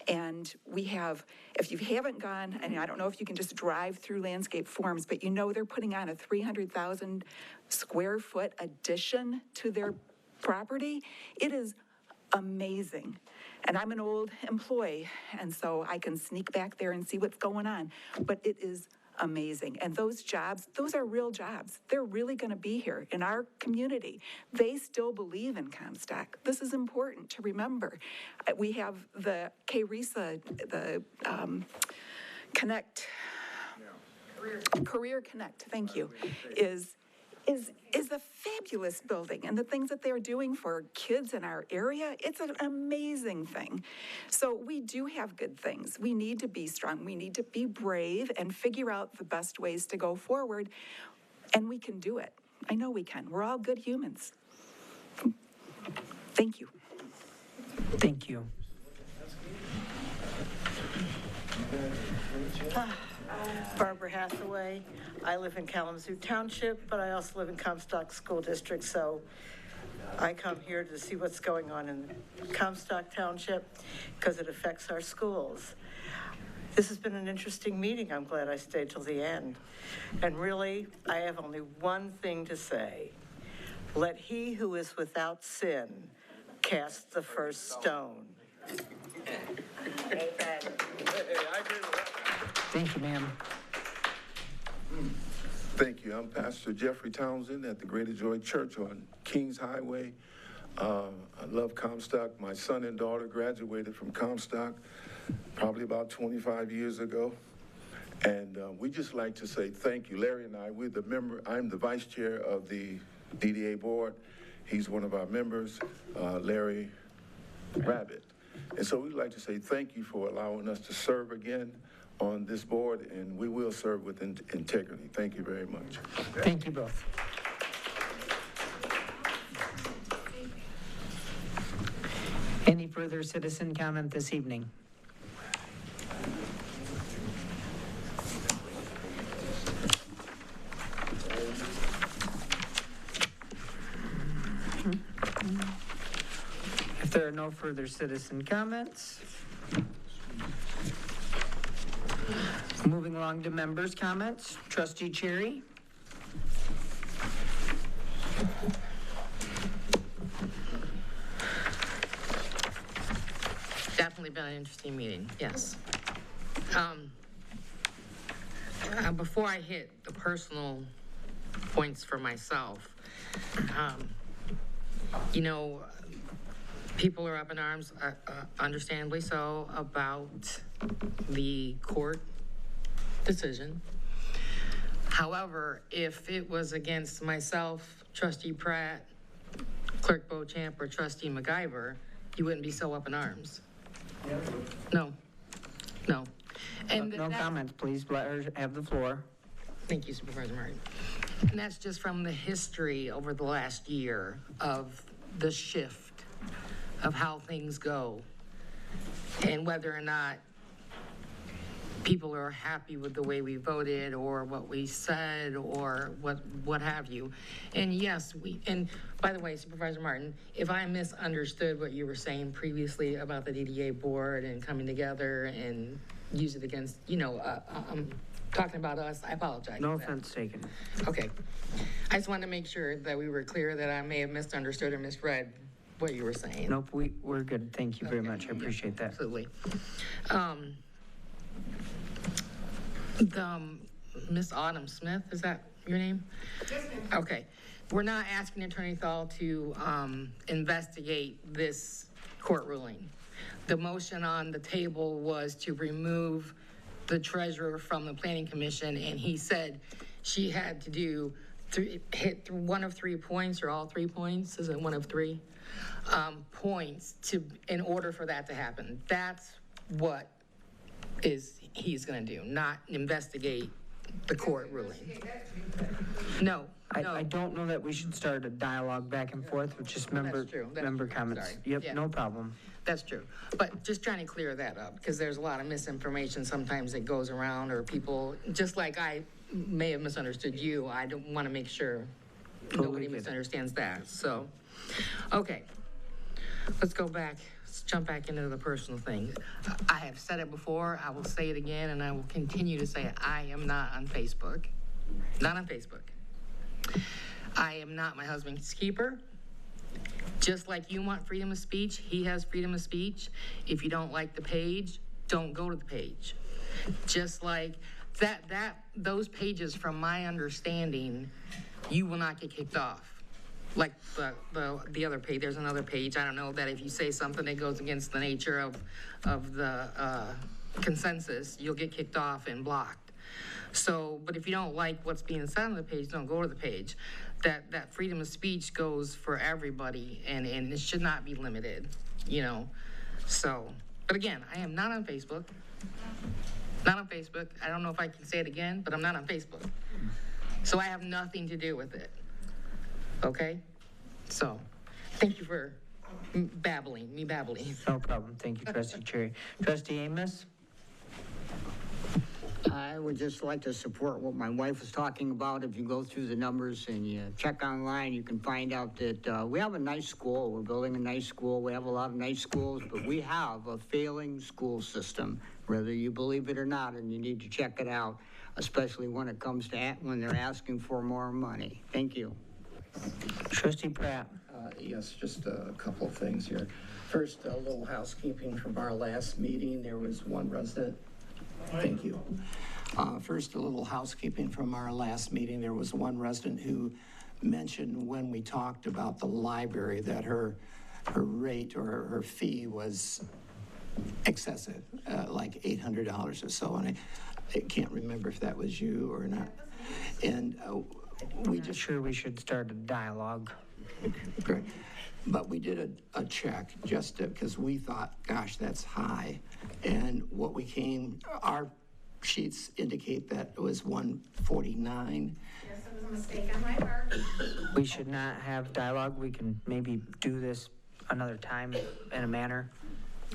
And we have, if you haven't gone, and I don't know if you can just drive through landscape forms, but you know they're putting on a 300,000 square foot addition to their property. It is amazing. And I'm an old employee, and so I can sneak back there and see what's going on. But it is amazing. And those jobs, those are real jobs. They're really going to be here in our community. They still believe in Comstock. This is important to remember. We have the KRESA, the Connect, Career Connect, thank you, is a fabulous building, and the things that they're doing for kids in our area, it's an amazing thing. So we do have good things. We need to be strong. We need to be brave and figure out the best ways to go forward, and we can do it. I know we can. We're all good humans. Thank you. Thank you. Barbara Hathaway. I live in Kalamazoo Township, but I also live in Comstock School District, so I come here to see what's going on in Comstock Township because it affects our schools. This has been an interesting meeting. I'm glad I stayed till the end. And really, I have only one thing to say. Let he who is without sin cast the first stone. Thank you, ma'am. Thank you. I'm Pastor Jeffrey Townsend at the Greater Joy Church on Kings Highway. I love Comstock. My son and daughter graduated from Comstock probably about 25 years ago. And we just like to say thank you. Larry and I, we're the member. I'm the vice chair of the DDA board. He's one of our members, Larry Rabbit. And so we'd like to say thank you for allowing us to serve again on this board, and we will serve with integrity. Thank you very much. Thank you both. Any further citizen comment this evening? If there are no further citizen comments, moving along to members' comments. Trustee Cherry? Definitely been an interesting meeting, yes. Before I hit the personal points for myself, you know, people are up in arms, understandably so, about the court decision. However, if it was against myself, Trustee Pratt, Clerk Beauchamp, or Trustee MacGyver, you wouldn't be so up in arms. No, no. And No comments, please. Let her have the floor. Thank you, Supervisor Martin. And that's just from the history over the last year of the shift of how things go and whether or not people are happy with the way we voted or what we said or what have you. And yes, and by the way, Supervisor Martin, if I misunderstood what you were saying previously about the DDA board and coming together and use it against, you know, talking about us, I apologize. No offense taken. Okay. I just wanted to make sure that we were clear that I may have misunderstood or misread what you were saying. Nope, we're good. Thank you very much. I appreciate that. Absolutely. Miss Autumn Smith, is that your name? Yes, ma'am. Okay. We're not asking Attorney Thal to investigate this court ruling. The motion on the table was to remove the treasurer from the Planning Commission, and he said she had to hit one of 3 points, or all 3 points, is it one of 3 points in order for that to happen. That's what he's gonna do, not investigate the court ruling. No. I don't know that we should start a dialogue back and forth with just member comments. Sorry. Yep, Yeah. no problem. That's true. But just trying to clear that up, because there's a lot of misinformation sometimes that goes around, or people, just like I may have misunderstood you, I don't want to make sure nobody misunderstands that. So, okay. Let's go back. Let's jump back into the personal thing. I have said it before, I will say it again, and I will continue to say it. I am not on Facebook. Not on Facebook. I am not my husband's keeper. Just like you want freedom of speech, he has freedom of speech. If you don't like the page, don't go to the page. Just like those pages, from my understanding, you will not get kicked off. Like the other page, there's another page, I don't know, that if you say something that goes against the nature of the consensus, you'll get kicked off and blocked. So, but if you don't like what's being said on the page, don't go to the page. That freedom of speech goes for everybody, and it should not be limited, you know. So, but again, I am not on Facebook. Not on Facebook. I don't know if I can say it again, but I'm not on Facebook. So I have nothing to do with it. Okay? So, thank you for babbling. No problem. Thank you, Trustee Cherry. Trustee Amos? I would just like to support what my wife was talking about. If you go through the numbers and you check online, you can find out that we have a nice school. We're building a nice school. We have a lot of nice schools, but we have a failing school system, whether you believe it or not, and you need to check it out, especially when it comes to when they're asking for more money. Thank you. Trustee Pratt. Yes, just a couple of things here. First, a little housekeeping from our last meeting. There was one resident. Thank you. First, a little housekeeping from our last meeting. There was one resident who mentioned when we talked about the library that her rate or her fee was excessive, like $800 or so. And I can't remember if that was you or not. And we just sure we should start a dialogue. Great. But we did a check just because we thought, gosh, that's high. And what we our sheets indicate that it was 149. Yes, it was a mistake on my part. We should not have dialogue. We can maybe do this another time in a manner.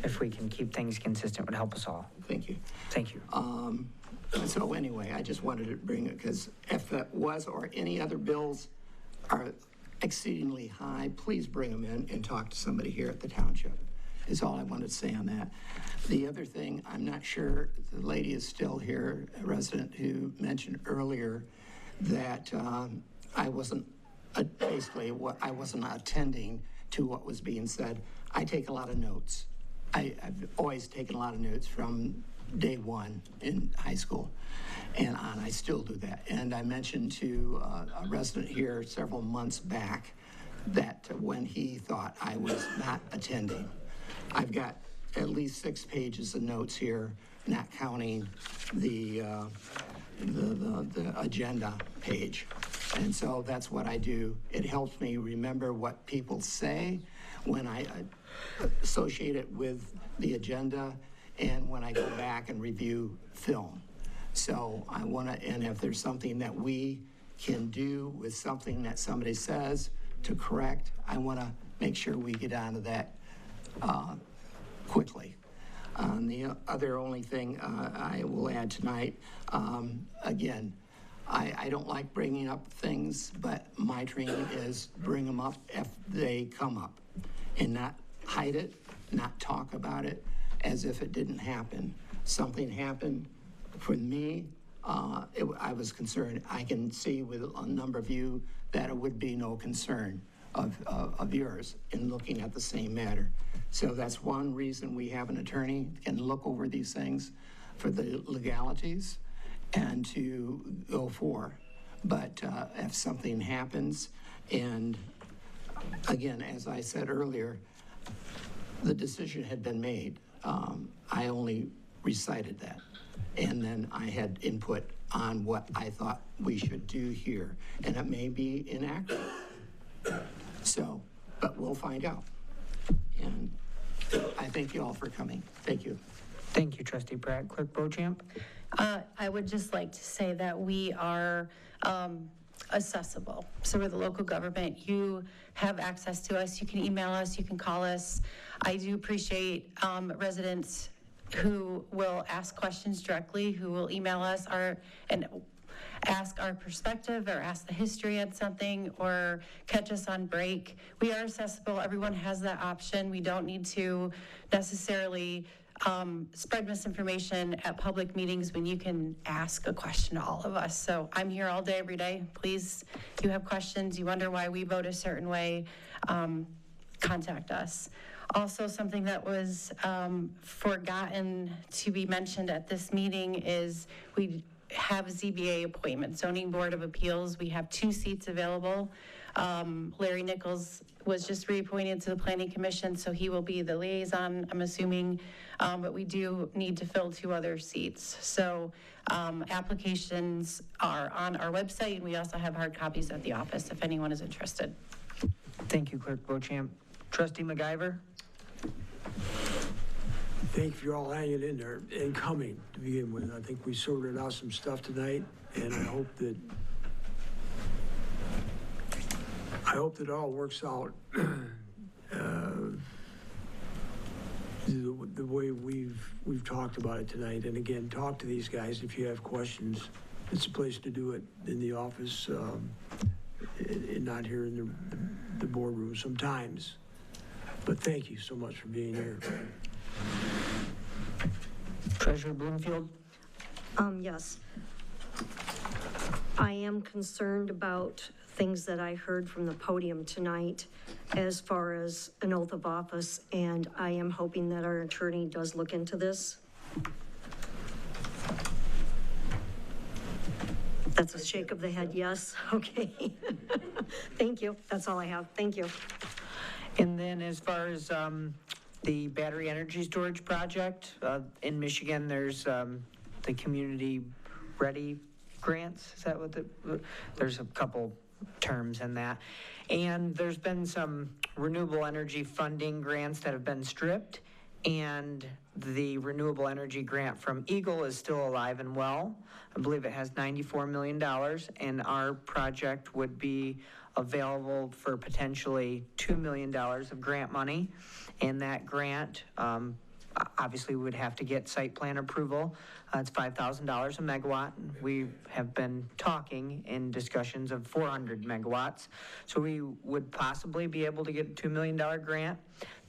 If we can keep things consistent, would help us all. Thank you. Thank you. So anyway, I just wanted to bring it, because if that was or any other bills are exceedingly high, please bring them in and talk to somebody here at the township, is all I wanted to say on that. The other thing, I'm not sure the lady is still here, a resident who mentioned earlier that I wasn't, I wasn't attending to what was being said. I take a lot of notes. I've always taken a lot of notes from day one in high school and on. I still do that. And I mentioned to a resident here several months back that when he thought I was not attending, I've got at least 6 pages of notes here, not counting the agenda page. And so that's what I do. It helps me remember what people say when I associate it with the agenda and when I go back and review film. So I want to, and if there's something that we can do with something that somebody says to correct, I want to make sure we get onto that quickly. The other only thing I will add tonight, again, I don't like bringing up things, but my training is bring them up if they come up and not hide it, not talk about it as if it didn't happen. Something happened for me, I was concerned. I can see with a number of you that it would be no concern of yours in looking at the same matter. So that's one reason we have an attorney can look over these things for the legalities and to go for. But if something happens, and again, as I said earlier, the decision had been made. I only recited that. And then I had input on what I thought we should do here. And it may be inaccurate. So, but we'll find out. And I thank you all for coming. Thank you. Thank you, Trustee Pratt. Clerk Beauchamp? I would just like to say that we are accessible. So we're the local government. You have access to us. You can email us. You can call us. I do appreciate residents who will ask questions directly, who will email us and ask our perspective or ask the history on something or catch us on break. We are accessible. Everyone has that option. We don't need to necessarily spread misinformation at public meetings when you can ask a question to all of us. So I'm here all day, every day. Please, if you have questions, you wonder why we vote a certain way, contact us. Also, something that was forgotten to be mentioned at this meeting is we have ZBA appointment, Zoning Board of Appeals. We have 2 seats available. Larry Nichols was just reappointed to the Planning Commission, so he will be the liaison, I'm assuming, but we do need to fill 2 other seats. So applications are on our website, and we also have hard copies at the office if anyone is interested. Thank you, Clerk Beauchamp. Trustee McIver? Thank you for all hanging in there and coming to begin with. I think we sorted out some stuff tonight, and I hope that it all works out the way we've talked about it tonight. And again, talk to these guys if you have questions. It's a place to do it in the office, and not here in the boardroom sometimes. But thank you so much for being here. Treasurer Bloomfield? Yes. I am concerned about things that I heard from the podium tonight as far as an oath of office, and I am hoping that our attorney does look into this. That's a shake of the head, yes. Okay. Thank you. That's all I have. Thank you. And then as far as the battery energy storage project, in Michigan, there's the Community Ready grants. Is that what there's a couple terms in that. And there's been some renewable energy funding grants that have been stripped. And the renewable energy grant from Eagle is still alive and well. I believe it has $94 million, and our project would be available for potentially $2 million of grant money. And that grant, obviously, we would have to get site plan approval. It's $5,000 a megawatt. We have been talking in discussions of 400 megawatts. So we would possibly be able to get a $2 million grant.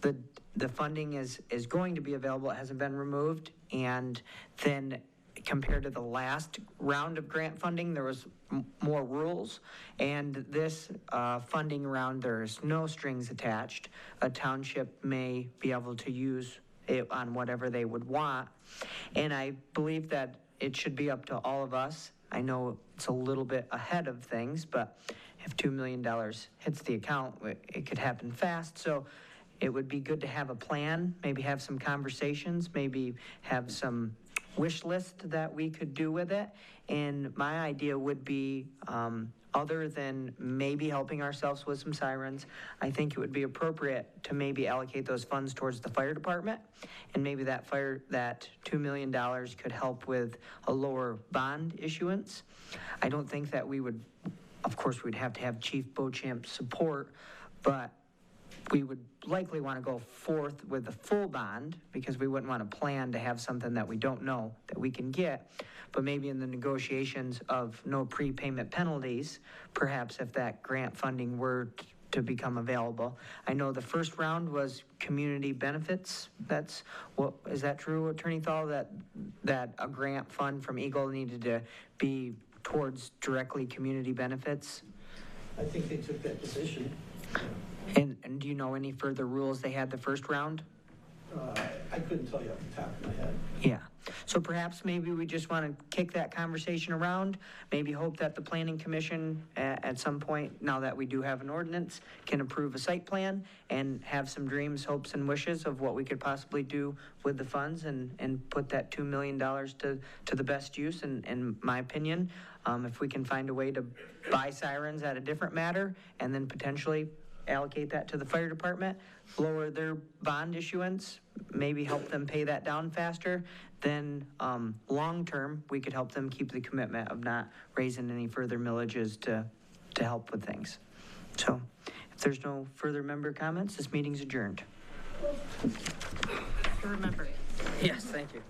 The funding is going to be available. It hasn't been removed. And then compared to the last round of grant funding, there was more rules. And this funding round, there's no strings attached. A township may be able to use it on whatever they would want. And I believe that it should be up to all of us. I know it's a little bit ahead of things, but if $2 million hits the account, it could happen fast. So it would be good to have a plan, maybe have some conversations, maybe have some wish list that we could do with it. And my idea would be, other than maybe helping ourselves with some sirens, I think it would be appropriate to maybe allocate those funds towards the fire department. And maybe that $2 million could help with a lower bond issuance. I don't think that we would, of course, we'd have to have Chief Beauchamp's support, but we would likely want to go forth with the full bond because we wouldn't want to plan to have something that we don't know that we can get. But maybe in the negotiations of no prepayment penalties, perhaps if that grant funding were to become available. I know the first round was community benefits. Is that true, Attorney Thal, that a grant fund from Eagle needed to be towards directly community benefits? I think they took that position. And do you know any further rules they had the first round? I couldn't tell you off the top of my head. Yeah. So perhaps maybe we just want to kick that conversation around, maybe hope that the Planning Commission at some point, now that we do have an ordinance, can approve a site plan and have some dreams, hopes, and wishes of what we could possibly do with the funds and put that $2 million to the best use, in my opinion. If we can find a way to buy sirens at a different matter and then potentially allocate that to the fire department, lower their bond issuance, maybe help them pay that down faster, then long-term, we could help them keep the commitment of not raising any further millages to help with things. So if there's no further member comments, this meeting's adjourned. Remember. Yes, thank you.